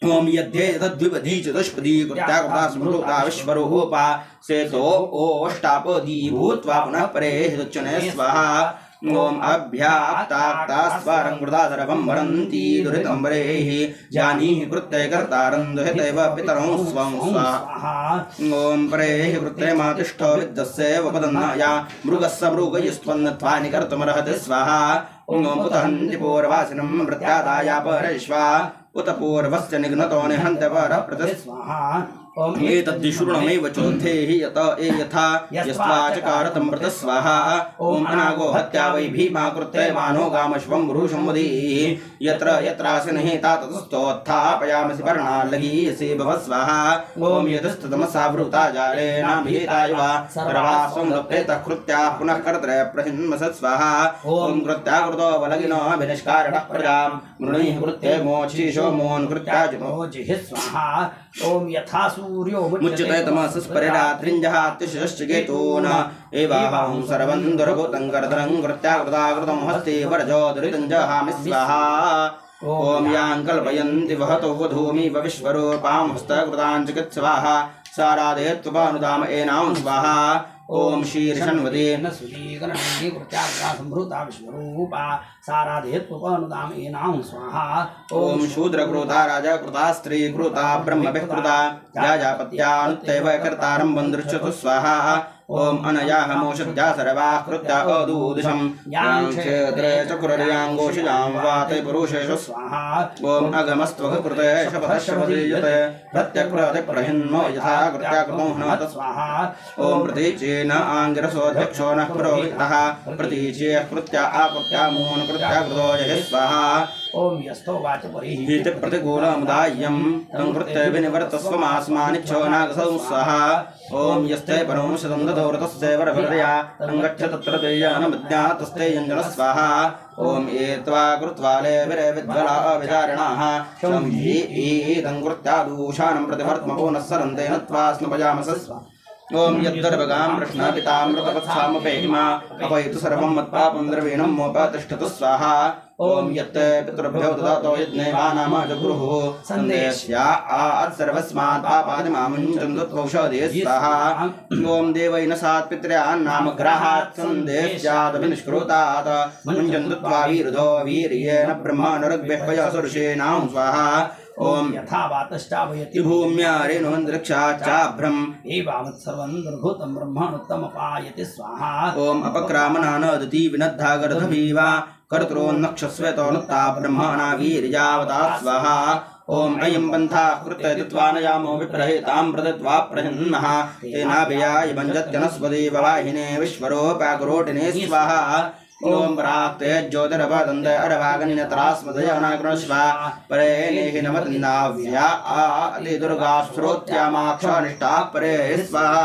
ओम यद्धे तद्विपदी च दुष्पदी कृत्याकृता स्मृता विश्वरूपा सेतो ओष्टापदी भूत्वा पुनः परे हितुच्चने स्वाहा ओम अभ्याक्ताक्ता स्वरंकृता सर्वं वरन्ति दुरितं वरेः जानीहि कृत्ये कर्तारं दुहितैव पितरं स्वं स्वाहा ओम परेः कृत्ये मातिष्ठो विद्यस्य वपदन्नाया मृगस्य मृगयस्त्वन्नत्वा निकर्तुमर्हति स्वाहा ओम उत हन्ति पूर्वासिनं प्रत्यादाया परेश्वा उत पूर्वस्य निघ्नतो निहन्ति परप्रति स्वाहा एतद्दिशूर्णमेव चोत्थे हि यत ए यथा यस्त्वाचकारतं प्रति स्वाहा ओम अनागो हत्या वै भीमा कृत्ये मानो गामश्वं पुरुषं वदीः यत्र यत्रासिनः ततस्तोत्थापयामसि पर्णाल्लगीयसे भव स्वाहा ओम यतस्ततमसावृता जालेनाभिहिताय वा सर्वास्वं लप्येतः कृत्याः पुनः कर्त्रे प्रहिन्मस स्वाहा ओम कृत्याकृतो वलगिनोऽभिनिष्कारणः प्रजां मृणीः कृत्ये मोक्षीशो मोन् कृत्याजुमोजिः स्वाहा ओम यथा सूर्यो मुच्यते तमसस्परिरात्रिञ्जहात्यशश्चिकेतून एवाहं सर्वं दुर्भूतं कर्तनं कृत्याकृताकृतं हस्ते वरजो दुरितं जहामि स्वाहा ओम यां कल्पयन्ति वहतो वधूमिव विश्वरूपां हस्तकृतां चिकित्सवाहा सारादेत्वपानुदाम एनां स्वाहा ओम शीर्षन्वदेन सुदीकरणे कृत्याग्रा संभृता विश्वरूपा साराधेत्वपनुदाम एनां स्वाहा ओम शूद्रकृता राजाकृता स्त्रीकृता ब्रह्मभिकृता जाजापत्यानुत्तैव कर्तारं वन्दृच्छतु स्वाहा ओम अनयाहमोषध्या सर्वाः कृत्या अदूदिशं यां क्षेत्रे चक्रुर्यांगोषियां वाते पुरुषेषु स्वाहा ओम अगमस्त्वकृते शपथशपदीयते प्रत्यकृतिप्रहिन्नो यथा कृत्याकृतं हनत स्वाहा ओम प्रतीचेन आङ्गिरसोऽध्यक्षो नः पुरोहितः प्रतीचे कृत्या आकृत्या मून् कृत्याकृतो जहि स्वाहा ओम यस्तो वाच परिः हिते प्रतिकूलमुदाय्यं तं कृत्ये विनिवर्तस्वमास्मानिच्छो नागसं स्वाहा ओम यस्ते परं शतं ददौरतस्य वरभरया तं गच्छ तत्र तेयानमज्ञातस्ते यञ्जन स्वाहा ओम एत्वा कृत्वाले विरे विद्वला विचारिणाः शं हि तं कृत्या दूषानं प्रतिवर्त्मको नः सरन्ते नत्वा स्नपयामस स्वाहा ओम यद्दर्भगां प्रश्नापितामृतवत्सामपेहिमा अपयतु सर्वं मत्पापं द्रवीणं मोपतिष्ठतु स्वाहा ओम यत्ते पितृभ्यो ददातो यज्ञेवानाम जगुरुः सन्देश्या सर्वस्मात् पापादिमामुञ्चन्दुत्वौषधे स्वाहा ओम देवैन सात् पितॄणां ग्रहात् सन्देश्यादभिनिष्कृतात् मुञ्चन्दुत्वा वीरुधो वीर्येण ब्रह्मानुरग्भ्यः स्वाहा ओम यथा वातश्चावयति भूम्या रेणुमन्तरिक्षाच्चाभ्रम् एवावत् सर्वं दुर्भूतं ब्रह्माणुत्तमपायति स्वाहा ओम अपक्रामना नदति विनद्धा गर्धभीवा कर्तॄन्नक्षस्वेतोनुत्ता ब्रह्मणा वीर्यावता स्वाहा ओम अयं पन्था कृत्य दित्वानयामो विप्रहितां प्रदत्वा प्रहिन्नः तेनाभियाय भञ्जत्यनस्पति ववाहिने विश्वरूपाकुरोटिने स्वाहा ओम प्राक्ते ज्योतिरपदन्ते अरवागन्यत्रास्मदयनाकृष्वा परेणिः नमतिन्नाव्या दुर्गा श्रोत्यामाक्षनिष्ठा परे स्वाहा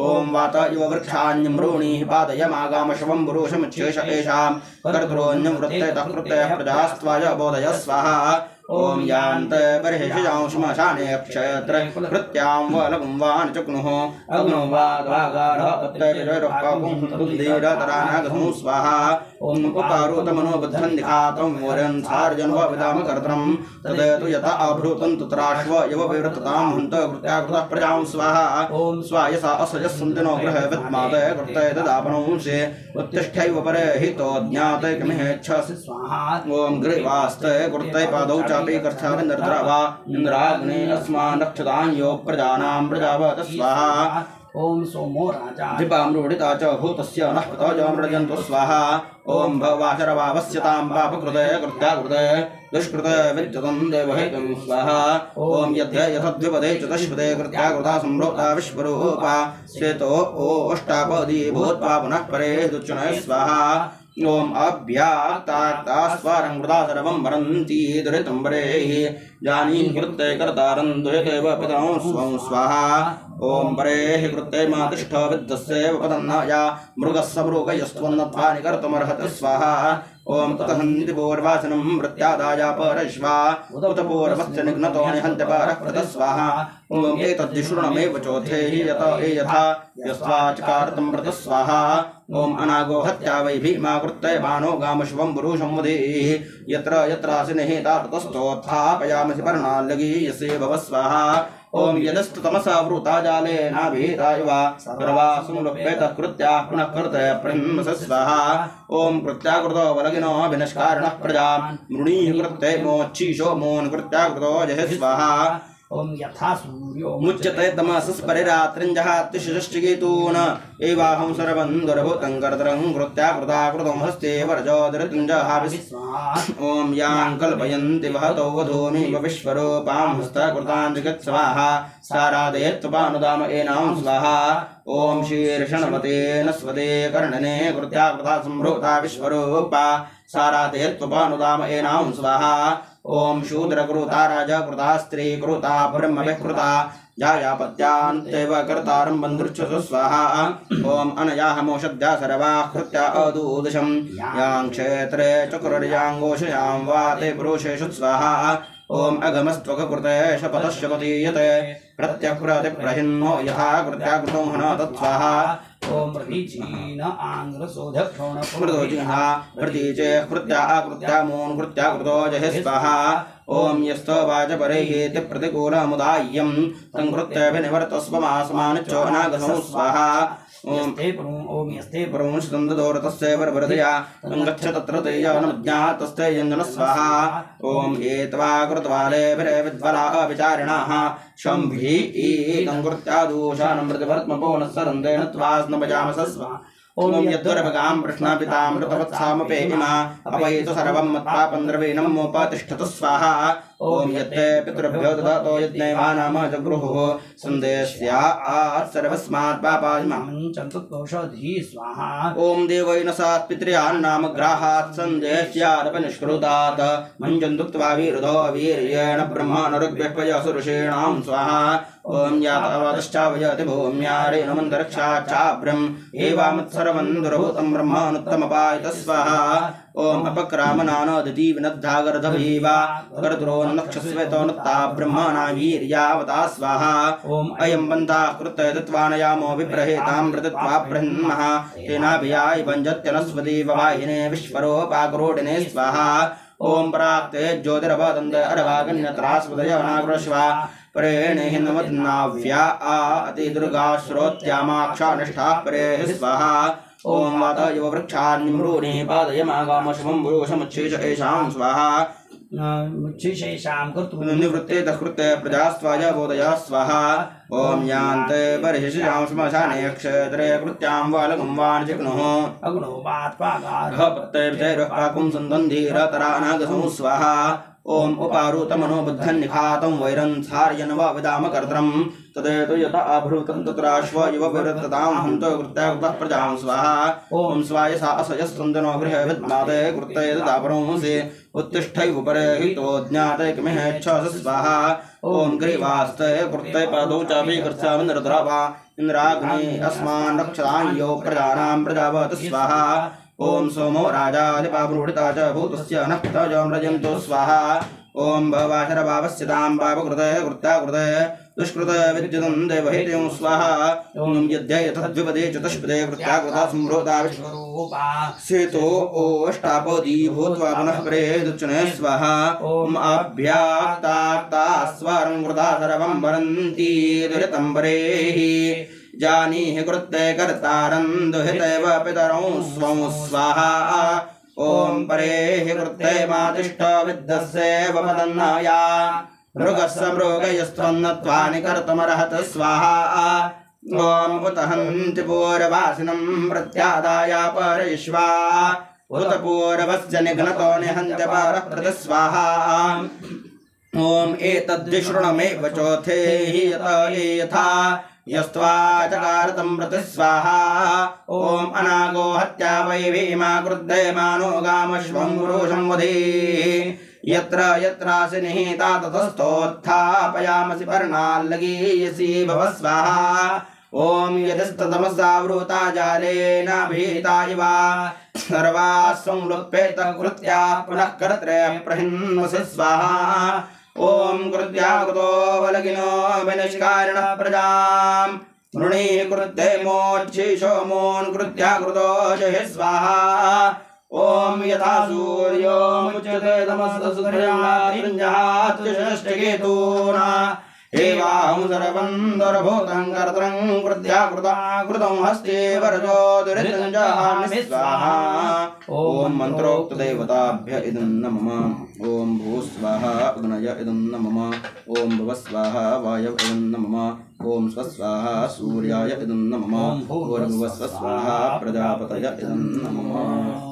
ओम वात इव वृक्षान्यमृणीः पादयमागामशवं पुरुषमुच्छेष येषां कर्तॄन्यं वृत्ते तकृत्ते प्रजास्त्वाय बोधय स्वाहा ॐ यान्ते बर्हिषजां श्मशाने क्षेत्रे कृत्यां वलगुं वान् चक्नुः अग्नो वाद्वागाढपत्तैरपाकुं स्वाहा ॐ उपारुतमनोबद्धं दिखातं वरन् सार्जन्वविदाम कर्त्रं तदेतु यथा अभृतं तत्राश्व यव विवृततां हन्त कृत्याकृतः प्रजां स्वाहा ॐ स्वायसा असजस्सन्तिनो गृहे विद्माते कृते तदापनंसे उत्तिष्ठैव परे हितो ज्ञाते किमेच्छसि स्वाहा ॐ ग्रीवास्ते कृते पादौ चापि कर्षाविन्द्रद्रवा इन्द्राग्ने अस्मान् रक्षतां यो प्रजानां प्रजावत स्वाहा ओम सोमो राजा दीपामृडिता च भूतस्य नः पतजमृजन्तु स्वाहा ॐ भवाशरवावस्यतां पापकृते कृत्याकृते दुष्कृते विद्युतं देवहेतुं स्वाहा ॐ यद्य यथद्विपदे चतुष्पदे कृत्याकृता संभृता विश्वरूपा श्वेतो ओष्टापदी भूत्वा पुनः परे दुच्चुनः स्वाहा ॐ अभ्याक्ताक्ता स्वारङ्कृता सर्वं वरन्ति दुरितं वरेः जानीहि कृत्ते कर्तारं दुयतेव पितां स्वं स्वाहा ॐ परेः कृत्ते मातिष्ठ विद्यस्यैव पदन्नाया मृगस्य मृगयस्त्वन्नत्वा निकर्तुमर्हति स्वाहा ॐ ततहन्ति पूर्वासनं मृत्यादाय परश्वा उत पूर्वस्य निघ्नतो निहन्ति परः स्वाहा ॐ एतद्दिशूर्णमेव चोथे यत यथा यस्वाचकारतं मृत स्वाहा ॐ अनागो हत्या वै भीमा कृत्ते बाणो गामश्वं पुरुषं वदेः यत्र यत्रासि निहिता ततस्तोत्थापयामसि पर्णाल्लगी यस्य भव स्वाहा ॐ यदस्तु तमसा वृता जालेनाभिहिताय वा सर्वासुमुपेतः कृत्याः पुनः कृते प्रहिंस स्वाहा ॐ कृत्याकृतो वलगिनो विनष्कारिणः प्रजा मृणीः कृत्ते मोच्छीशो मोन् कृत्याकृतो जय स्वाहा ओम यथा सूर्यो मुच्यते तमसस्परिरात्रिञ्जहात्तिशिष्टिकेतून एवाहं सर्वं दुर्भूतं कर्तरं कृत्याकृता कृतं हस्ते वर्जोदृतिञ्जहाभिः ॐ यां कल्पयन्ति वहतो वधूमिव विश्वरूपां हस्तकृतां जगत्स्वाहा सारादेत्वपानुदाम एनां स्वाहा ॐ शीर्षणवतेन स्वदे कर्णने कृत्याकृता संभृता विश्वरूपा सारादेत्वपानुदाम एनां स्वाहा ॐ शूद्रकृता राजकृता स्त्रीकृता ब्रह्मविकृता जायापत्यान्तेव कर्तारं बन्धुर्चतु स्वाहा ॐ अनयाहमोषद्या सर्वाः कृत्या अदूदशं यां क्षेत्रे चक्रुर्याङ्गोषयां वा ते पुरुषेषु स्वाहा ॐ अगमस्त्वकृते शपथश्च पतीयते प्रत्यकृतिप्रहिन्नो यथा कृत्याकृतो हन तत्स्वाहा ओम प्रतीचीन आंग्रसोधक्षोण मृदोजिहा प्रतीचे कृत्या कृत्या मून् कृत्या कृतो जहि स्वाहा ॐ यस्तो वाचपरेयेति प्रतिकूलमुदाय्यं तं कृत्यभिनिवर्तस्वमासमानिच्चोनागसं स्वाहा ओम यस्ते प्रमुषदन्दोरतस्य वरवरदया गच्छ तत्र तेजनमज्ञातस्ते यञ्जन स्वाहा ॐ एत्वा कृत्वालेभिरे विद्वलाः विचारिणाः शम्भिः कृत्या दूषानमृतवर्त्मपोनस्सरन्देन त्वास्नभजामस स्वाहा ॐ यद्वरभगां प्रश्नापितामृतवत्सामपेहिमा अपयितु सर्वं मत्पापन्द्रवीणं मोपतिष्ठतु स्वाहा ॐ यत्ते पितृभ्यो ददातो यज्ञैवानाम जगृहुः सन्देश्या सर्वस्मात् पापादिमां चन्तुतोषधी स्वाहा ॐ देवैन सात् पितृयान्नाम ग्राहात् सन्देश्यादपनिष्कृतात् मञ्जन्तुक्त्वा वीरुधो वीर्येण ब्रह्मानरुग्भ्यः स्वाहा ॐ यातावातश्चावयति भूम्यारेण मन्तरिक्षाच्चाभ्रम् एवामत्सर्वं दुर्भूतं ब्रह्मानुत्तमपायत स्वाहा ॐ अपक्रामनानोदिति विनद्धागर्धभीवा गर्द्रोन्नक्षस्वेतो नत्ता ब्रह्मणा वीर्यावता स्वाहा ॐ अयं बन्धः कृत्य दत्वानयामो विप्रहेतां मृतत्वा ब्रह्मः तेनाभियाय भञ्जत्यनस्वती ववाहिने विश्वरूपाग्रोडिने स्वाहा ॐ प्राक्ते ज्योतिरवदन्त अरवागन्यत्रास्वदयवनाग्रश्वा परेण हिन्वद्नाव्या अतिदुर्गा श्रोत्यामाक्षा निष्ठा परेः स्वाहा ॐ वातयव वृक्षान्निमृणे पादयमागामशमं पुरुषमुच्छेष एषां स्वाहा मुच्छिशेषां कर्तुं निवृत्ते तत्कृत्य प्रजास्त्वाय बोधय स्वाहा ॐ यान्ते बर्हिषजां श्मशाने क्षेत्रे कृत्यां वालगं वाणिजग्नुः अग्नो वात्पागारः पत्तैर्जैरपाकुं सन्दन्धीरतरानागसं स्वाहा ॐ उपारुतमनोबुद्धन्निखातं वैरं सार्यन्वविदाम कर्त्रं तदेतु यत आभृतं तत्राश्व इव विवृत्ततां हन्तो कृत्याकृतः प्रजां स्वाहा ॐ स्वायसा असयस्तन्दनो गृहे विद्माते कृत्ते ददापरोंसि उत्तिष्ठैव परे हितो ज्ञाते किमेच्छसि स्वाहा ॐ ग्रीवास्ते कृत्ते पादौ चापि कर्षाविन्द्रद्रवा इन्द्राग्ने अस्मान् रक्षतां यो प्रजानां प्रजावत स्वाहा ॐ सोमो राजा दिपावृडिता च भूतस्य नः पितजमृजन्तु स्वाहा ओम भवाशरभावस्यतां पापकृते कृत्याकृते दुष्कृते विद्युतं देवहेत्यं स्वाहा ओम यद्य यथद्विपदे चतुष्पदे कृत्याकृता सम्भृता विश्वरूपा सेतो ओष्टापदी भूत्वा पुनः परेदुच्चने स्वाहा ओम अभ्याक्ताक्ता स्वरं कृता सर्वं वरन्ति दुरितं परेहि जानीहि कृत्ते कर्तारं दुहितैव पितरं स्वं स्वाहा ओम परेहि कृत्ते मातिष्ठ विद्यस्यैव पदन्नाया मृगस्य मृगयस्त्वन्नत्वानि कर्तुमर्हत स्वाहा ओम उत हन्ति पूर्ववासिनं प्रत्यादाय परयिष्वा उत पूर्वस्य निघ्नतो निहन्त्य परः प्रतिस्वाहा ओम एतद्विशृणुमेव चोथे हि यत यथा यस्त्वा चकारतं प्रतिस्वाहा ओम अनागो हत्या वै भीमा क्रुद्धयमानो गामश्वं पुरुषं वधे यत्र यत्रासि निहिता ततस्तोत्थापयामसि पर्णाल्लगीयसि भव स्वाहा ओम यदिस्ततमसावृता जालेन भीता इव सर्वास्वं लुप्येत कृत्या पुनः कर्त्रे प्रहिन्वसि स्वाहा ओम कृत्याकृतो बलगिनो विनिष्कारिणः प्रजां मृणीकृत्ते मोक्षिषो मोन् कृत्याकृतो जहि स्वाहा ओम यथा सूर्यो मुच्यते तमस्तसुत्रयात्रिञ्जहात्रिषष्टिकेतूना एवाहं सर्वं दरभूतं कर्त्रं कृत्याकृतं हस्ते वरजो दुरितं जहामि स्वाहा ओम मंत्रोक्त देवताभ्य इदं नमः ओम भूस्वाहा अग्नय इदं नमः ओम भवस्वाहा वायव इदं नमः ओम स्वस्वाहा सूर्याय इदं नमः भूर्भुवस्वाहा प्रजापतय इदं नमः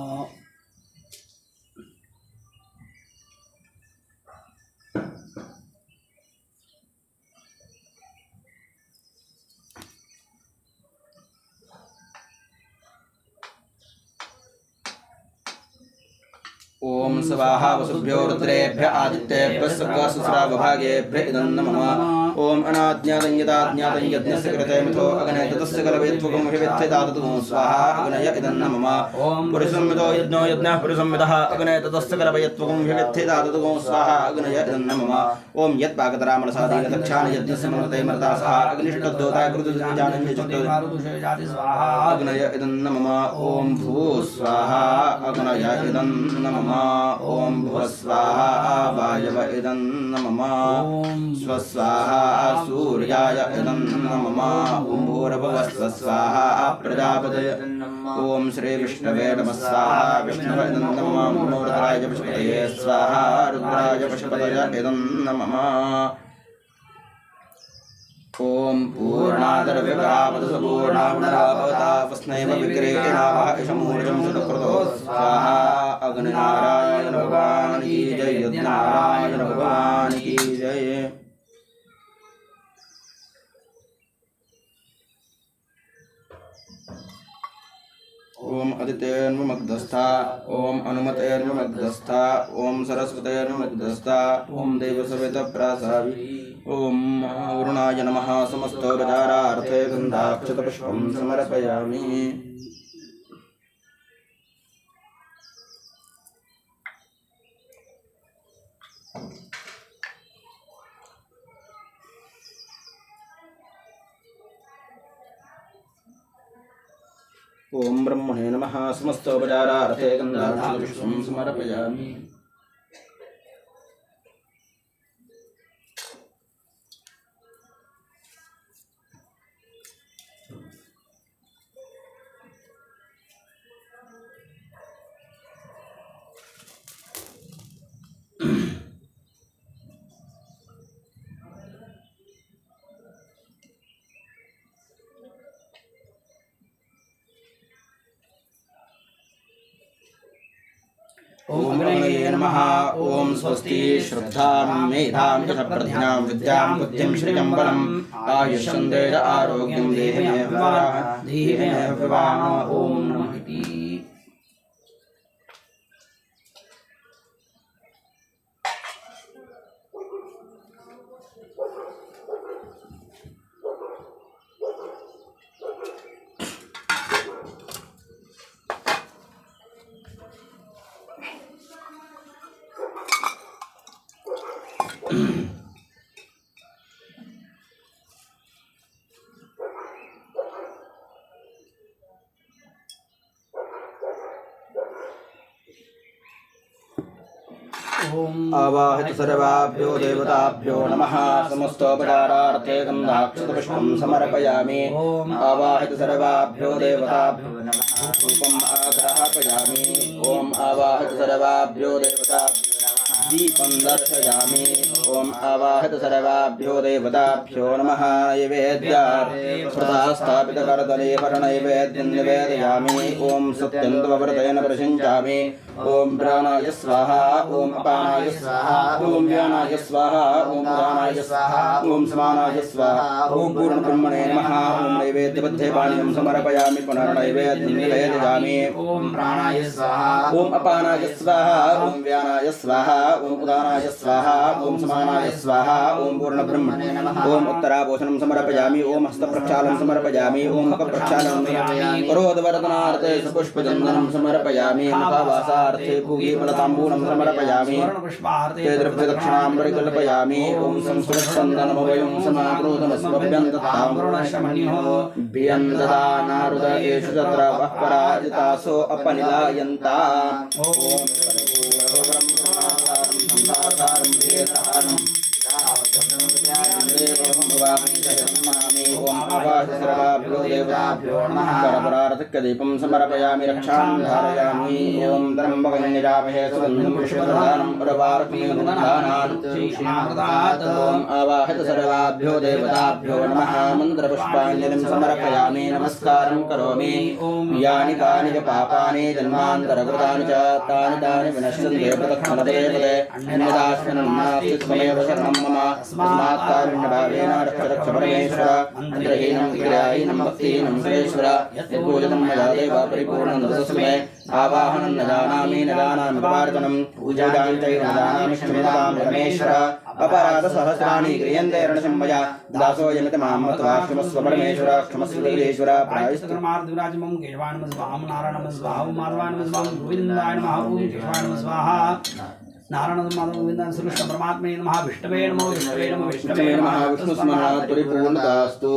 ओम स्वाहा वसुभ्यो रुद्रेभ्य आदित्येभ्य सर्वसुस्रावभागेभ्य इदं नमः ओम अनाज्ञातं यदाज्ञातं यज्ञस्य कृते मिथो अग्ने ततस्य कलवेत्वकं हिवित्थिदातु स्वाहा अग्नय इदं नमः ओम पुरुषंविदो यज्ञो यज्ञः पुरुषंविदः अग्ने ततस्य कलवेत्वकं हिवित्थिदातु स्वाहा अग्नय इदं नमः ओम यत्पाकतरामलसादीन दक्षाण यज्ञस्य मनते मर्ता स्वाहा अग्निष्टद्योताय कृतजानं यजतो स्वाहा अग्नय इदं नमः ओम भू स्वाहा अग्नय इदं नमः ओम भुवस्वाहा वायव इदं नमः स्वस्वाहा सूर्याय इदं नमः ओम भूर्भुवस्व स्वाहा प्रजापतये ओम श्री विष्णवे नमः स्वाहा विष्णवे इदं नमः मनोरथाय पशुपतये स्वाहा रुद्राय पशुपतये इदं नमः ओम पूर्णादर्व्यवरावतसपूर्णापुनरावतावस्नैव विग्रहेणावाहिषमूर्जं सुतकृतो स्वाहा अग्निनारायण भगवान की जय यज्ञनारायण भगवान की जय ओम अदितेर्मग्धस्था ओम अनुमतेर्मग्धस्था ओम सरस्वतेर्मग्धस्था ओम देवसवेतप्रासावि ओम वरुणाय नमः समस्तोपचारार्थे गन्धाक्षतपुष्पं समर्पयामि ओम ब्रह्मणे नमः समस्तोपचारार्थे गन्धाक्षतपुष्पं समर्पयामि ओम अग्नये नमः ओम स्वस्ति श्रद्धां मेधां यशप्रज्ञां विद्यां बुद्धिं श्रियं बलम् आयुष्यं तेज आरोग्यं देहि मे विवाह ओम नमः आवाहित सर्वाभ्यो देवताभ्यो नमः समस्तोपचारार्थे गन्धाक्षतपुष्पं समर्पयामि आवाहित सर्वाभ्यो देवताभ्यो नमः धूपम् आग्रापयामि ॐ आवाहित सर्वाभ्यो देवताभ्यो नमः दीपं दर्शयामि ॐ आवाहित सर्वाभ्यो देवताभ्यो नमः नैवेद्यार्थे स्थापितकरतले परनैवेद्यं निवेदयामि ॐ सत्यन्तव्रतेन प्रसिञ्चामि ॐ प्राणाय स्वाहा ॐ अपानाय स्वाहा ॐ व्यानाय स्वाहा ॐ उदानाय स्वाहा ॐ समानाय स्वाहा ॐ पूर्णब्रह्मणे नमः ॐ नैवेद्यबद्धे पानीयं समर्पयामि पुनर्नैवेद्यं निवेदयामि ॐ प्राणाय स्वाहा ॐ अपानाय स्वाहा ॐ व्यानाय स्वाहा ॐ उदानाय स्वाहा ॐ समानाय स्वाहा ॐ पूर्णब्रह्मणे नमः ॐ उत्तराभूषणं समर्पयामि ॐ हस्तप्रक्षालनं समर्पयामि ॐ मुखप्रक्षालनं समर्पयामि करोदवर्धनार्थे पुष्पचन्दनं समर्पयामि मुखावासार्थे पूगीफलताम्बूलं समर्पयामि ते द्रव्यदक्षिणां परिकल्पयामि ॐ संस्कृतचन्दनमवयं समाकृतमस्मभ्यन्ततानारुदयेषु तत्र वः पराजितासो अपनिलायन्ता दीपं समर्पयामि रक्षां धारयामि ॐ त्र्यम्बकं सुगन्धं पुष्पप्रदानं ॐ आवाहित सर्वाभ्यो देवताभ्यो नमः मन्त्रपुष्पाञ्जलिं समर्पयामि नमस्कारं करोमि यानि कानि च पापानि जन्मान्तरकृतानि च तानि तानि विनश्यन्ते प्रदक्षिणते पदे अन्यदास्मिन् नास्ति त्वमेव शरणं मम तस्मात् कारुण्यभावेन रक्ष परमेश्वर मन्त्रहीनं क्रियाहीनं भक्तिहीनं सुरेश्वर यत्पूजितं मया देव परिपूर्णं तस्मै आवाहनं न जानामि प्रवर्तनं पूजां चैव न जानामि क्षम्यतां परमेश्वर अपराधसहस्राणि क्रियन्ते रणशं मया दासोऽयमिति मां मत्वा क्षमस्व परमेश्वर क्षमस्व देवेश्वर प्रायश्चित्तमार्द्विराजमं केशवाणं स्वाहा नारायणं स्वाहा माधवाणं स्वाहा गोविन्दाय नमः ॐ केशवाणं स्वाहा नारायण माधव गोविंद श्रीकृष्ण परमात्मे नमः विष्णवे नमः विष्णवे नमः विष्णवे नमः विष्णुस्मरणात् परिपूर्णतास्तु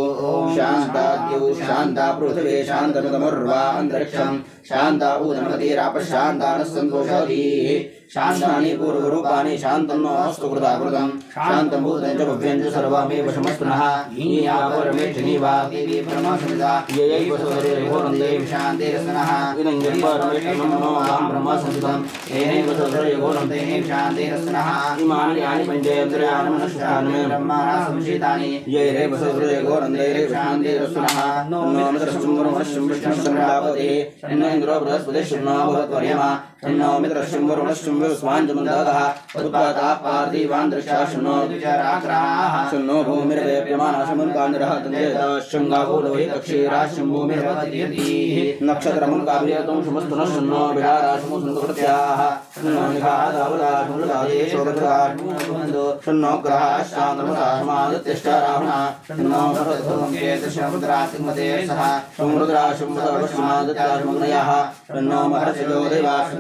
शान्ताद्यौ शान्ता पृथिवी शान्तमिदमुर्वा अन्तरिक्षं शान्ता ऊदनमतिरापशान्तानः सन्तोषधीः शान्तानि पूर्वरूपाणि शान्तं नोऽस्तु कृताकृतं शान्तं भूतं च भव्यं च सर्वमेव शमस्तुनः ईयापरमेष्ठिनी वा देवी ब्रह्मसंहिता ययैव सोदरेघोरन्दे शान्तिरसनः इदं जन्मरमेष्ठिनं नो अहं ब्रह्मसंहितं येनैव सोदरेघोरन्दे शान्तिरसनः इमानि यानि पञ्चेन्द्रियाणि मनुष्याणि ब्रह्माणा संशितानि यैरेव सोदरेघोरन्दे शान्तिरसनः नो मित्रश्चं वरुणश्चं विष्णुश्चं प्रजापतिः नो इन्द्रो बृहस्पतिः शन्नो भवत्वर्यमा शन्नो मित्रश्चं वरुणश्चं स्वाञ्जमन्दः उत्पाताः पार्थिवान्तरिक्षः शन्नो द्विचराग्रहाः शन्नो भूमिर्वेप्यमाना शमुल्कानिरः तन्देशृङ्गाभूलो हि कक्षीराः शम्भूमिर्भवतीः नक्षत्रमुल्काभियतं शमस्तुनः शन्नो विहाराशमुसन्तकृत्याः शन्नो निघादावदाशमुलदादेशोभद्राशमुन्दो शन्नो ग्रहाः शान्तमसाशमादित्यष्टाराहुणः शन्नो भरतोमकेतशमुद्रासिंहदेशः शमुद्राशमुदवशमादित्याशमग्नयः शन्नो महर्षयो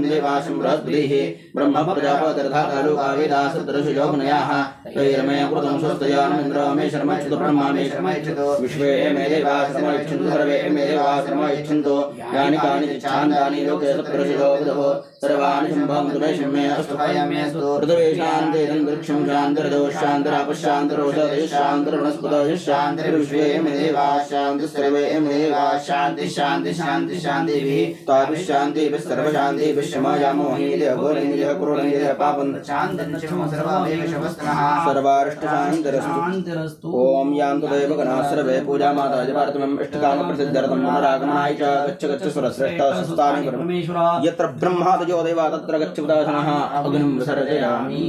देवाशं बृहस्पतिः ब्रह्म प्रजापतिर्धातरुकावेदासतरशुजोग्नयाः तैर्मे कृतं स्वस्तयानमिन्द्रो मे शर्मच्छतु ब्रह्मा मे शर्मच्छतु विश्वे मे देवाः शर्मच्छन्तु सर्वे मे देवाः शर्मच्छन्तु यानि कानि छान्दानि लोके सप्तर्षिजो विदुः सर्वाणि शम्भवन्तु मे शम्मे अस्तु भयमेस्तु पृथिवी शान्तिरन्तरिक्षं शान्तिरदो शान्तिरापशान्तिरोषधे शान्तिर्वनस्पतयः शान्तिर्विश्वे मे देवाः शान्तिः सर्वे मे देवाः शान्तिः शान्तिः शान्तिः शान्तिभिः ताभिः शान्तिभिः सर्वशान्तिभिः शमायामो हि देवगोलिङ्गिजः कुरुलिङ्गिजः पापं शान्तिर्नश्यमो सर्वमेव शमस्तनः सर्वारिष्टशान्तिरस्तु ॐ यान्तु देवगणाः सर्वे पूजामाता जपार्थमम् इष्टकामप्रसिद्ध्यर्थं पुनरागमनाय च गच्छ सुरश्रेष्ठस्थाने परमेश्वर यत्र ब्रह्मादयो देवा तत्र गच्छ उदासनः अग्निं विसर्जयामि।